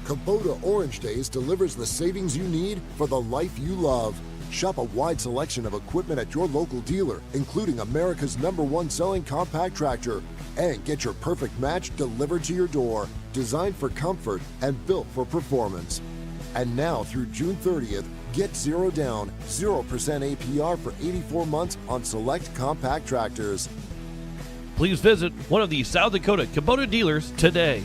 Kubota Orange Days delivers the savings you need for the life you love. Shop a wide selection of equipment at your local dealer, including America's #1 selling compact tractor. And get your perfect match delivered to your door, designed for comfort and built for performance. And now through June 30th, get 0 down, 0% APR for 84 months on select compact tractors. Please visit one of the South Dakota Kubota dealers today.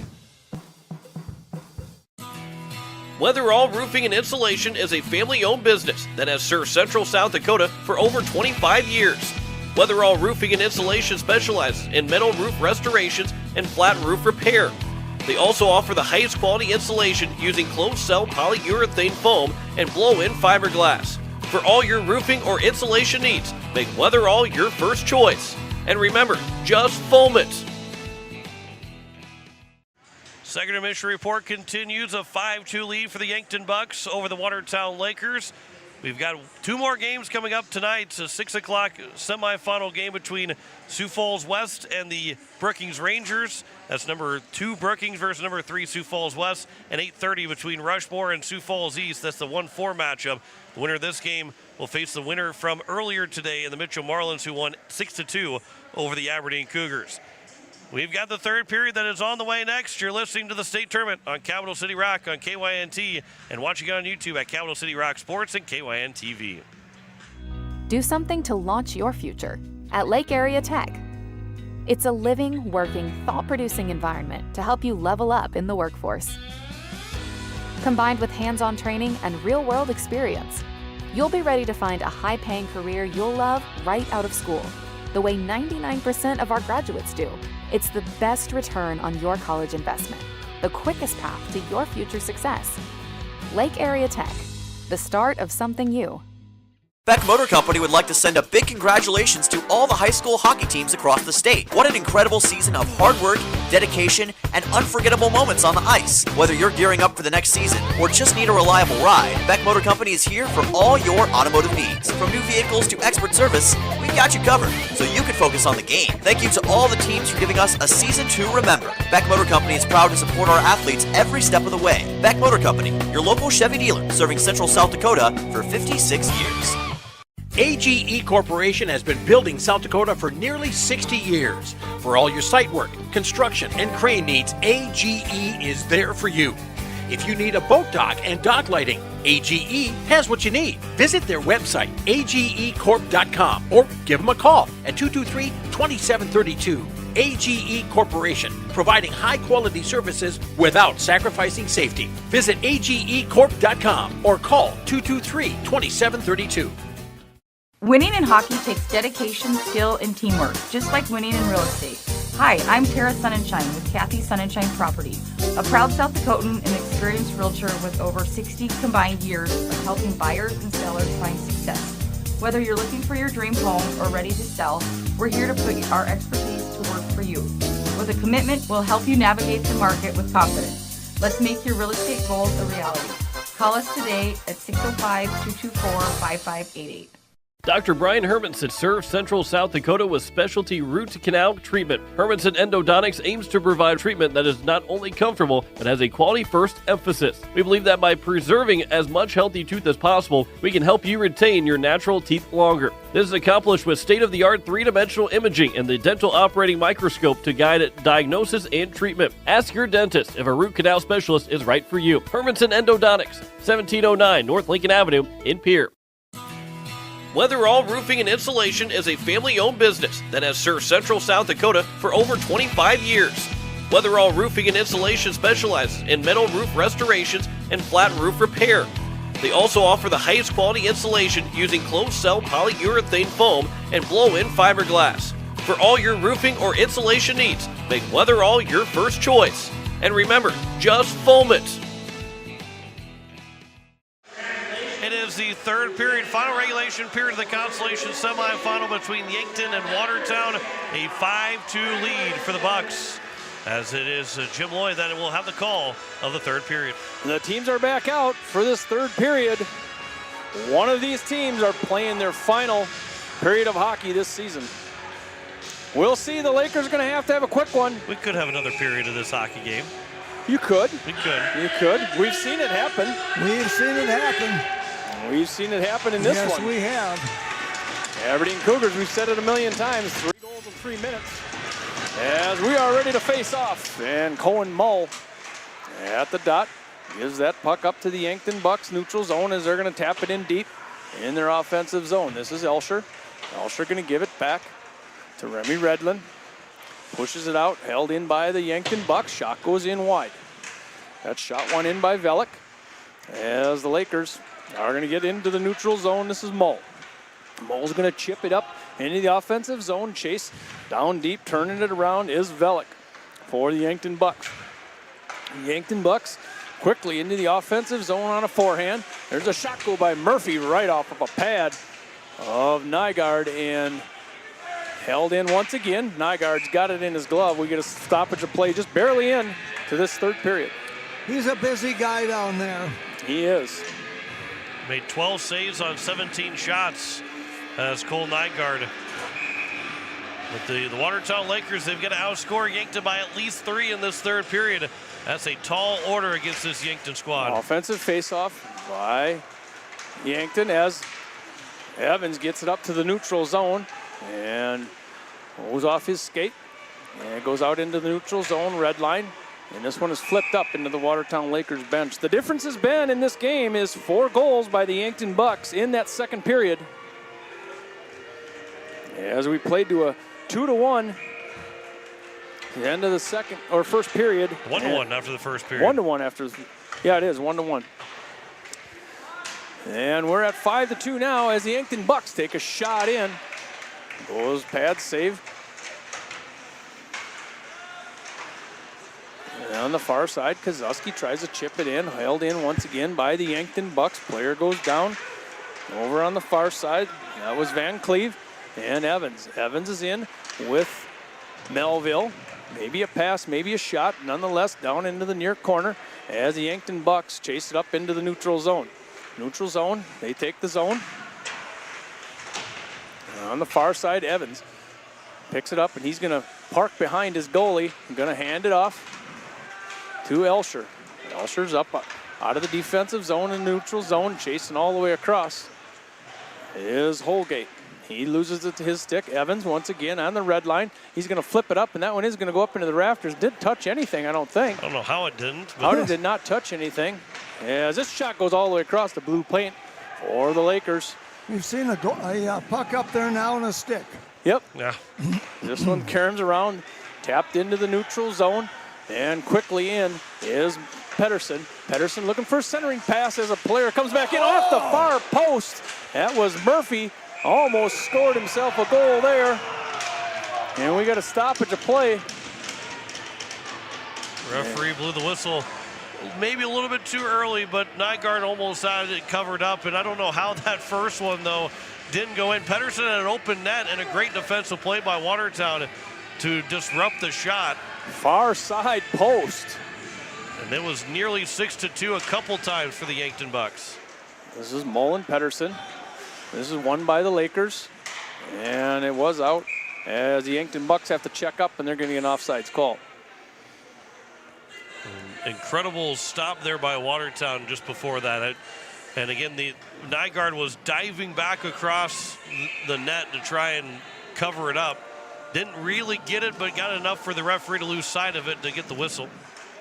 Weatherall Roofing and Insulation is a family-owned business that has served Central South Dakota for over 25 years. Weatherall Roofing and Insulation specializes in metal roof restorations and flat roof repair. They also offer the highest quality insulation using closed-cell polyurethane foam and blow-in fiberglass. For all your roofing or insulation needs, make Weatherall your first choice. And remember, just foam it. Second intermission report continues. A 5-2 lead for the Yankton Bucks over the Watertown Lakers. We've got 2 more games coming up tonight. It's a 6 o'clock semifinal game between Sioux Falls West and the Brookings Rangers. That's number 2 Brookings versus number 3 Sioux Falls West. And 8:30 between Rushmore and Sioux Falls East. That's the 1-4 matchup. The winner of this game will face the winner from earlier today in the Mitchell Marlins, who won 6-2 over the Aberdeen Cougars. We've got the third period that is on the way next. You're listening to the state tournament on Capital City Rock on KYNT and watching it on YouTube at Capital City Rock Sports and KYN TV. Do something to launch your future at Lake Area Tech. It's a living, working, thought-producing environment to help you level up in the workforce. Combined with hands-on training and real-world experience, you'll be ready to find a high-paying career you'll love right out of school, the way 99% of our graduates do. It's the best return on your college investment, the quickest path to your future success. Lake Area Tech, the start of something new. Beck Motor Company would like to send a big congratulations to all the high school hockey teams across the state. What an incredible season of hard work, dedication, and unforgettable moments on the ice. Whether you're gearing up for the next season or just need a reliable ride, Beck Motor Company is here for all your automotive needs. From new vehicles to expert service, we've got you covered so you can focus on the game. Thank you to all the teams for giving us a season to remember. Beck Motor Company is proud to support our athletes every step of the way. Beck Motor Company, your local Chevy dealer, serving Central South Dakota for 56 years. AGE Corporation has been building South Dakota for nearly 60 years. For all your site work, construction, and crane needs, AGE is there for you. If you need a boat dock and dock lighting, AGE has what you need. Visit their website, agecorp.com, or give them a call at 223-2732. AGE Corporation, providing high-quality services without sacrificing safety. Visit agecorp.com or call 223-2732. Winning in hockey takes dedication, skill, and teamwork, just like winning in real estate. Hi, I'm Tara Sunshine with Kathy Sunshine Property, a proud South Dakotan and experienced realtor with over 60 combined years of helping buyers and sellers find success. Whether you're looking for your dream home or ready to sell, we're here to put our expertise to work for you. With a commitment, we'll help you navigate the market with confidence. Let's make your real estate goals a reality. Call us today at 605-224-5588. Dr. Brian Hermanson serves Central South Dakota with specialty root canal treatment. Hermanson Endodontics aims to provide treatment that is not only comfortable, but has a quality-first emphasis. We believe that by preserving as much healthy tooth as possible, we can help you retain your natural teeth longer. This is accomplished with state-of-the-art three-dimensional imaging and the dental operating microscope to guide diagnosis and treatment. Ask your dentist if a root canal specialist is right for you. Hermanson Endodontics, 1709 North Lincoln Avenue in Pierre. Weatherall Roofing and Insulation is a family-owned business that has served Central South Dakota for over 25 years. Weatherall Roofing and Insulation specializes in metal roof restorations and flat roof repair. They also offer the highest quality insulation using closed-cell polyurethane foam and blow-in fiberglass. For all your roofing or insulation needs, make Weatherall your first choice. And remember, just foam it. It is the third period, final regulation period of the Consolation semifinal between Yankton and Watertown. A 5-2 lead for the Bucks. As it is Jim Lloyd that will have the call of the third period. The teams are back out for this third period. One of these teams are playing their final period of hockey this season. We'll see. The Lakers are going to have a quick one. We could have another period of this hockey game. You could. We could. You could. We've seen it happen. We've seen it happen. We've seen it happen in this one. Yes, we have. Aberdeen Cougars, we've said it a million times, 3 goals in 3 minutes. As we are ready to face off. And Cohen Mull at the dot gives that puck up to the Yankton Bucks neutral zone as they're going to tap it in deep in their offensive zone. This is Elsher. Elsher going to give it back to Remy Redlin. Pushes it out, held in by the Yankton Bucks. Shot goes in wide. That shot went in by Velik. As the Lakers are going to get into the neutral zone, this is Mull. Mull's going to chip it up into the offensive zone. Chase down deep, turning it around is Velik for the Yankton Bucks. Yankton Bucks quickly into the offensive zone on a forehand. There's a shot go by Murphy right off of a pad of Nygaard and held in once again. Nygaard's got it in his glove. We get a stoppage of play just barely in to this third period. He's a busy guy down there. He is. Made 12 saves on 17 shots as Cole Nygaard. With the Watertown Lakers, they've got to outscore Yankton by at least 3 in this third period. That's a tall order against this Yankton squad. Offensive faceoff by Yankton as Evans gets it up to the neutral zone and goes off his skate and goes out into the neutral zone, red line. And this one is flipped up into the Watertown Lakers bench. The difference has been in this game is 4 goals by the Yankton Bucks in that second period. As we played to a 2-1 the end of the second or first period. 1-1 after the first period. 1-1 after, yeah, it is 1-1. And we're at 5-2 now as the Yankton Bucks take a shot in. Goes pad save. And on the far side, Kozuski tries to chip it in, held in once again by the Yankton Bucks. Player goes down. Over on the far side, that was Van Cleve and Evans. Evans is in with Melville. Maybe a pass, maybe a shot. Nonetheless, down into the near corner as the Yankton Bucks chase it up into the neutral zone. Neutral zone, they take the zone. On the far side, Evans picks it up and he's going to park behind his goalie. Going to hand it off to Elsher. Elsher's up out of the defensive zone and neutral zone, chasing all the way across is Holgate. He loses it to his stick. Evans once again on the red line. He's going to flip it up, and that one is going to go up into the rafters. Didn't touch anything, I don't think. I don't know how it didn't. How did it not touch anything? As this shot goes all the way across the blue paint for the Lakers. We've seen a puck up there now and a stick. Yep. Yeah. This one caroms around, tapped into the neutral zone, and quickly in is Pedersen. Pedersen looking for a centering pass as a player comes back in off the far post. That was Murphy. Almost scored himself a goal there. And we got a stoppage of play. Referee blew the whistle maybe a little bit too early, but Nygaard almost had it covered up. And I don't know how that first one, though, didn't go in. Pedersen had an open net and a great defensive play by Watertown to disrupt the shot. Far side post. And it was nearly 6-2 a couple times for the Yankton Bucks. This is Mullen Pedersen. This is won by the Lakers, and it was out as the Yankton Bucks have to check up, and they're getting an offsides call. Incredible stop there by Watertown just before that. And again, the Nygaard was diving back across the net to try and cover it up. Didn't really get it, but got enough for the referee to lose sight of it to get the whistle.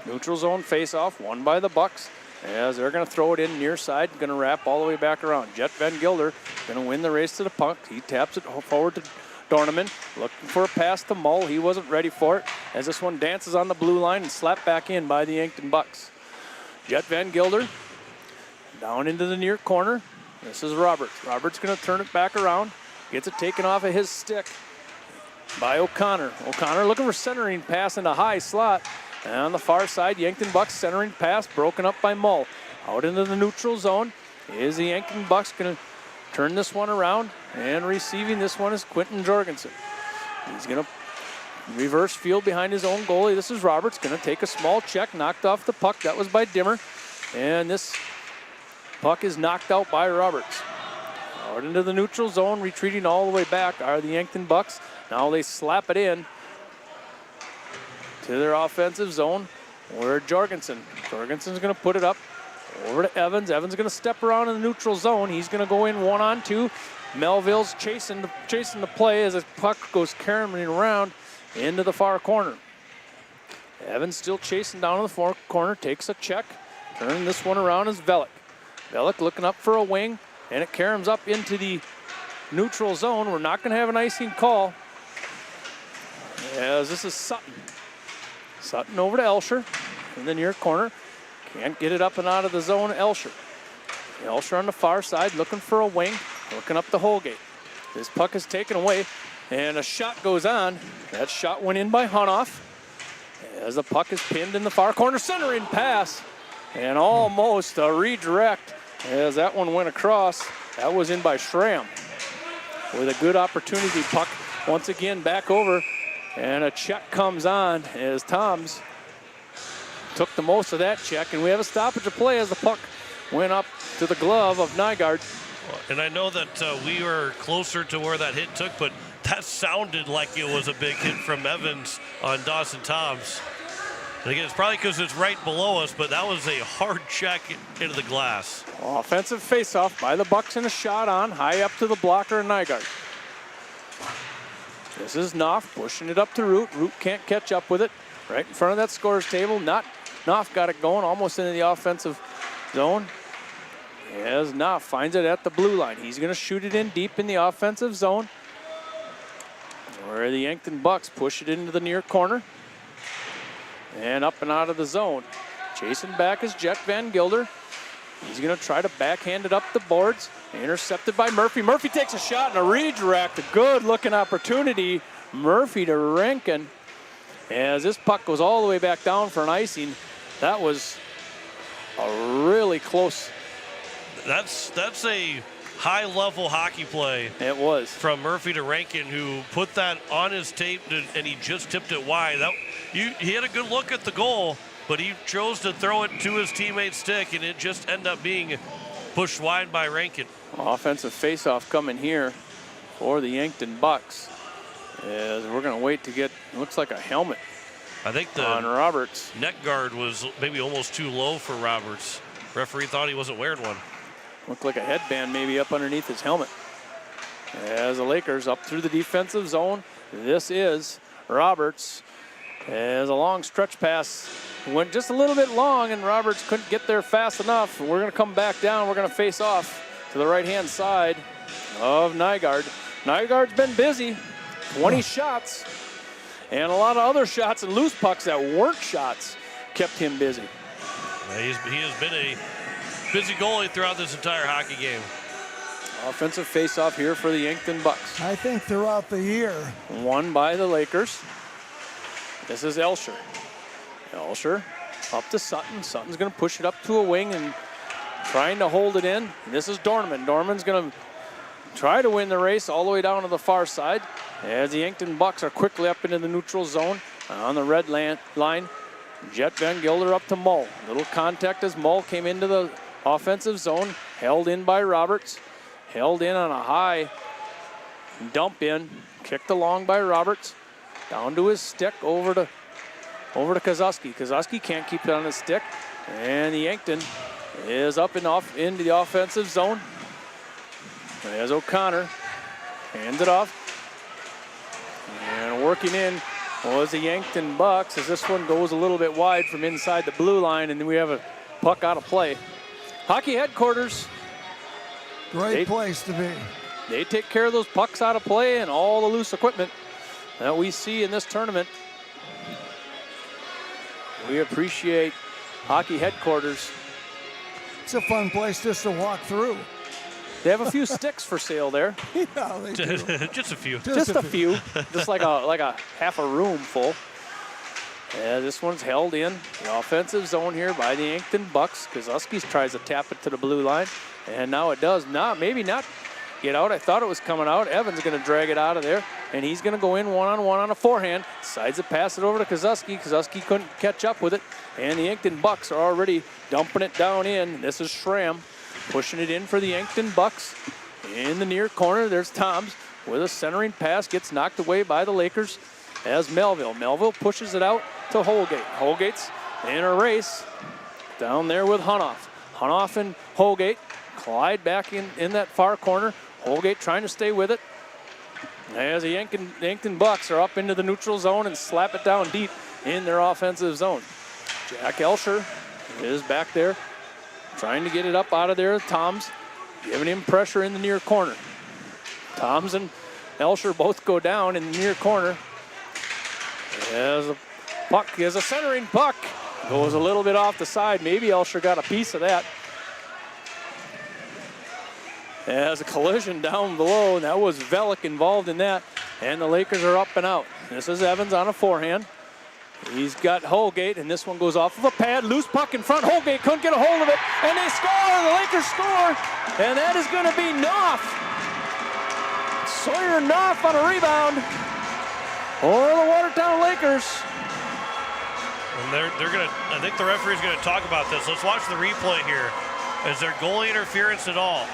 Neutral zone face-off, won by the Bucks. As they're going to throw it in near side, going to wrap all the way back around. Jet Van Gilder going to win the race to the puck. He taps it forward to Dorneman, looking for a pass to Mull. He wasn't ready for it as this one dances on the blue line and slapped back in by the Yankton Bucks. Jet Van Gilder down into the near corner. This is Roberts. Roberts going to turn it back around. Gets it taken off of his stick by O'Connor. O'Connor looking for centering pass in a high slot. And on the far side, Yankton Bucks centering pass, broken up by Mull. Out into the neutral zone is the Yankton Bucks going to turn this one around, and receiving this one is Quentin Jorgensen. He's going to reverse field behind his own goalie. This is Roberts, going to take a small check, knocked off the puck. That was by Dimmer. And this puck is knocked out by Roberts. Out into the neutral zone, retreating all the way back are the Yankton Bucks. Now they slap it in to their offensive zone where Jorgensen's going to put it up over to Evans. Evans going to step around in the neutral zone. He's going to go in 1-on-2. Melville's chasing the play as the puck goes carrying around into the far corner. Evans still chasing down in the far corner, takes a check. Turning this one around is Velik. Velik looking up for a wing, and it caroms up into the neutral zone. We're not going to have an icing call, as this is Sutton. Sutton over to Elsher in the near corner. Can't get it up and out of the zone, Elsher. Elsher on the far side looking for a wing, looking up the Holgate. This puck is taken away, and a shot goes on. That shot went in by Hunoff as the puck is pinned in the far corner. Centering pass, and almost a redirect as that one went across. That was in by Schramm with a good opportunity. Puck once again back over, and a check comes on as Toms took the most of that check, and we have a stoppage of play as the puck went up to the glove of Nygaard. And I know that we were closer to where that hit took, but that sounded like it was a big hit from Evans on Dawson Toms. And again, it's probably because it's right below us, but that was a hard check into the glass. Offensive faceoff by the Bucks and a shot on, high up to the blocker and Nygaard. This is Knopf pushing it up to Root. Root can't catch up with it. Right in front of that scorer's table. Knopf got it going almost into the offensive zone. As Knopf finds it at the blue line. He's going to shoot it in deep in the offensive zone, where the Yankton Bucks push it into the near corner. And up and out of the zone. Chasing back is Jet Van Gilder. He's going to try to backhand it up the boards. Intercepted by Murphy. Murphy takes a shot and a redirect. A good looking opportunity. Murphy to Rankin. As this puck goes all the way back down for an icing. That was a really close. That's a high-level hockey play. It was. From Murphy to Rankin, who put that on his tape, and he just tipped it wide. He had a good look at the goal, but he chose to throw it to his teammate's stick, and it just ended up being pushed wide by Rankin. Offensive faceoff coming here for the Yankton Bucks. As we're going to wait to get, looks like a helmet. I think the on Roberts. Neck guard was maybe almost too low for Roberts. Referee thought he wasn't wearing one. Looked like a headband maybe up underneath his helmet. As the Lakers up through the defensive zone. This is Roberts. As a long stretch pass went just a little bit long, and Roberts couldn't get there fast enough. We're going to come back down. We're going to face off to the right-hand side of Nygaard. Nygaard's been busy. 20 shots. And a lot of other shots and loose pucks that weren't shots kept him busy. He has been a busy goalie throughout this entire hockey game. Offensive faceoff here for the Yankton Bucks. I think throughout the year. Won by the Lakers. This is Elsher. Elsher up to Sutton. Sutton's going to push it up to a wing and trying to hold it in. This is Dorman. Dorman's going to try to win the race all the way down to the far side as the Yankton Bucks are quickly up into the neutral zone on the red line. Jet Van Gilder up to Mull. Little contact as Mull came into the offensive zone. Held in by Roberts. Held in on a high dump in. Kicked along by Roberts. Down to his stick over to Kozuski. Kozuski can't keep it on his stick. And the Yankton is up and off into the offensive zone. As O'Connor hands it off. And working in was the Yankton Bucks as this one goes a little bit wide from inside the blue line, and then we have a puck out of play. Hockey headquarters. Great place to be. They take care of those pucks out of play and all the loose equipment that we see in this tournament. We appreciate hockey headquarters. It's a fun place just to walk through. They have a few sticks for sale there. Yeah, they do. Just a few. Just a few. Just like a half a room full. This one's held in the offensive zone here by the Yankton Bucks. Kozuski tries to tap it to the blue line, and now it does not, maybe not get out. I thought it was coming out. Evans going to drag it out of there, and he's going to go in one-on-one on a forehand. Decides to pass it over to Kozuski. Kozuski couldn't catch up with it, and the Yankton Bucks are already dumping it down in. This is Schramm pushing it in for the Yankton Bucks. In the near corner, there's Toms with a centering pass. Gets knocked away by the Lakers as Melville. Melville pushes it out to Holgate. Holgate's in a race down there with Hunoff. Hunoff and Holgate collide back in that far corner. Holgate trying to stay with it as the Yankton Bucks are up into the neutral zone and slap it down deep in their offensive zone. Jack Elsher is back there trying to get it up out of there. Toms giving him pressure in the near corner. Toms and Elsher both go down in the near corner. As a puck is a centering puck. Goes a little bit off the side. Maybe Elsher got a piece of that. As a collision down below, and that was Velik involved in that. And the Lakers are up and out. This is Evans on a forehand. He's got Holgate, and this one goes off of a pad. Loose puck in front. Holgate couldn't get a hold of it, and they score. The Lakers score, and that is going to be Knopf. Sawyer Knopf on a rebound for the Watertown Lakers. And they're going to, I think the referee's going to talk about this. Let's watch the replay here. Is there goalie interference at all?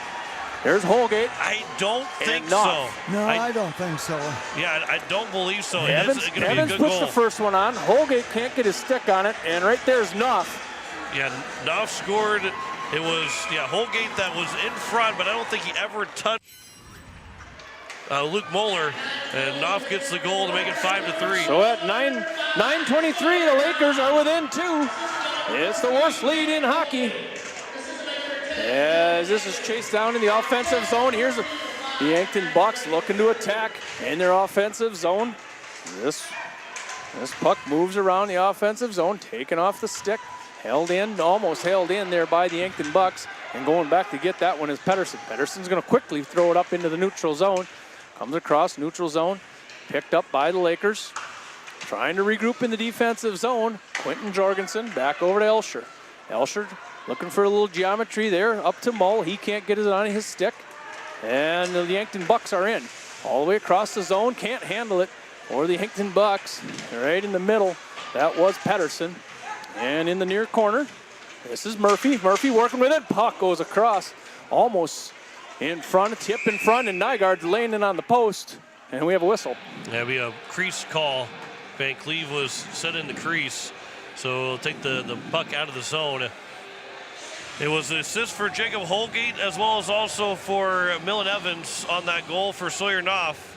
There's Holgate. I don't think so. No, I don't think so. Yeah, I don't believe so. Evans, It's going to be a good puts goal. the first one on. Holgate can't get his stick on it, and right there's Knopf. Yeah, Knopf scored. It was, Holgate that was in front, but I don't think he ever touched Luke Moeller, and Knopf gets the goal to make it 5-3. So at 9:23, the Lakers are within 2. It's the worst lead in hockey. As this is chased down in the offensive zone. Here's the Yankton Bucks looking to attack in their offensive zone. This puck moves around the offensive zone, taken off the stick, held in, almost held in there by the Yankton Bucks, and going back to get that one is Pedersen. Pedersen's going to quickly throw it up into the neutral zone. Comes across neutral zone, picked up by the Lakers. Trying to regroup in the defensive zone. Quentin Jorgensen back over to Elsher. Elsher looking for a little geometry there, up to Mull. He can't get it on his stick. And the Yankton Bucks are in. All the way across the zone, can't handle it. Or the Yankton Bucks, right in the middle. That was Pedersen. And in the near corner, this is Murphy. Murphy working with it. Puck goes across, almost in front, tip in front, and Nygaard's laying it on the post. And we have a whistle. That'll be a crease call. Van Cleve was set in the crease, so we'll take the puck out of the zone. It was an assist for Jacob Holgate as well as also for Millen Evans on that goal for Sawyer Knopf.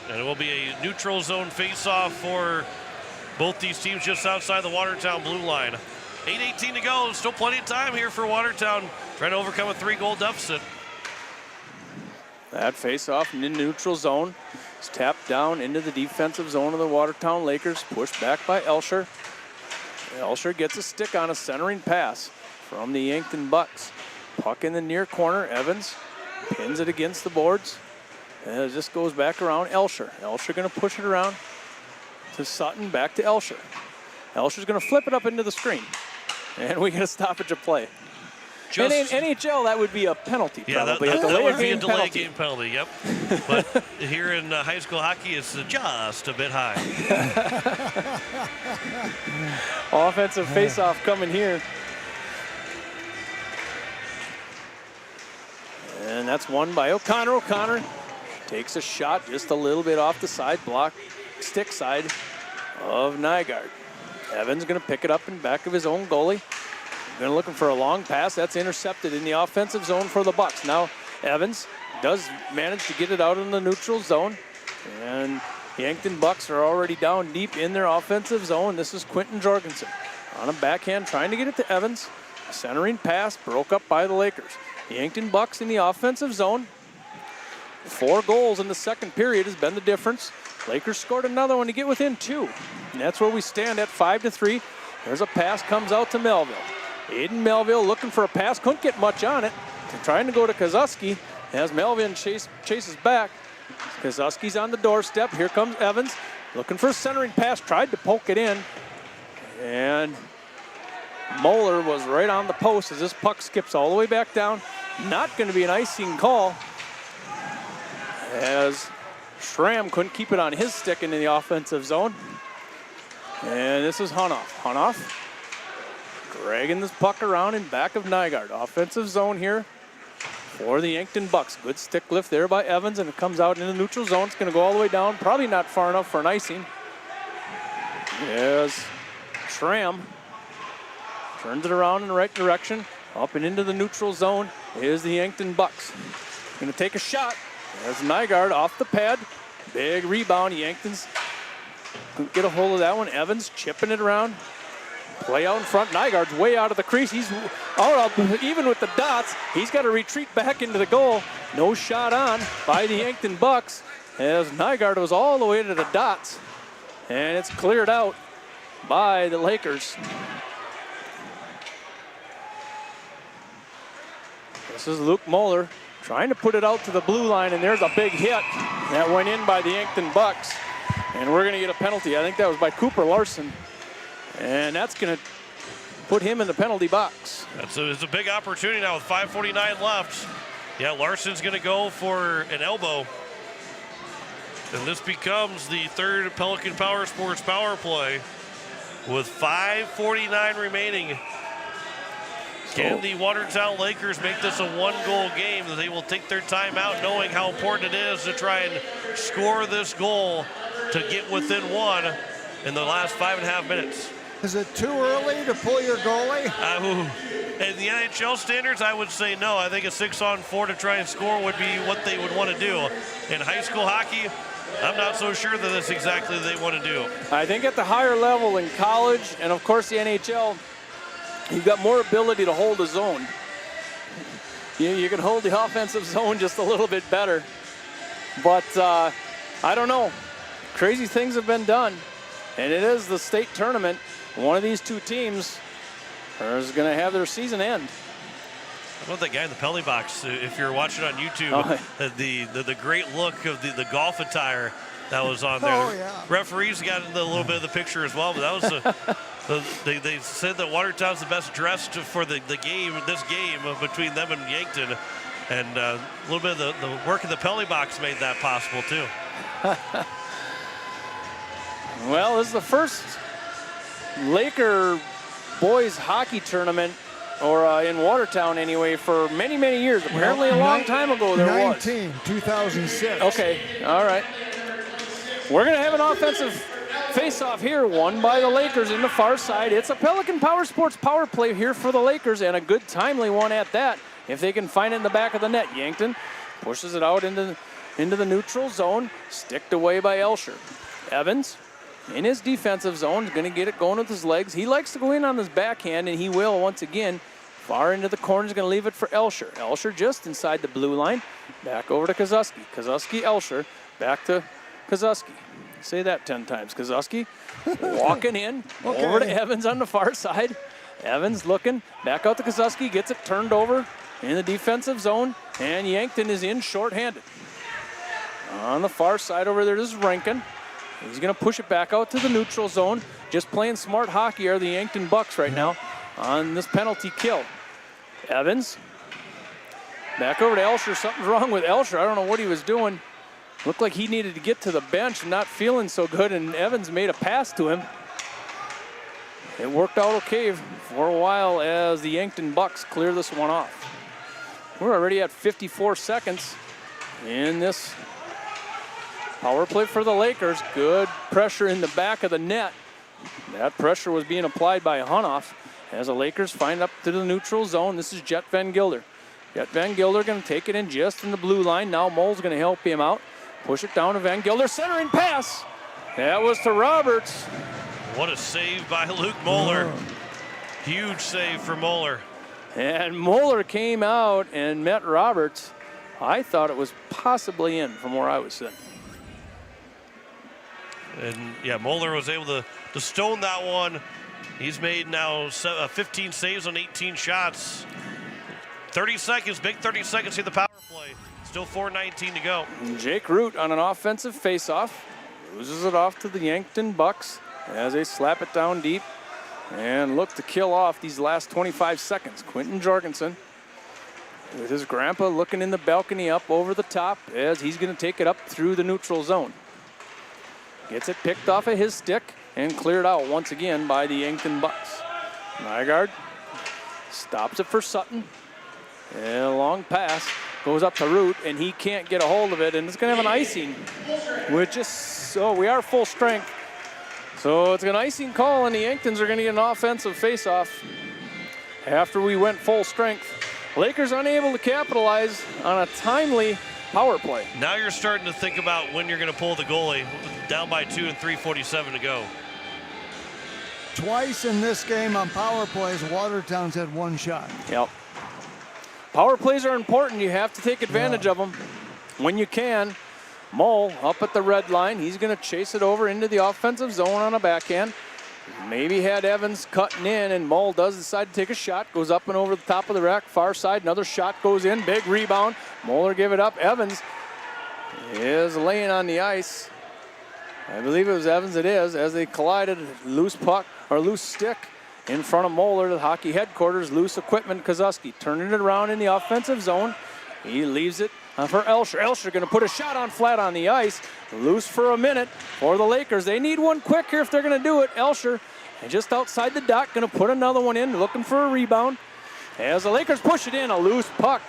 And it will be a neutral zone face-off for both these teams just outside the Watertown blue line. 8:18 to go. Still plenty of time here for Watertown trying to overcome a 3-goal deficit. That face-off in the neutral zone is tapped down into the defensive zone of the Watertown Lakers. Pushed back by Elsher. Elsher gets a stick on a centering pass from the Yankton Bucks. Puck in the near corner. Evans pins it against the boards. And it just goes back around Elsher. Elsher going to push it around to Sutton, back to Elsher. Elsher's going to flip it up into the screen. And we get a stoppage of play. In NHL, that would be a penalty, probably. That would be a delay game penalty, yep. But here in high school hockey, it's just a bit high. Offensive face-off coming here. And that's won by O'Connor. O'Connor takes a shot just a little bit off the side, block, stick side of Nygaard. Evans going to pick it up in back of his own goalie. Going looking for a long pass. That's intercepted in the offensive zone for the Bucks. Now Evans does manage to get it out in the neutral zone. And the Yankton Bucks are already down deep in their offensive zone. This is Quentin Jorgensen on a backhand trying to get it to Evans. Centering pass broke up by the Lakers. The Yankton Bucks in the offensive zone. 4 goals in the second period has been the difference. Lakers scored another one to get within 2. And that's where we stand at 5-3. There's a pass comes out to Melville. Aiden Melville looking for a pass, couldn't get much on it. Trying to go to Kozuski as Melville chases back. Kozuski's on the doorstep. Here comes Evans looking for a centering pass, tried to poke it in. And Moeller was right on the post as this puck skips all the way back down. Not going to be an icing call, as Schramm couldn't keep it on his stick into the offensive zone. And this is Hunoff. Hunoff dragging this puck around in back of Nygaard. Offensive zone here for the Yankton Bucks. Good stick lift there by Evans, and it comes out in the neutral zone. It's going to go all the way down. Probably not far enough for an icing. As Schramm turns it around in the right direction. Up and into the neutral zone is the Yankton Bucks. Going to take a shot. There's Nygaard off the pad. Big rebound. Yankton's couldn't get a hold of that one. Evans chipping it around. Play out in front. Nygaard's way out of the crease. He's out up, even with the dots. He's got to retreat back into the goal. No shot on by the Yankton Bucks, as Nygaard was all the way to the dots. And it's cleared out by the Lakers. This is Luke Moeller trying to put it out to the blue line, and there's a big hit that went in by the Yankton Bucks. And we're going to get a penalty. I think that was by Cooper Larson. And that's going to put him in the penalty box. It's a big opportunity now with 5:49 left. Yeah, Larson's going to go for an elbow. And this becomes the third Pelican Power Sports power play with 5:49 remaining. Can the Watertown Lakers make this a one-goal game? That they will take their time out knowing how important it is to try and score this goal to get within one in the last 5.5 minutes. Is it too early to pull your goalie? In the NHL standards, I would say no. I think a 6-on-4 to try and score would be what they would want to do. In high school hockey, I'm not so sure that that's exactly what they want to do. I think at the higher level in college, and of course the NHL, you've got more ability to hold a zone. You can hold the offensive zone just a little bit better. But I don't know. Crazy things have been done. And it is the state tournament. One of these two teams is going to have their season end. How about that guy in the penalty box? If you're watching on YouTube, the great look of the golf attire that was on there. Oh, yeah. Referees got a little bit of the picture as well, but that was they said that Watertown's the best dressed for this game between them and Yankton. And a little bit of the work in the penalty box made that possible too. Well, this is the first Laker boys hockey tournament, or in Watertown anyway, for many, many years. Apparently a long time ago there was. 2006. Okay, all right. We're going to have an offensive face-off here, won by the Lakers in the far side. It's a Pelican Power Sports power play here for the Lakers, and a good timely one at that, if they can find it in the back of the net. Yankton pushes it out into the neutral zone, sticked away by Elsher. Evans in his defensive zone is going to get it going with his legs. He likes to go in on his backhand, and he will once again. Far into the corner, is going to leave it for Elsher. Elsher just inside the blue line. Back over to Kozuski. Kozuski, Elsher, back to Kozuski. Say that 10 times. Kozuski walking in, over to Evans on the far side. Evans looking, back out to Kozuski, gets it turned over in the defensive zone, and Yankton is in shorthanded. On the far side over there, this is Rankin. He's going to push it back out to the neutral zone. Just playing smart hockey are the Yankton Bucks right now on this penalty kill. Evans back over to Elsher. Something's wrong with Elsher. I don't know what he was doing. Looked like he needed to get to the bench and not feeling so good, and Evans made a pass to him. It worked out okay for a while as the Yankton Bucks clear this one off. We're already at 54 seconds in this power play for the Lakers. Good pressure in the back of the net. That pressure was being applied by Hunoff as the Lakers find up to the neutral zone. This is Jet Van Gilder. Jet Van Gilder going to take it in just in the blue line. Now Mole's going to help him out. Push it down to Van Gilder. Centering pass. That was to Roberts. What a save by Luke Moeller. Huge save for Moeller. And Moeller came out and met Roberts. I thought it was possibly in from where I was sitting. And yeah, Moeller was able to stone that one. He's made now 15 saves on 18 shots. 30 seconds, big 30 seconds here, the power play. Still 4:19 to go. Jake Root on an offensive faceoff. Loses it off to the Yankton Bucks as they slap it down deep and look to kill off these last 25 seconds. Quentin Jorgensen with his grandpa looking in the balcony up over the top as he's going to take it up through the neutral zone. Gets it picked off of his stick and cleared out once again by the Yankton Bucks. Nygaard stops it for Sutton. And a long pass goes up the root, and he can't get a hold of it, and it's going to have an icing. So we are full strength. So it's an icing call, and the Yanktons are going to get an offensive face-off after we went full strength. Lakers unable to capitalize on a timely power play. Now you're starting to think about when you're going to pull the goalie, down by 2 and 3:47 to go. Twice in this game on power plays, Watertown's had one shot. Yep. Power plays are important. You have to take advantage of them when you can. Mole up at the red line. He's going to chase it over into the offensive zone on a backhand. Maybe had Evans cutting in, and Mole does decide to take a shot. Goes up and over the top of the rack, far side. Another shot goes in. Big rebound. Moeller give it up. Evans is laying on the ice. I believe it was Evans. It is, as they collided. Loose puck or loose stick in front of Moeller, the hockey headquarters. Loose equipment. Kozuski turning it around in the offensive zone. He leaves it for Elsher. Elsher going to put a shot on flat on the ice. Loose for a minute for the Lakers. They need one quick here if they're going to do it. Elsher, and just outside the dot, going to put another one in, looking for a rebound. As the Lakers push it in, a loose puck.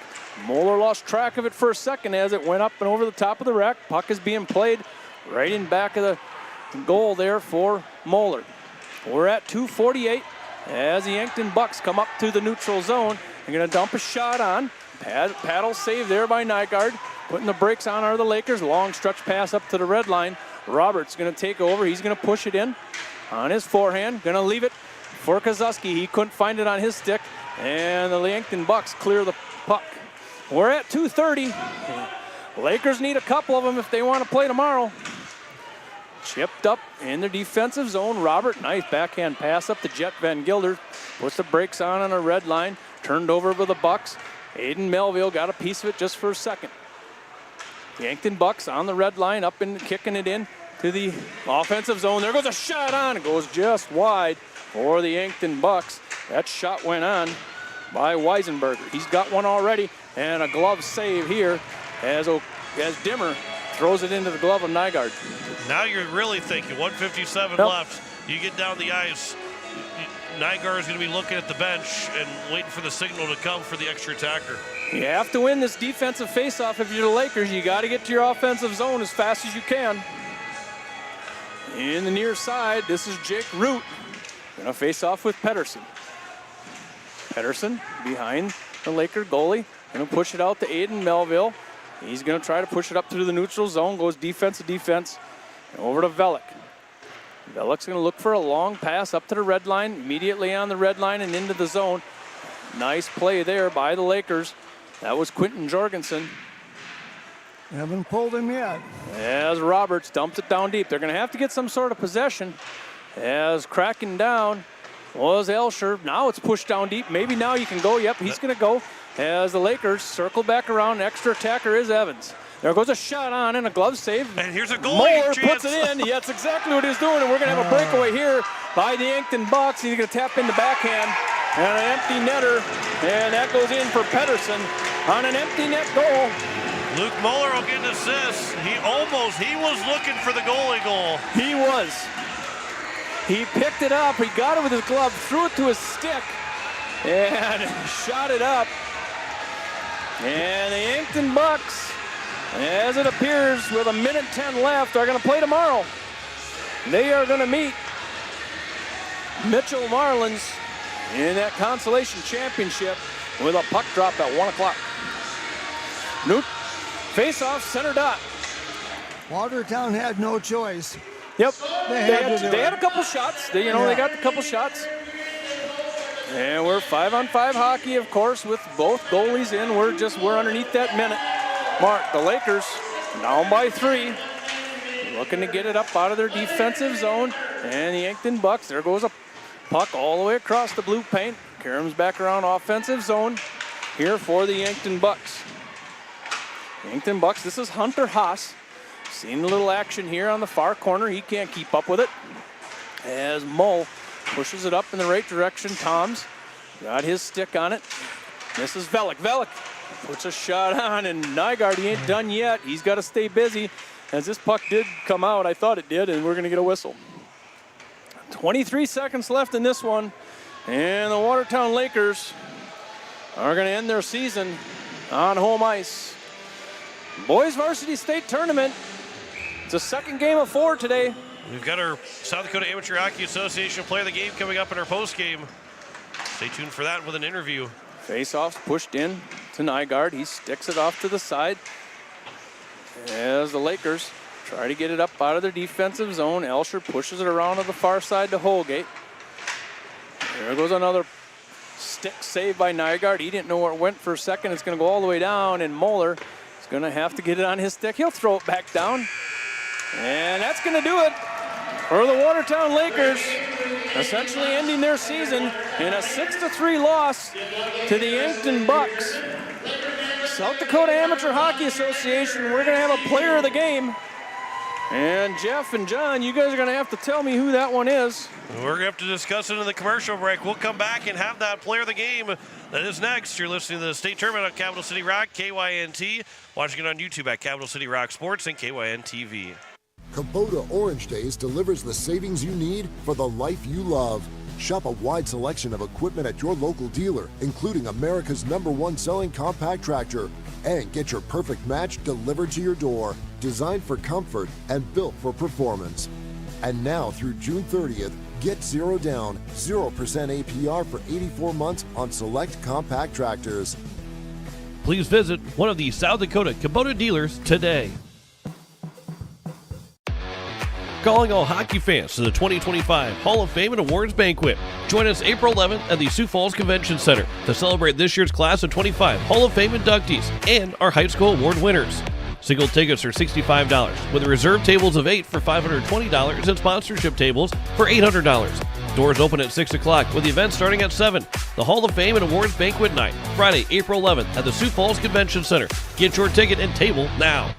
Moeller lost track of it for a second as it went up and over the top of the rack. Puck is being played right in back of the goal there for Moeller. We're at 2:48 as the Yankton Bucks come up to the neutral zone. They're going to dump a shot on. Paddle save there by Nygaard. Putting the brakes on are the Lakers. Long stretch pass up to the red line. Roberts going to take over. He's going to push it in on his forehand. Going to leave it for Kozuski. He couldn't find it on his stick. And the Yankton Bucks clear the puck. We're at 2:30. Lakers need a couple of them if they want to play tomorrow. Chipped up in the defensive zone. Robert, nice backhand pass up to Jet Van Gilder. Puts the brakes on a red line. Turned over by the Bucks. Aiden Melville got a piece of it just for a second. Yankton Bucks on the red line, up and kicking it in to the offensive zone. There goes a shot on. It goes just wide for the Yankton Bucks. That shot went on by Weisenberger. He's got one already, and a glove save here as Dimmer throws it into the glove of Nygaard. Now you're really thinking, 1:57 left. You get down the ice. Nygaard is going to be looking at the bench and waiting for the signal to come for the extra attacker. You have to win this defensive faceoff if you're the Lakers. You got to get to your offensive zone as fast as you can. In the near side, this is Jake Root. Going to face off with Pedersen. Pedersen behind the Laker goalie. Going to push it out to Aiden Melville. He's going to try to push it up through the neutral zone. Goes defense to defense. And over to Velik. Velik's going to look for a long pass up to the red line. Immediately on the red line and into the zone. Nice play there by the Lakers. That was Quentin Jorgensen. Haven't pulled him yet. As Roberts dumps it down deep. They're going to have to get some sort of possession. As cracking down was Elsher. Now it's pushed down deep. Maybe now you can go. Yep, he's going to go. As the Lakers circle back around. Extra attacker is Evans. There goes a shot on and a glove save. And here's a goal. Moore puts it in. Yeah, that's exactly what he's doing. And we're going to have a breakaway here by the Yankton Bucks. He's going to tap in the backhand. And an empty netter. And that goes in for Pedersen on an empty net goal. Luke Moeller will get an assist. He was looking for the goalie goal. He was. He picked it up. He got it with his glove, threw it to his stick, and shot it up. And the Yankton Bucks, as it appears, with 1:10 left, are going to play tomorrow. They are going to meet Mitchell Marlins in that Consolation Championship with a puck drop at 1 o'clock. Newt, face-off, center dot. Watertown had no choice. Yep, they had a couple shots. They got a couple shots. And we're 5-on-5 hockey, of course, with both goalies in. We're underneath that minute mark. The Lakers down by 3, looking to get it up out of their defensive zone. And the Yankton Bucks, there goes a puck all the way across the blue paint. Karam's back around offensive zone here for the Yankton Bucks. Yankton Bucks, this is Hunter Haas. Seen a little action here on the far corner. He can't keep up with it. As Mull pushes it up in the right direction. Toms got his stick on it. Misses Velik. Velik puts a shot on, and Nygaard, he ain't done yet. He's got to stay busy. As this puck did come out, I thought it did, and we're going to get a whistle. 23 seconds left in this one, and the Watertown Lakers are going to end their season on home ice. Boys Varsity State Tournament. It's a second game of 4 today. We've got our South Dakota Amateur Hockey Association Player of the Game coming up in our post game. Stay tuned for that with an interview. Face-off's pushed in to Nygaard. He sticks it off to the side as the Lakers try to get it up out of their defensive zone. Elsher pushes it around to the far side to Holgate. There goes another stick save by Nygaard. He didn't know where it went for a second. It's going to go all the way down, and Moeller is going to have to get it on his stick. He'll throw it back down. And that's going to do it for the Watertown Lakers, essentially ending their season in a 6-3 loss to the Yankton Bucks. South Dakota Amateur Hockey Association, we're going to have a player of the game. And Jeff and John, you guys are going to have to tell me who that one is. We're going to have to discuss it in the commercial break. We'll come back and have that player of the game. That is next. You're listening to the state tournament on Capital City Rock, KYNT. Watching it on YouTube at Capital City Rock Sports and KYN TV. Kubota Orange Days delivers the savings you need for the life you love. Shop a wide selection of equipment at your local dealer, including America's #1 selling compact tractor. And get your perfect match delivered to your door, designed for comfort and built for performance. And now through June 30th, get 0 down, 0% APR for 84 months on select compact tractors. Please visit one of the South Dakota Kubota dealers today. Calling all hockey fans to the 2025 Hall of Fame and Awards Banquet. Join us April 11th at the Sioux Falls Convention Center to celebrate this year's class of 25 Hall of Fame inductees and our high school award winners. Single tickets are $65, with reserved tables of 8 for $520 and sponsorship tables for $800. Doors open at 6 o'clock with the event starting at 7. The Hall of Fame and Awards Banquet Night, Friday, April 11th at the Sioux Falls Convention Center. Get your ticket and table now.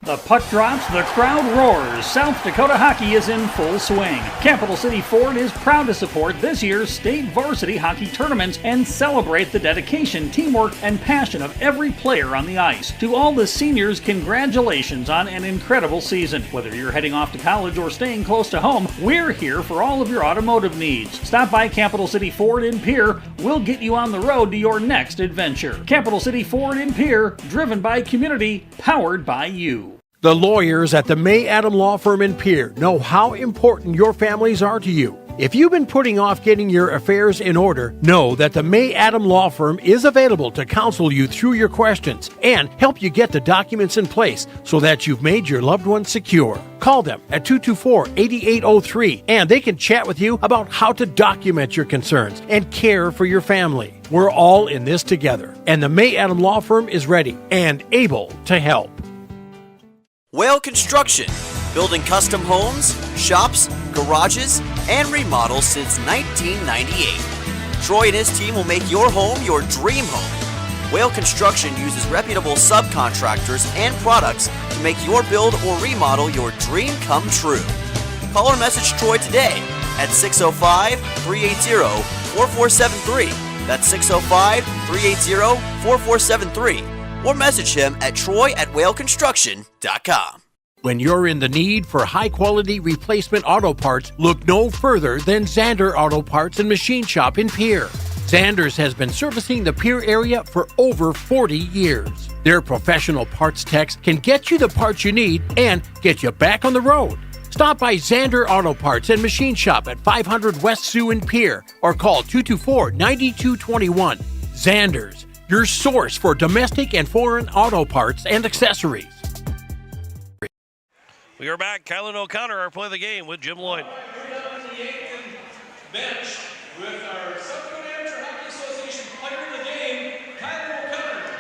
The puck drops, the crowd roars. South Dakota hockey is in full swing. Capital City Ford is proud to support this year's state varsity hockey tournaments and celebrate the dedication, teamwork, and passion of every player on the ice. To all the seniors, congratulations on an incredible season. Whether you're heading off to college or staying close to home, we're here for all of your automotive needs. Stop by Capital City Ford in Pierre. We'll get you on the road to your next adventure. Capital City Ford in Pierre, driven by community, powered by you. The lawyers at the May Adam Law Firm in Pierre know how important your families are to you. If you've been putting off getting your affairs in order, know that the May Adam Law Firm is available to counsel you through your questions and help you get the documents in place so that you've made your loved ones secure. Call them at 224-8803 and they can chat with you about how to document your concerns and care for your family. We're all in this together, and the May Adam Law Firm is ready and able to help. Whale Construction, building custom homes, shops, garages, and remodels since 1998. Troy and his team will make your home your dream home. Whale Construction uses reputable subcontractors and products to make your build or remodel your dream come true. Call or message Troy today at 605-380-4473. That's 605-380-4473. Or message him at troy@whaleconstruction.com. When you're in the need for high-quality replacement auto parts, look no further than Zander Auto Parts and Machine Shop in Pierre. Zanders has been servicing the Pierre area for over 40 years. Their professional parts techs can get you the parts you need and get you back on the road. Stop by Zander Auto Parts and Machine Shop at 500 West Sioux in Pierre or call 224-9221. Zanders, your source for domestic and foreign auto parts and accessories. We are back. Kylan O'Connor, our play of the game with Jim Lloyd. Bench with our South Dakota Amateur Hockey Association player of the game, Kylan O'Connor.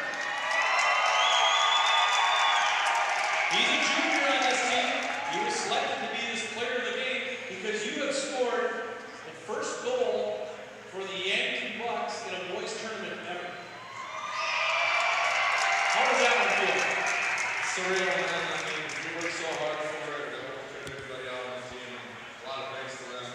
He's a junior on this team. He was selected to be this player of the game because you have scored the first goal for the Yankton Bucks in a boys tournament ever. How does that one feel? Surreal, man. I mean, we worked so hard for it. I hope everybody out on the team. A lot of thanks to them.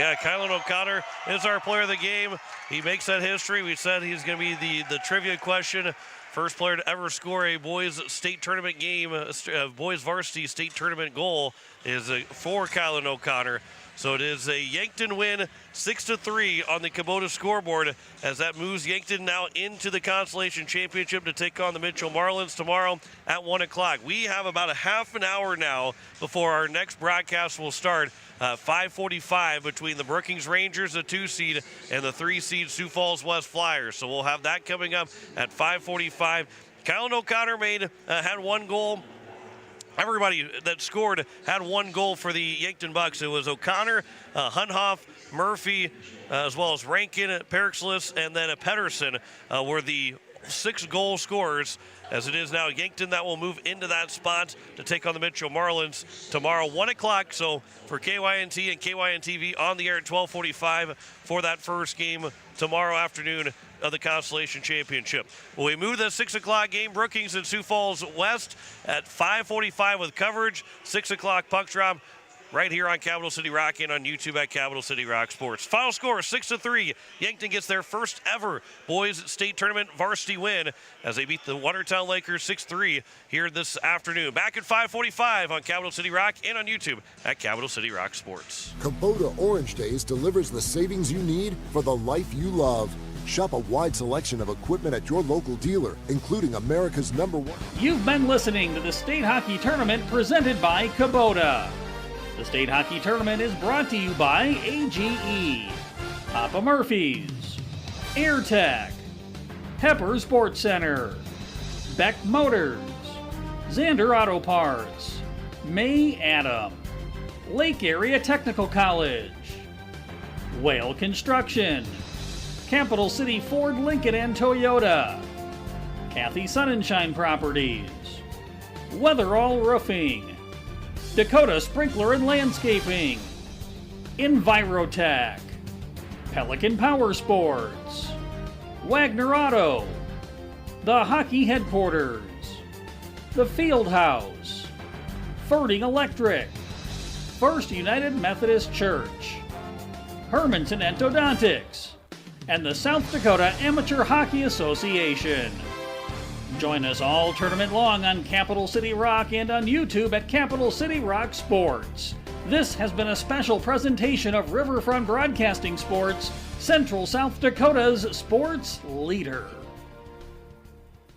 Yeah, Kylan O'Connor is our player of the game. He makes that history. We said he's going to be the trivia question. First player to ever score a boys state tournament game, boys varsity state tournament goal is for Kylan O'Connor. So it is a Yankton win, 6-3 on the Kubota scoreboard, as that moves Yankton now into the Consolation Championship to take on the Mitchell Marlins tomorrow at 1 o'clock. We have about a half an hour now before our next broadcast will start. 5:45 between the Brookings Rangers, the 2 seed, and the 3 seed Sioux Falls West Flyers. So we'll have that coming up at 5:45. Kylan O'Connor had 1 goal. Everybody that scored had 1 goal for the Yankton Bucks. It was O'Connor, Hunhoff, Murphy, as well as Rankin, Perixlis, and then Pedersen were the 6 goal scorers. As it is now, Yankton that will move into that spot to take on the Mitchell Marlins tomorrow, 1 o'clock. So for KYNT and KYN-TV on the air at 12:45 for that first game tomorrow afternoon of the Consolation Championship. Well, we move to the 6 o'clock game, Brookings and Sioux Falls West at 5:45 with coverage, 6 o'clock puck drop right here on Capital City Rock and on YouTube at Capital City Rock Sports. Final score, 6-3. Yankton gets their first ever boys state tournament varsity win as they beat the Watertown Lakers 6-3 here this afternoon. Back at 5:45 on Capital City Rock and on YouTube at Capital City Rock Sports. Kubota Orange Days delivers the savings you need for the life you love. Shop a wide selection of equipment at your local dealer, including America's #1. You've been listening to the State Hockey Tournament presented by Kubota. The State Hockey Tournament is brought to you by AGE, Papa Murphy's, AirTech, Pepper Sports Center, Beck Motors, Xander Auto Parts, May Adam, Lake Area Technical College, Whale Construction, Capital City Ford, Lincoln, and Toyota, Kathy Sunshine Properties, Weatherall Roofing, Dakota Sprinkler and Landscaping, Envirotech, Pelican Power Sports, Wagner Auto, The Hockey Headquarters, The Field House, Ferding Electric, First United Methodist Church, Hermanson Endodontics, and the South Dakota Amateur Hockey Association. Join us all tournament long on Capital City Rock and on YouTube at Capital City Rock Sports. This has been a special presentation of Riverfront Broadcasting Sports, Central South Dakota's sports leader.